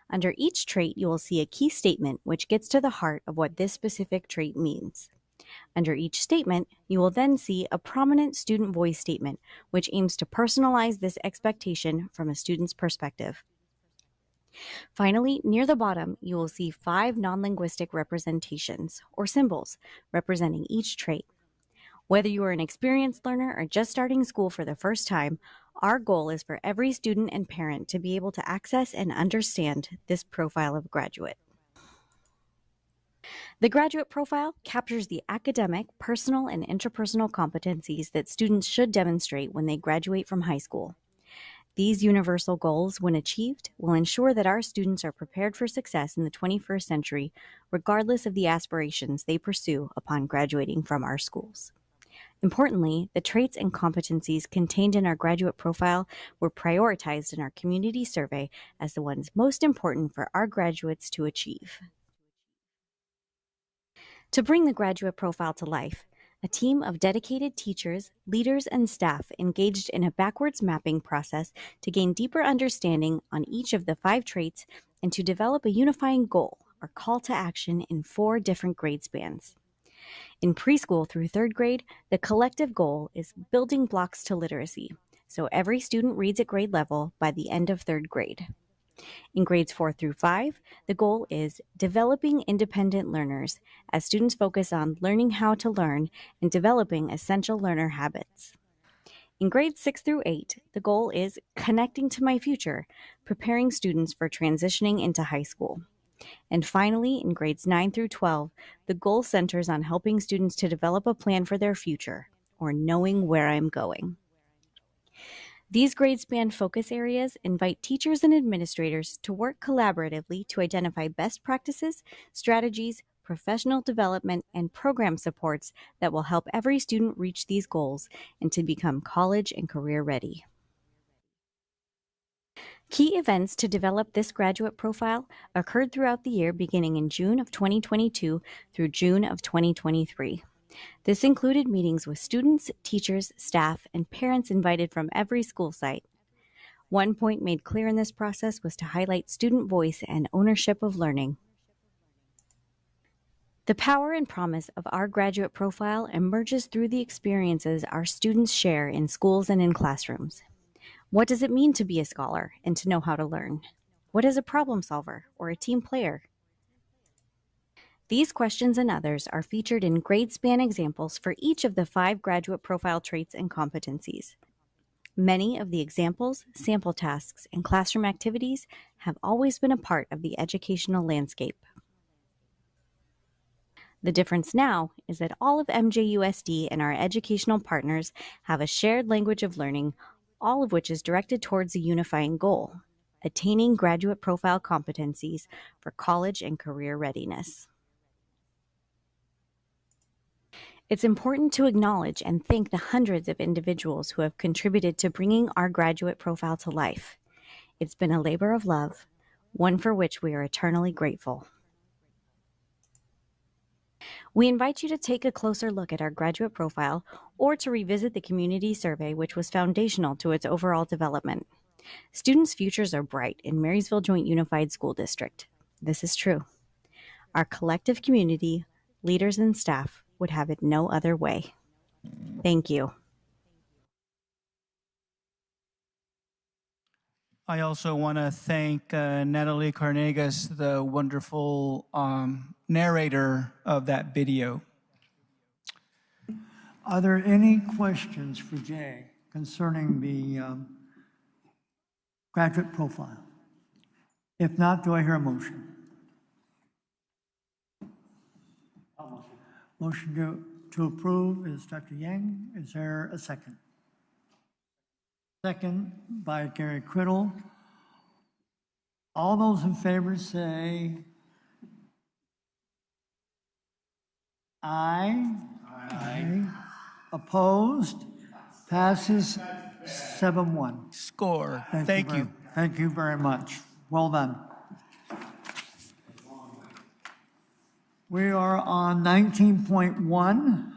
Under each trait, you will see a key statement which gets to the heart of what this specific trait means. Under each statement, you will then see a prominent student voice statement, which aims to personalize this expectation from a student's perspective. Finally, near the bottom, you will see 5 non-linguistic representations, or symbols, representing each trait. Whether you are an experienced learner or just starting school for the first time, our goal is for every student and parent to be able to access and understand this profile of graduate. The graduate profile captures the academic, personal, and interpersonal competencies that students should demonstrate when they graduate from high school. These universal goals, when achieved, will ensure that our students are prepared for success in the 21st century, regardless of the aspirations they pursue upon graduating from our schools. Importantly, the traits and competencies contained in our graduate profile were prioritized in our community survey as the ones most important for our graduates to achieve. To bring the graduate profile to life, a team of dedicated teachers, leaders, and staff engaged in a backwards mapping process to gain deeper understanding on each of the 5 traits and to develop a unifying goal or call to action in 4 different grade spans. In preschool through 3rd grade, the collective goal is building blocks to literacy, so every student reads at grade level by the end of 3rd grade. In grades 4 through 5, the goal is developing independent learners as students focus on learning how to learn and developing essential learner habits. In grades 6 through 8, the goal is connecting to my future, preparing students for transitioning into high school. And finally, in grades 9 through 12, the goal centers on helping students to develop a plan for their future, or knowing where I'm going. These grade span focus areas invite teachers and administrators to work collaboratively to identify best practices, strategies, professional development, and program supports that will help every student reach these goals and to become college and career ready. Key events to develop this graduate profile occurred throughout the year beginning in June of 2022 through June of 2023. This included meetings with students, teachers, staff, and parents invited from every school site. One point made clear in this process was to highlight student voice and ownership of learning. The power and promise of our graduate profile emerges through the experiences our students share in schools and in classrooms. What does it mean to be a scholar and to know how to learn? What is a problem solver or a team player? These questions and others are featured in grade span examples for each of the 5 graduate profile traits and competencies. Many of the examples, sample tasks, and classroom activities have always been a part of the educational landscape. The difference now is that all of MJUSD and our educational partners have a shared language of learning, all of which is directed towards a unifying goal, attaining graduate profile competencies for college and career readiness. It's important to acknowledge and thank the hundreds of individuals who have contributed to bringing our graduate profile to life. It's been a labor of love, one for which we are eternally grateful. We invite you to take a closer look at our graduate profile or to revisit the community survey, which was foundational to its overall development. Students' futures are bright in Marysville Joint Unified School District. This is true. Our collective community, leaders, and staff would have it no other way. Thank you. I also want to thank Natalie Carnegas, the wonderful narrator of that video. Are there any questions for Jay concerning the graduate profile? If not, do I hear a motion? Motion to approve is Dr. Yang. Is there a second? Second by Gary Criddle. All those in favor say aye. Aye. Opposed? Passes 7-1. Score. Thank you. Thank you very much. Well done. We are on 19.1,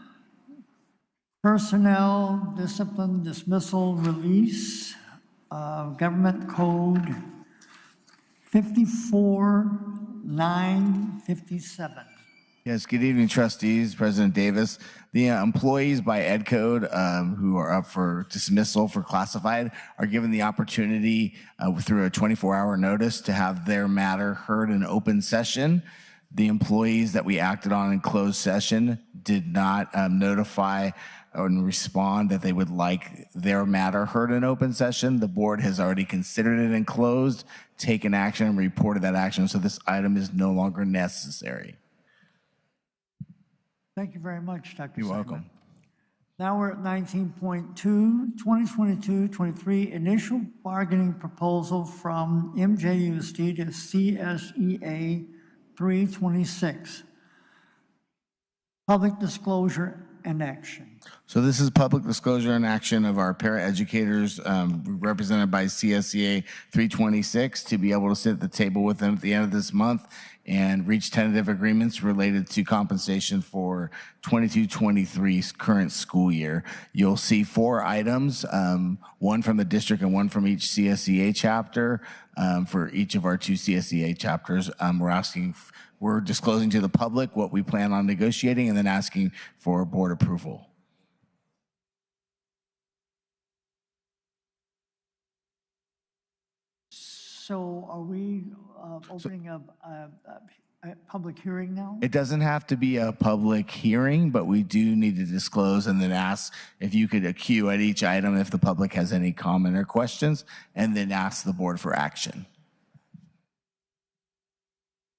personnel, discipline, dismissal, release, government code 54957. Yes, good evening, trustees, President Davis. The employees by Ed Code who are up for dismissal for classified are given the opportunity through a 24-hour notice to have their matter heard in open session. The employees that we acted on in closed session did not notify or respond that they would like their matter heard in open session. The board has already considered it in closed, taken action, and reported that action, so this item is no longer necessary. Thank you very much, Dr. You're Seidman. welcome. Now we're at 19.2, 2022-23 initial bargaining proposal from MJUSD to CSEA 326. Public disclosure and action. So this is public disclosure and action of our paraeducators represented by CSEA 326 to be able to sit at the table with them at the end of this month and reach tentative agreements related to compensation for 22-23's current school year. You'll see 4 items, one from the district and one from each CSEA chapter. For each of our 2 CSEA chapters, we're disclosing to the public what we plan on negotiating and then asking for board approval. So are we opening up a public hearing now? It doesn't have to be a public hearing, but we do need to disclose and then ask if you could queue at each item if the public has any comment or questions, and then ask the board for action.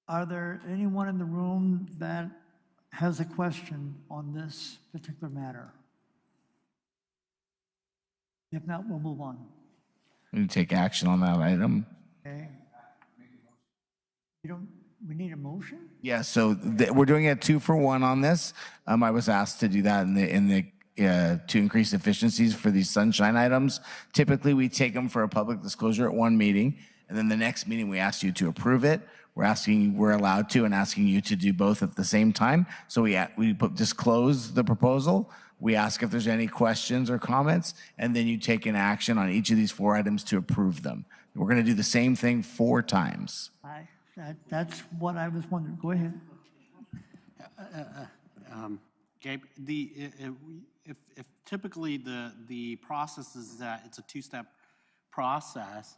Are there anyone in the room that has a question on this particular matter? If not, we'll move on. We take action on that item. Okay. We need a motion? Yeah, so we're doing a 2-for-1 on this. I was asked to do that in increase efficiencies for these sunshine items. Typically, we take them for a public disclosure at one meeting, and then the next meeting we ask you to approve it. We're allowed to, and asking you to do both at the same time. So we disclose the proposal. We ask if there's any questions or comments, and then you take an action on each of these 4 items to approve them. We're going to do the same thing 4 times. That's what I was wondering. Go ahead. Gabe, if typically the process is that it's a 2-step process,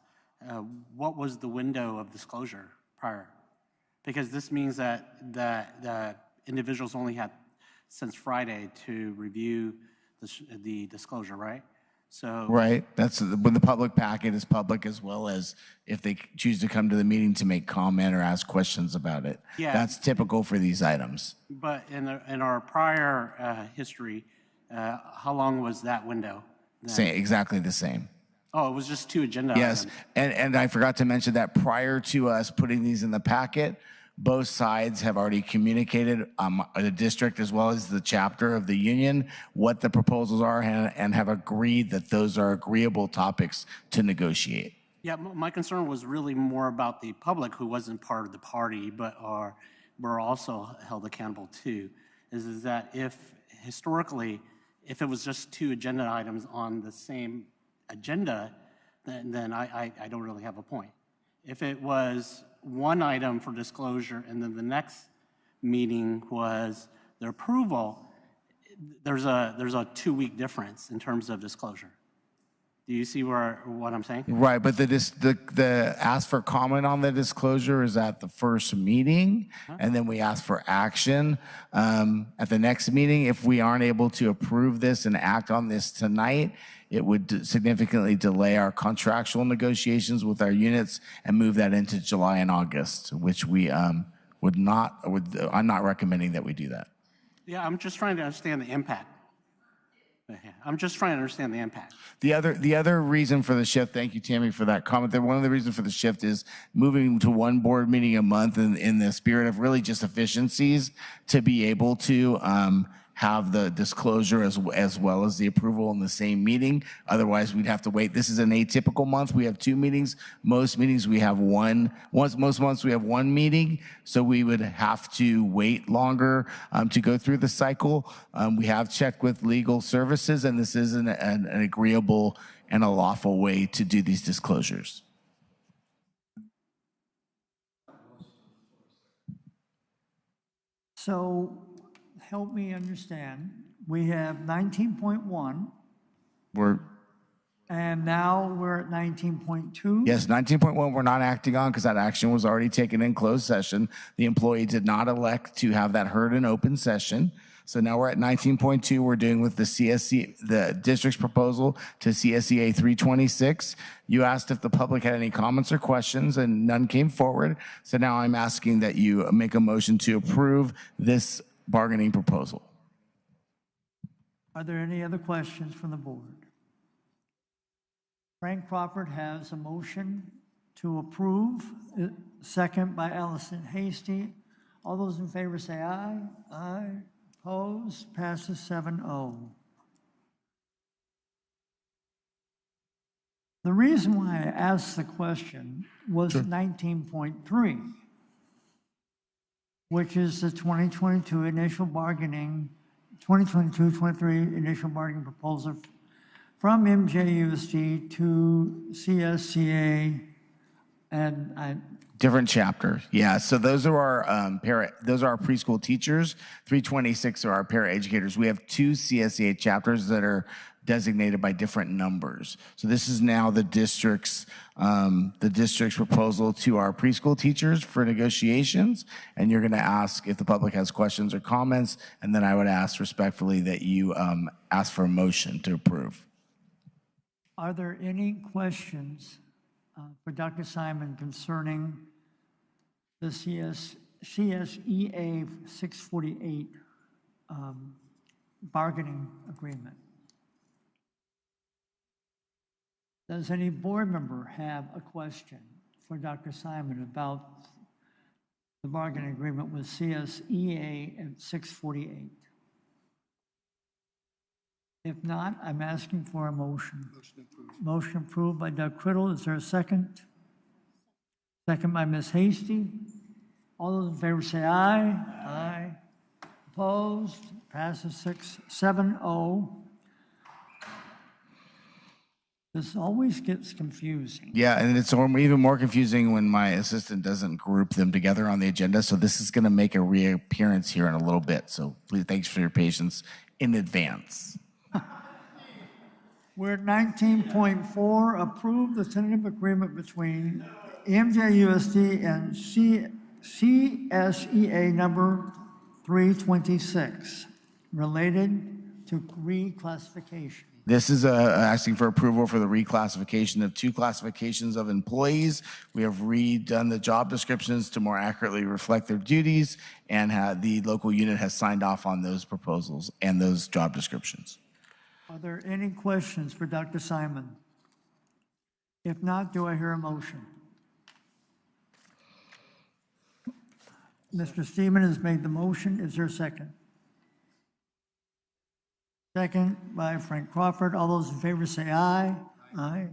what was the window of disclosure prior? Because this means that individuals only had since Friday to review the disclosure, right? So Right. That's when the public packet is public, as well as if they choose to come to the meeting to make comment or ask questions about it. Yeah. That's typical for these items. But in our prior history, how long was that window? Exactly the same. Oh, it was just 2 agenda Yes, items. and I forgot to mention that prior to us putting these in the packet, both sides have already communicated, the district as well as the chapter of the union, what the proposals are, and have agreed that those are agreeable topics to negotiate. Yeah, my concern was really more about the public who wasn't part of the party, but were also held accountable too. Is that if historically, if it was just 2 agenda items on the same agenda, then I don't really have a point. If it was 1 item for disclosure and then the next meeting was the approval, there's a 2-week difference in terms of disclosure. Do you see what I'm saying? Right, but the ask for comment on the disclosure is at the first meeting, and then we ask for action at the next meeting. If we aren't able to approve this and act on this tonight, it would significantly delay our contractual negotiations with our units and move that into July and August, which we I'm not recommending that we do that. Yeah, I'm just trying to understand the impact. I'm just trying to understand the impact. The other reason for the shift, thank you, Tammy, for that comment. One of the reasons for the shift is moving to 1 board meeting a month in the spirit of really just efficiencies to be able to have the disclosure as well as the approval in the same meeting. Otherwise, we'd have to wait. This is an atypical month. We have 2 meetings. Most meetings we have one. Most months we have 1 meeting, so we would have to wait longer to go through the cycle. We have checked with legal services, and this is an agreeable and a lawful way to do these disclosures. So help me understand. We have 19.1, and now we're at 19.2. Yes, 19.1 we're not acting on because that action was already taken in closed session. The employee did not elect to have that heard in open session. So now we're at 19.2. We're doing with the CSC, the district's proposal to CSEA 326. You asked if the public had any comments or questions, and none came forward. So now I'm asking that you make a motion to approve this bargaining proposal. Are there any other questions from the board? Frank Crawford has a motion to approve, second by Allison Hasty. All those in favor say aye. Aye. Opposed? Passes 7-0. The reason why I asked the question was 19.3, which is the 2022 initial bargaining, 2022-23 initial bargaining proposal from MJUSD to CSCA, and Different chapter, yeah. So those are our those are our preschool teachers. 326 are our paraeducators. We have 2 CSEA chapters that are designated by different numbers. So this is now the district's proposal to our preschool teachers for negotiations. And you're going to ask if the public has questions or comments, and then I would ask respectfully that you ask for a motion to approve. Are there any questions for Dr. Simon concerning the CSEA 648 bargaining agreement? Does any board member have a question for Dr. Simon about the bargaining agreement with CSEA at 648? If not, I'm asking for a motion. Motion approved by Doug Criddle. Is there a second? Second by Ms. Hasty. All those in favor say aye. Aye. Opposed? Passes 7-0. This always gets confusing. Yeah, and it's even more confusing when my assistant doesn't group them together on the agenda. So this is going to make a reappearance here in a little bit. So please, thanks for your patience in advance. We're at 19.4, approve the tentative agreement between MJUSD and CSEA number 326 related to reclassification. This is asking for approval for the reclassification of 2 classifications of employees. We have redone the job descriptions to more accurately reflect their duties, and the local unit has signed off on those proposals and those job descriptions. Are there any questions for Dr. Simon? If not, do I hear a motion? Mr. Steven has made the motion. Is there a second? Second by Frank Crawford. All those in favor say aye. Aye.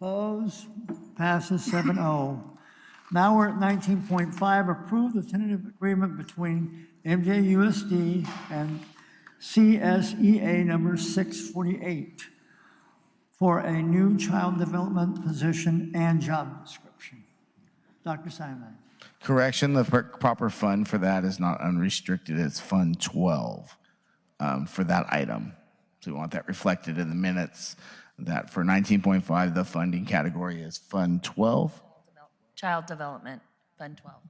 Opposed? Passes 7-0. Now we're at 19.5. Approve the tentative agreement between MJUSD and CSEA number 648 for a new child development position and job description. Dr. Simon. Correction, the proper fund for that is not unrestricted. It's Fund 12 for that item. So we want that reflected in the minutes that for 19.5, the funding category is Fund 12. Child Development, Fund 12.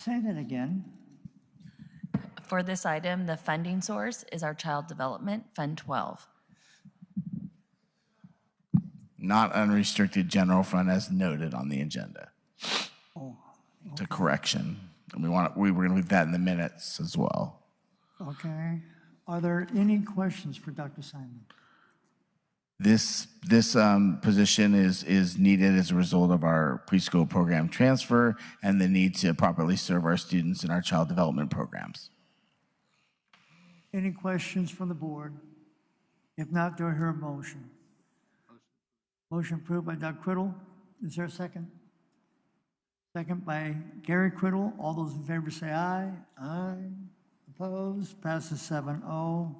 Say that again. For this item, the funding source is our Child Development, Fund 12. Not unrestricted general fund as noted on the agenda. Oh, okay. It's a correction. And we were going to leave that in the minutes as well. Okay. Are there any questions for Dr. Simon? This position is needed as a result of our preschool program transfer and the need to properly serve our students in our child development programs. Any questions from the board? If not, do I hear a motion? Motion approved by Doug Criddle. Is there a second? Second by Gary Criddle. All those in favor say aye. Aye. Opposed? Passes 7-0.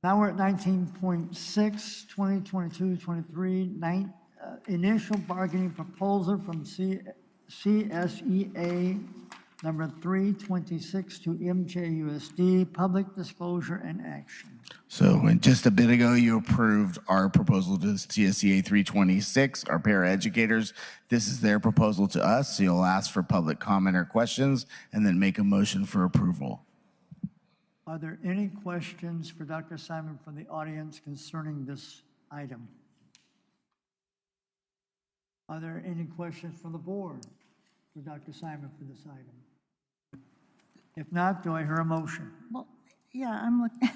Now we're at 19.6, 2022-23, initial bargaining proposal from CSEA number 326 to MJUSD, public disclosure and action. So just a bit ago, you approved our proposal to CSEA 326, our paraeducators. This is their proposal to us. So you'll ask for public comment or questions and then make a motion for approval. Are there any questions for Dr. Simon from the audience concerning this item? Are there any questions from the board for Dr. Simon for this item? If not, do I hear a motion? Well, yeah, I'm looking.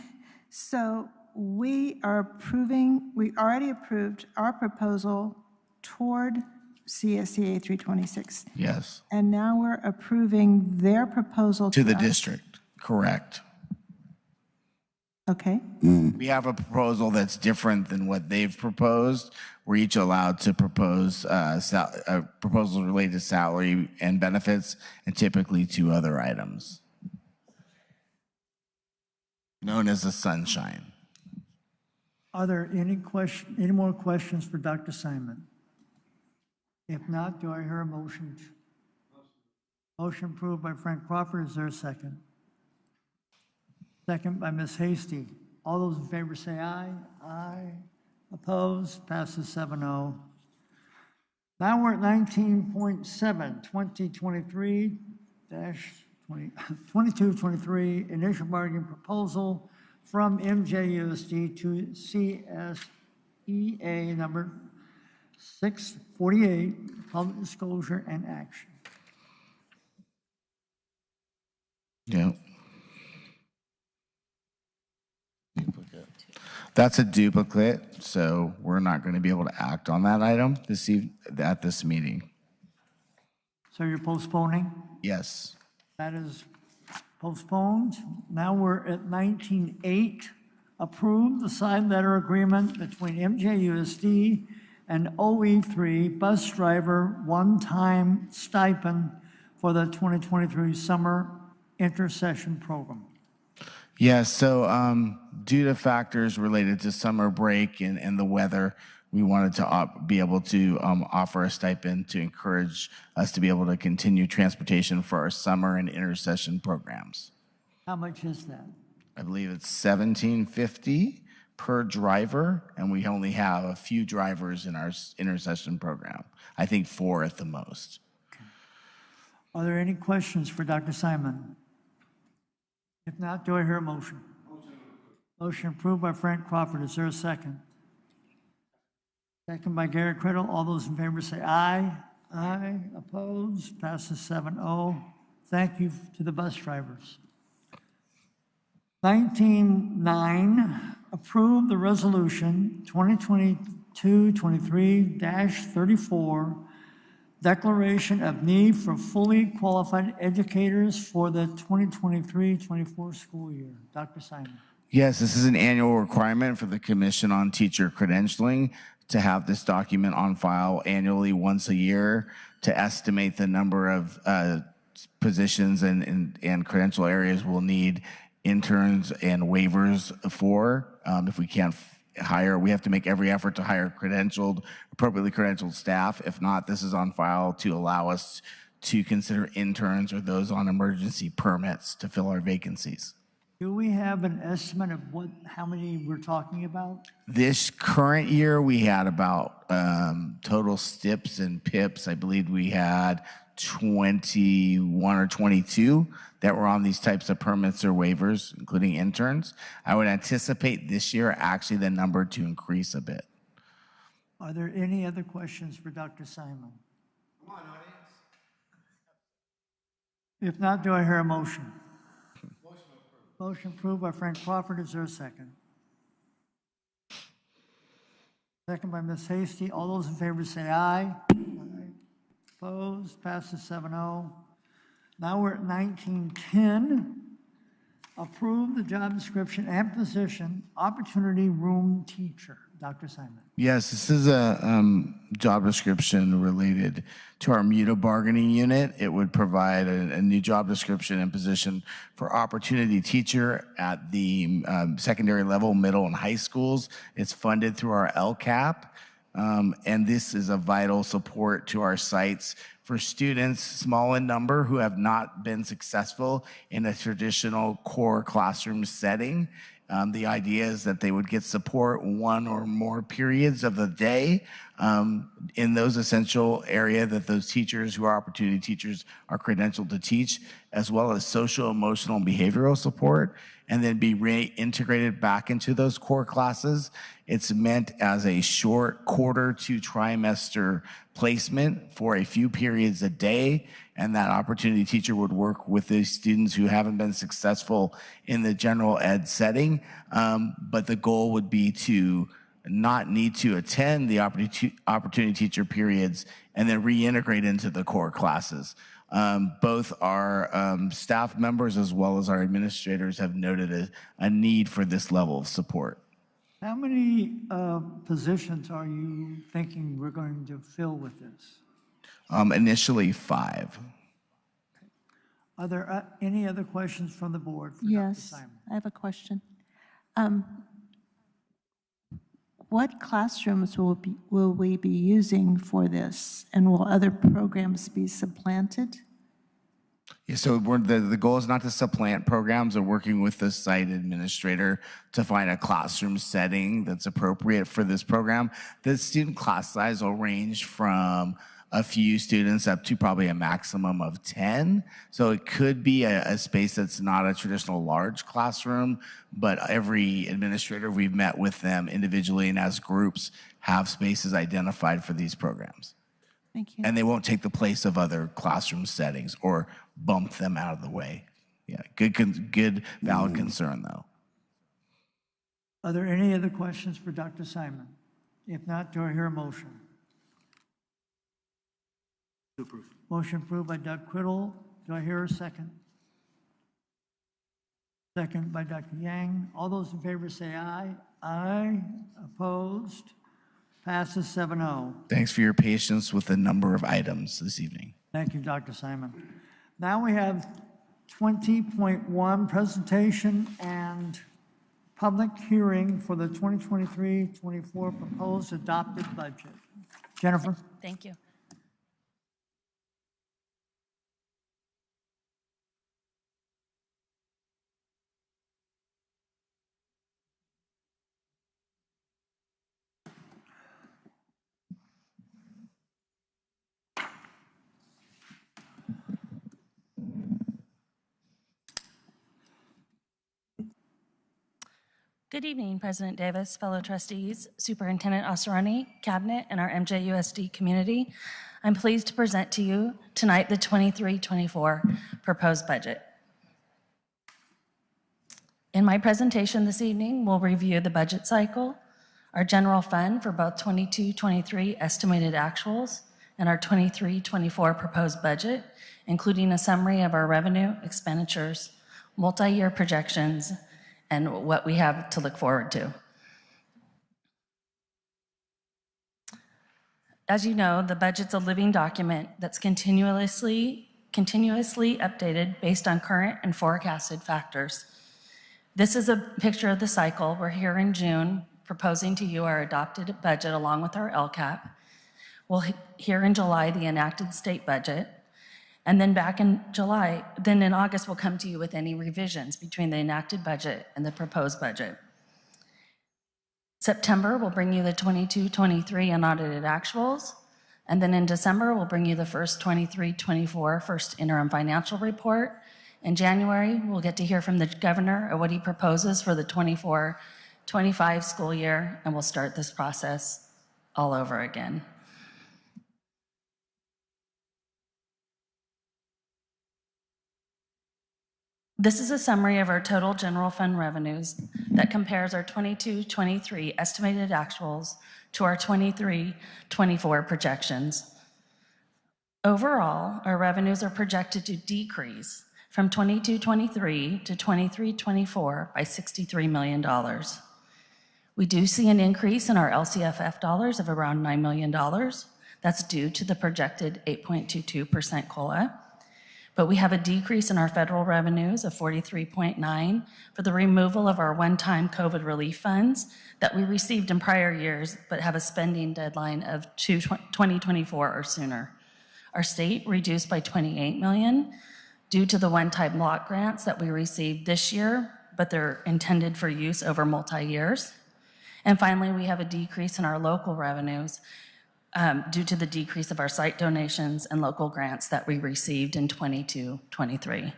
So we already approved our proposal toward CSEA 326. Yes. And now we're approving their proposal To the us. district, correct. Okay. We have a proposal that's different than what they've proposed. We're each allowed to propose proposals related to salary and benefits and typically 2 other items, known as the sunshine. Are there any more questions for Dr. Simon? If not, do I hear a motion? Motion approved by Frank Crawford. Is there a second? Second by Ms. Hasty. All those in favor say aye. Aye. Opposed? Passes 7-0. Now we're at 19.7, 2023-22-23, initial bargaining proposal from MJUSD to CSEA number 648, public disclosure and action. Yeah. That's a duplicate, so we're not going to be able to act on that item at this meeting. So you're postponing? Yes. That is Postponed. Now we're at 19.8. Approve the side letter agreement between MJUSD and OE3 bus driver one-time stipend for the 2023 summer intercession program. Yeah, so due to factors related to summer break and the weather, we wanted to be able to offer a stipend to encourage us to be able to continue transportation for our summer and intercession programs. How much is that? I believe it's $17.50 per driver, and we only have a few drivers in our intercession program. I think 4 at the most. Okay. Are there any questions for Dr. Simon? If not, do I hear a motion? Motion approved by Frank Crawford. Is there a second? Second by Gary Criddle. All those in favor say aye. Aye. Opposed? Passes 7-0. Thank you to the bus drivers. 19.9, approve the resolution 2022-23-34, declaration of need for fully qualified educators for the 2023-24 school year. Dr. Simon. Yes, this is an annual requirement for the Commission on Teacher Credentialing to have this document on file annually once a year to estimate the number of positions and credential areas we'll need interns and waivers for. If we can't hire, we have to make every effort to hire appropriately credentialed staff. If not, this is on file to allow us to consider interns or those on emergency permits to fill our vacancies. Do we have an estimate of how many we're talking about? This current year, we had about total STIPs and PIPs. I believe we had 21 or 22 that were on these types of permits or waivers, including interns. I would anticipate this year actually the number to increase a bit. Are there any other questions for Dr. Simon? Come on, audience. If not, do I hear a motion? Motion approved by Frank Crawford. Is there a second? Second by Ms. Hasty. All those in favor say aye. Aye. Opposed? Passes 7-0. Now we're at 19.10. Approve the job description and position, opportunity room teacher. Dr. Simon. Yes, this is a job description related to our MUTA bargaining unit. It would provide a new job description and position for opportunity teacher at the secondary level, middle and high schools. It's funded through our LCAP, and this is a vital support to our sites for students, small in number, who have not been successful in a traditional core classroom setting. The idea is that they would get support one or more periods of the day in those essential area that those teachers who are opportunity teachers are credentialed to teach, as well as social, emotional, and behavioral support, and then be reintegrated back into those core classes. It's meant as a short quarter to trimester placement for a few periods a day, and that opportunity teacher would work with these students who haven't been successful in the general ed setting, but the goal would be to not need to attend the opportunity teacher periods and then reintegrate into the core classes. Both our staff members as well as our administrators have noted a need for this level of support. How many positions are you thinking we're going to fill with this? Initially 5. Are there any other questions from the board for Dr. Yes, Simon? I have a question. What classrooms will we be using for this, and will other programs be supplanted? Yeah, so the goal is not to supplant programs. We're working with the site administrator to find a classroom setting that's appropriate for this program. The student class size will range from a few students up to probably a maximum of 10. So it could be a space that's not a traditional large classroom, but every administrator, we've met with them individually and as groups, have spaces identified for these programs. Thank you. And they won't take the place of other classroom settings or bump them out of the way. Yeah, good, valid concern though. Are there any other questions for Dr. Simon? If not, do I hear a motion? To approve. Motion approved by Doug Criddle. Do I hear a second? Second by Dr. Yang. All those in favor say aye. Aye. Opposed? Passes 7-0. Thanks for your patience with the number of items this evening. Thank you, Dr. Simon. Now we have 20.1, presentation and public hearing for the 2023-24 proposed adopted budget. Jennifer? Thank you. Good evening, President Davis, fellow trustees, Superintendent Osrani, Cabinet, and our MJUSD community. I'm pleased to present to you tonight the 23-24 proposed budget. In my presentation this evening, we'll review the budget cycle, our general fund for both 22-23 estimated actuals, and our 23-24 proposed budget, including a summary of our revenue, expenditures, multi-year projections, and what we have to look forward to. As you know, the budget's a living document that's continuously updated based on current and forecasted factors. This is a picture of the cycle. We're here in June proposing to you our adopted budget along with our LCAP. We'll hear in July the enacted state budget. And then back in July, then in August, we'll come to you with any revisions between the enacted budget and the proposed budget. September, we'll bring you the 22-23 unaudited actuals. And then in December, we'll bring you the first 23-24 first interim financial report. In January, we'll get to hear from the governor of what he proposes for the 24-25 school year, and we'll start this process all over again. This is a summary of our total general fund revenues that compares our 22-23 estimated actuals to our 23-24 projections. Overall, our revenues are projected to decrease from 22-23 to 23-24 by $63 million. We do see an increase in our LCFF dollars of around $9 million. That's due to the projected 8.22% COLA. But we have a decrease in our federal revenues of 43.9 for the removal of our one-time COVID relief funds that we received in prior years, but have a spending deadline of 2024 or sooner. Our state reduced by 28 million due to the one-time block grants that we received this year, but they're intended for use over multi-years. And finally, we have a decrease in our local revenues due to the decrease of our site donations and local grants that we received in 22-23.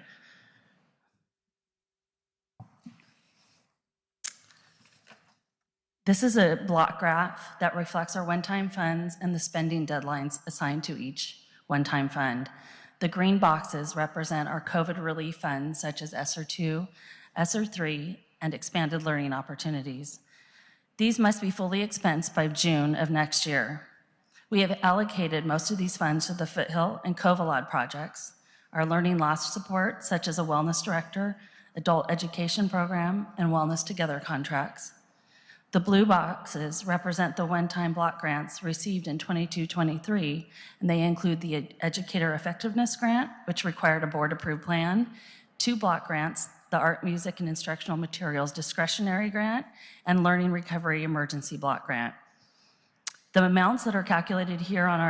This is a block graph that reflects our one-time funds and the spending deadlines assigned to each one-time fund. The green boxes represent our COVID relief funds such as ESSER 2, ESSER 3, and expanded learning opportunities. These must be fully expensed by June of next year. We have allocated most of these funds to the Foothill and Covalad projects, our learning loss support, such as a wellness director, adult education program, and Wellness Together contracts. The blue boxes represent the one-time block grants received in 22-23, and they include the Educator Effectiveness Grant, which required a board-approved plan, 2 block grants, the Art, Music, and Instructional Materials Discretionary Grant, and Learning Recovery Emergency Block Grant. The amounts that are calculated here on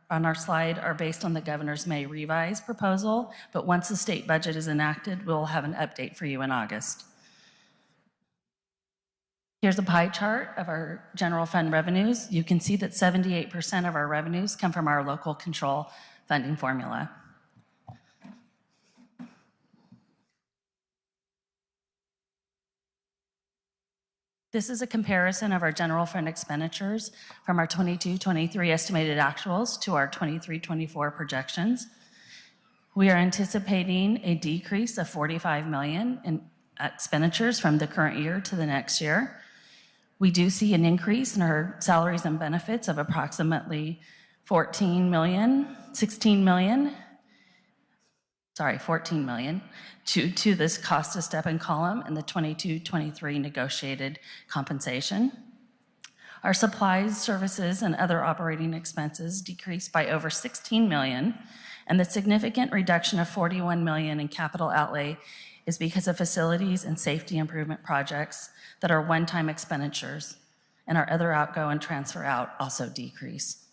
our slide are based on the governor's May revised proposal, but once the state budget is enacted, we'll have an update for you in August. Here's a pie chart of our general fund revenues. You can see that 78% of our revenues come from our local control funding formula. This is a comparison of our general fund expenditures from our 22-23 estimated actuals to our 23-24 projections. We are anticipating a decrease of $45 million in expenditures from the current year to the next year. We do see an increase in our salaries and benefits of approximately $14 million, $16 million. 14 million to this cost of step and column in the 22-23 negotiated compensation. Our supplies, services, and other operating expenses decreased by over 16 million, and the significant reduction of 41 million in capital outlay is because of facilities and safety improvement projects that are one-time expenditures, and our other outgo and transfer out also decrease.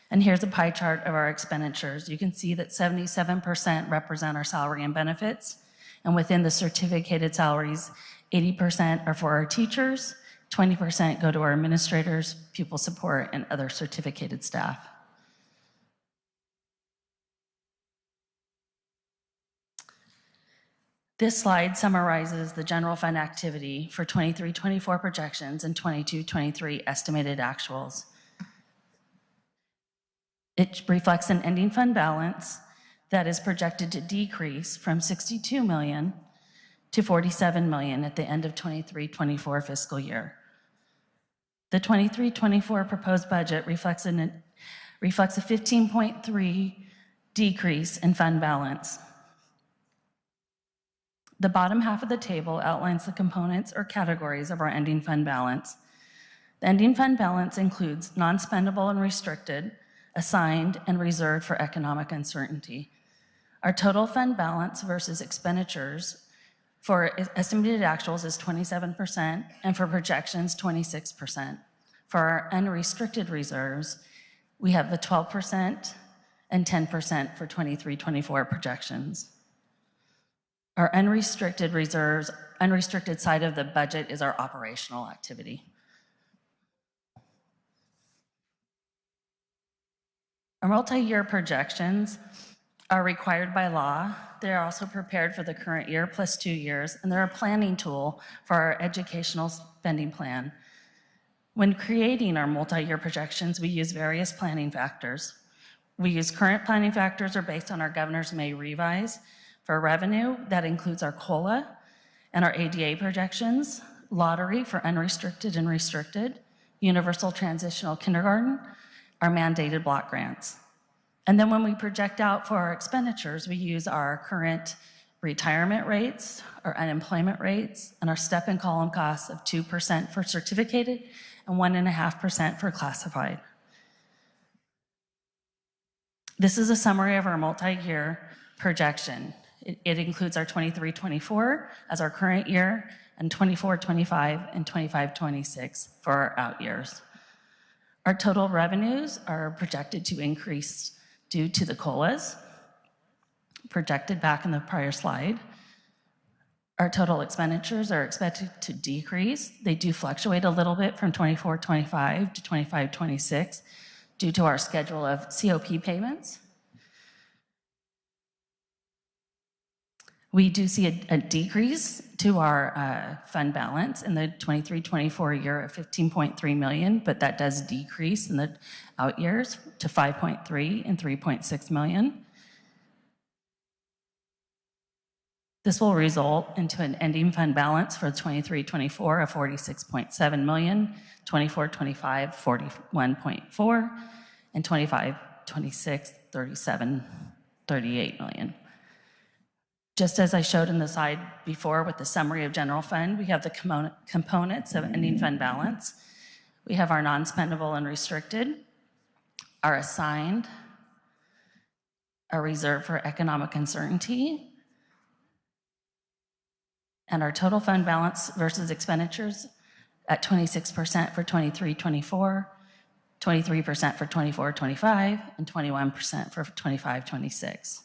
And here's a pie chart of our expenditures. You can see that 77% represent our salary and benefits, and within the certificated salaries, 80% are for our teachers, 20% go to our administrators, pupil support, and other certificated staff. This slide summarizes the general fund activity for 23-24 projections and 22-23 estimated actuals. It reflects an ending fund balance that is projected to decrease from 62 million to 47 million at the end of 23-24 fiscal year. The 23-24 proposed budget reflects a 15.3 decrease in fund balance. The bottom half of the table outlines the components or categories of our ending fund balance. The ending fund balance includes non-spendable and restricted, assigned, and reserved for economic uncertainty. Our total fund balance versus expenditures for estimated actuals is 27%, and for projections, 26%. For our unrestricted reserves, we have the 12% and 10% for 23-24 projections. Our unrestricted reserves, unrestricted side of the budget is our operational activity. Our multi-year projections are required by law. They're also prepared for the current year plus 2 years, and they're a planning tool for our educational spending plan. When creating our multi-year projections, we use various planning factors. We use current planning factors are based on our governor's May revise. For revenue, that includes our COLA and our ADA projections, lottery for unrestricted and restricted, universal transitional kindergarten, our mandated block grants. And then when we project out for our expenditures, we use our current retirement rates, our unemployment rates, and our step and column costs of 2% for certificated and 1.5% for classified. This is a summary of our multi-year projection. It includes our 23-24 as our current year, and 24-25 and 25-26 for our out years. Our total revenues are projected to increase due to the COLAs, projected back in the prior slide. Our total expenditures are expected to decrease. They do fluctuate a little bit from 24-25 to 25-26 due to our schedule of COP payments. We do see a decrease to our fund balance in the 23-24 year of 15.3 million, but that does decrease in the out years to 5.3 and 3.6 million. This will result into an ending fund balance for 23-24 of 46.7 million, 24-25, 41.4, and 25-26, 38 million. Just as I showed in the slide before with the summary of general fund, we have the components of ending fund balance. We have our non-spendable and restricted, our assigned, our reserve for economic uncertainty, and our total fund balance versus expenditures at 26% for 23-24, 23% for 24-25, and 21% for 25-26.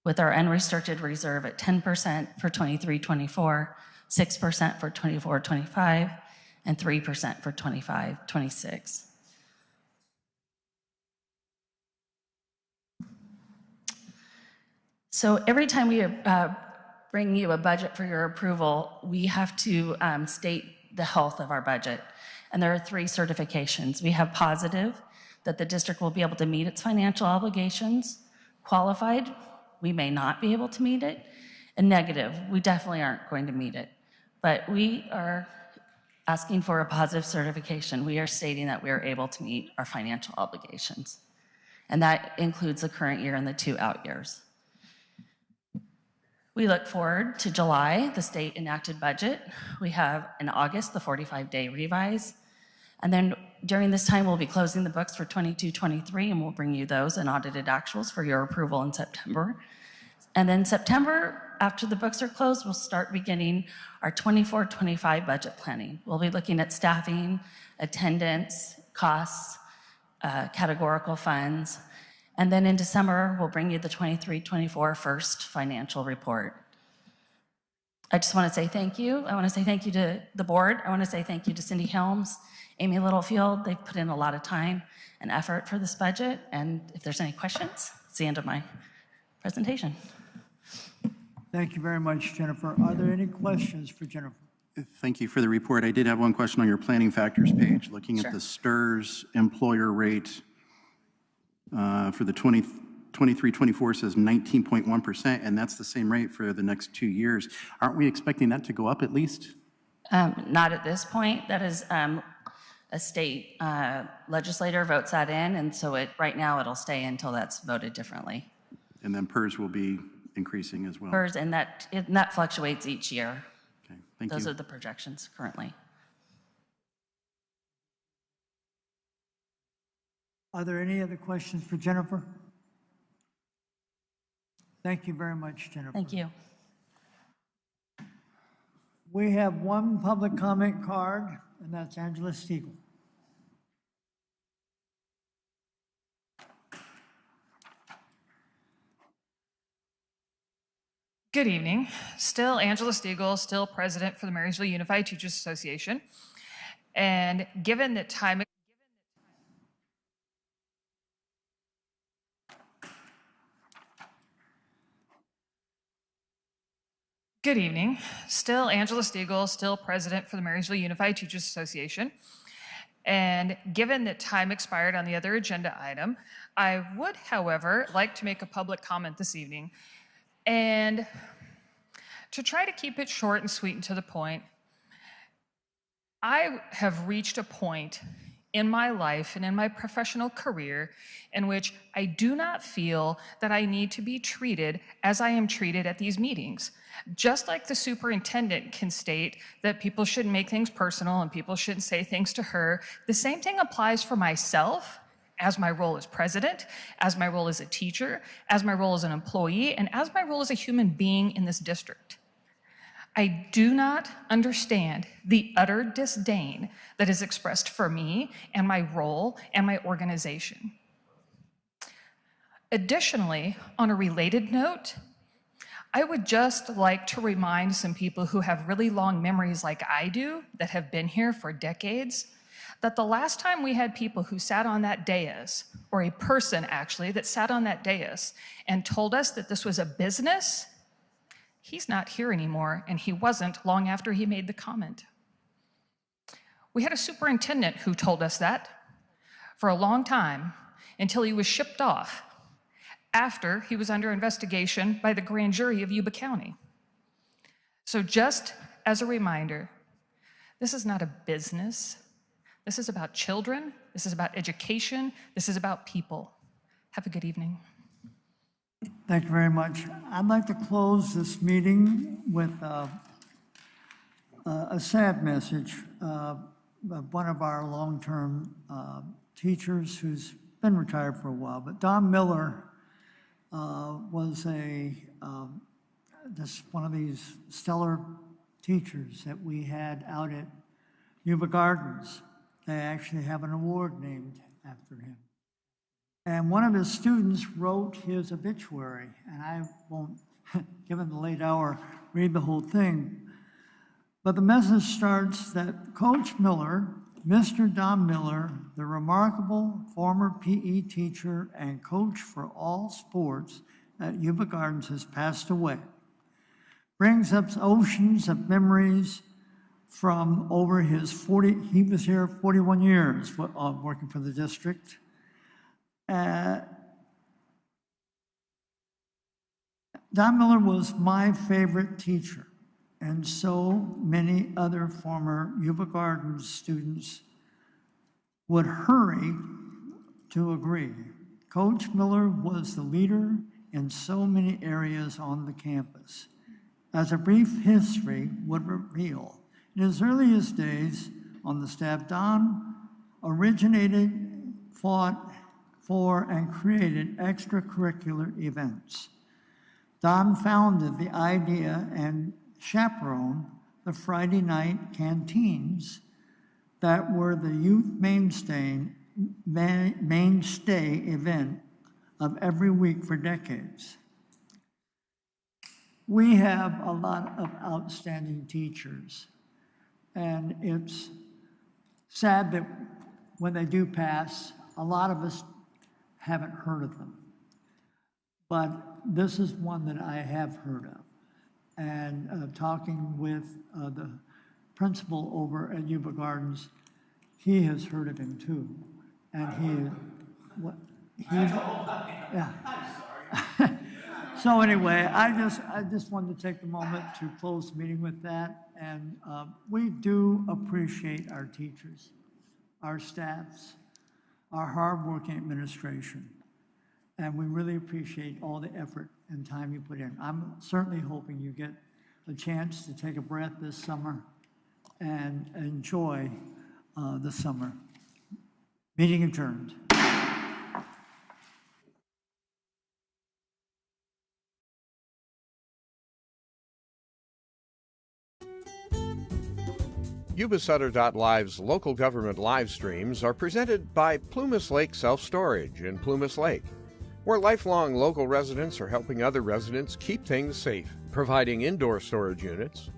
With our unrestricted reserve at 10% for 23-24, 6% for 24-25, and 3% for 25-26. So every time we bring you a budget for your approval, we have to state the health of our budget. And there are 3 certifications. We have positive, that the district will be able to meet its financial obligations. Qualified, we may not be able to meet it. And negative, we definitely aren't going to meet it. But we are asking for a positive certification. We are stating that we are able to meet our financial obligations. and that includes the current year and the 2 out years. We look forward to July, the state enacted budget. We have in August, the 45-day revise. And then during this time, we'll be closing the books for 22-23, and we'll bring you those and audited actuals for your approval in September. And then September, after the books are closed, we'll start beginning our 24-25 budget planning. We'll be looking at staffing, attendance, costs, categorical funds. And then in December, we'll bring you the 23-24 first financial report. I just want to say thank you. I want to say thank you to the board. I want to say thank you to Cindy Helms, Amy Littlefield. They've put in a lot of time and effort for this budget. And if there's any questions, it's the end of my presentation. Thank you very much, Jennifer. Are there any questions for Jennifer? Thank you for the report. I did have one question on your planning factors page, looking at the STRS employer rate for the 23-24 says 19.1%, and that's the same rate for the next 2 years. Aren't we expecting that to go up at least? Not at this point. That is a state legislator votes that in, and so right now it'll stay until that's voted differently. And then PERS will be increasing as well. PERS, and that fluctuates each year. Okay, thank you. Those are the projections currently. Are there any other questions for Jennifer? Thank you very much, Jennifer. Thank you. We have one public comment card, and that's Angela Stiegel. Good evening. Still Angela Stiegel, still president for the Marysville Unified Teachers Association. And given that time Good evening. Still Angela Stiegel, still president for the Marysville Unified Teachers Association. And given that time expired on the other agenda item, I would, however, like to make a public comment this evening. And to try to keep it short and sweet and to the point, I have reached a point in my life and in my professional career in which I do not feel that I need to be treated as I am treated at these meetings. Just like the superintendent can state that people shouldn't make things personal and people shouldn't say things to her, the same thing applies for myself as my role as president, as my role as a teacher, as my role as an employee, and as my role as a human being in this district. I do not understand the utter disdain that is expressed for me and my role and my organization. Additionally, on a related note, I would just like to remind some people who have really long memories like I do, that have been here for decades, that the last time we had people who sat on that dais, or a person actually that sat on that dais and told us that this was a business, he's not here anymore, and he wasn't long after he made the comment. We had a superintendent who told us that for a long time until he was shipped off after he was under investigation by the grand jury of Yuba County. So just as a reminder, this is not a business. This is about children. This is about education. This is about people. Have a good evening. Thank you very much. I'd like to close this meeting with a sad message. One of our long-term teachers who's been retired for a while, but Don Miller was just one of these stellar teachers that we had out at Yuba Gardens. They actually have an award named after him. And one of his students wrote his obituary, and I won't, given the late hour, read the whole thing. But the message starts that Coach Miller, Mr. Don Miller, the remarkable former PE teacher and coach for all sports at Yuba Gardens, has passed away. Brings up oceans of memories from over his he was here 41 years working for the district. Don Miller was my favorite teacher, and so many other former Yuba Gardens students would hurry to agree. Coach Miller was the leader in so many areas on the campus. As a brief history would reveal, in his earliest days on the staff, Don originated, fought for, and created extracurricular events. Don founded the idea and chaperoned the Friday night canteens that were the youth mainstay event of every week for decades. We have a lot of outstanding teachers, and it's sad that when they do pass, a lot of us haven't heard of them. But this is one that I have heard of. And talking with the principal over at Yuba Gardens, he has heard of him too. And yeah. So anyway, I just wanted to take the moment to close the meeting with that. And we do appreciate our teachers, our staffs, our hardworking administration. And we really appreciate all the effort and time you put in. I'm certainly hoping you get a chance to take a breath this summer and enjoy the summer. Meeting adjourned. Yuba-Sutter.live's local government live streams are presented by Plumas Lake Self Storage in Plumas Lake, where lifelong local residents are helping other residents keep things safe, providing indoor storage units,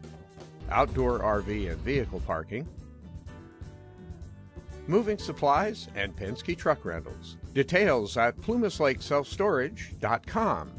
outdoor RV and vehicle parking, moving supplies, and Penske truck rentals. Details at plumaslakeselfstorage.com.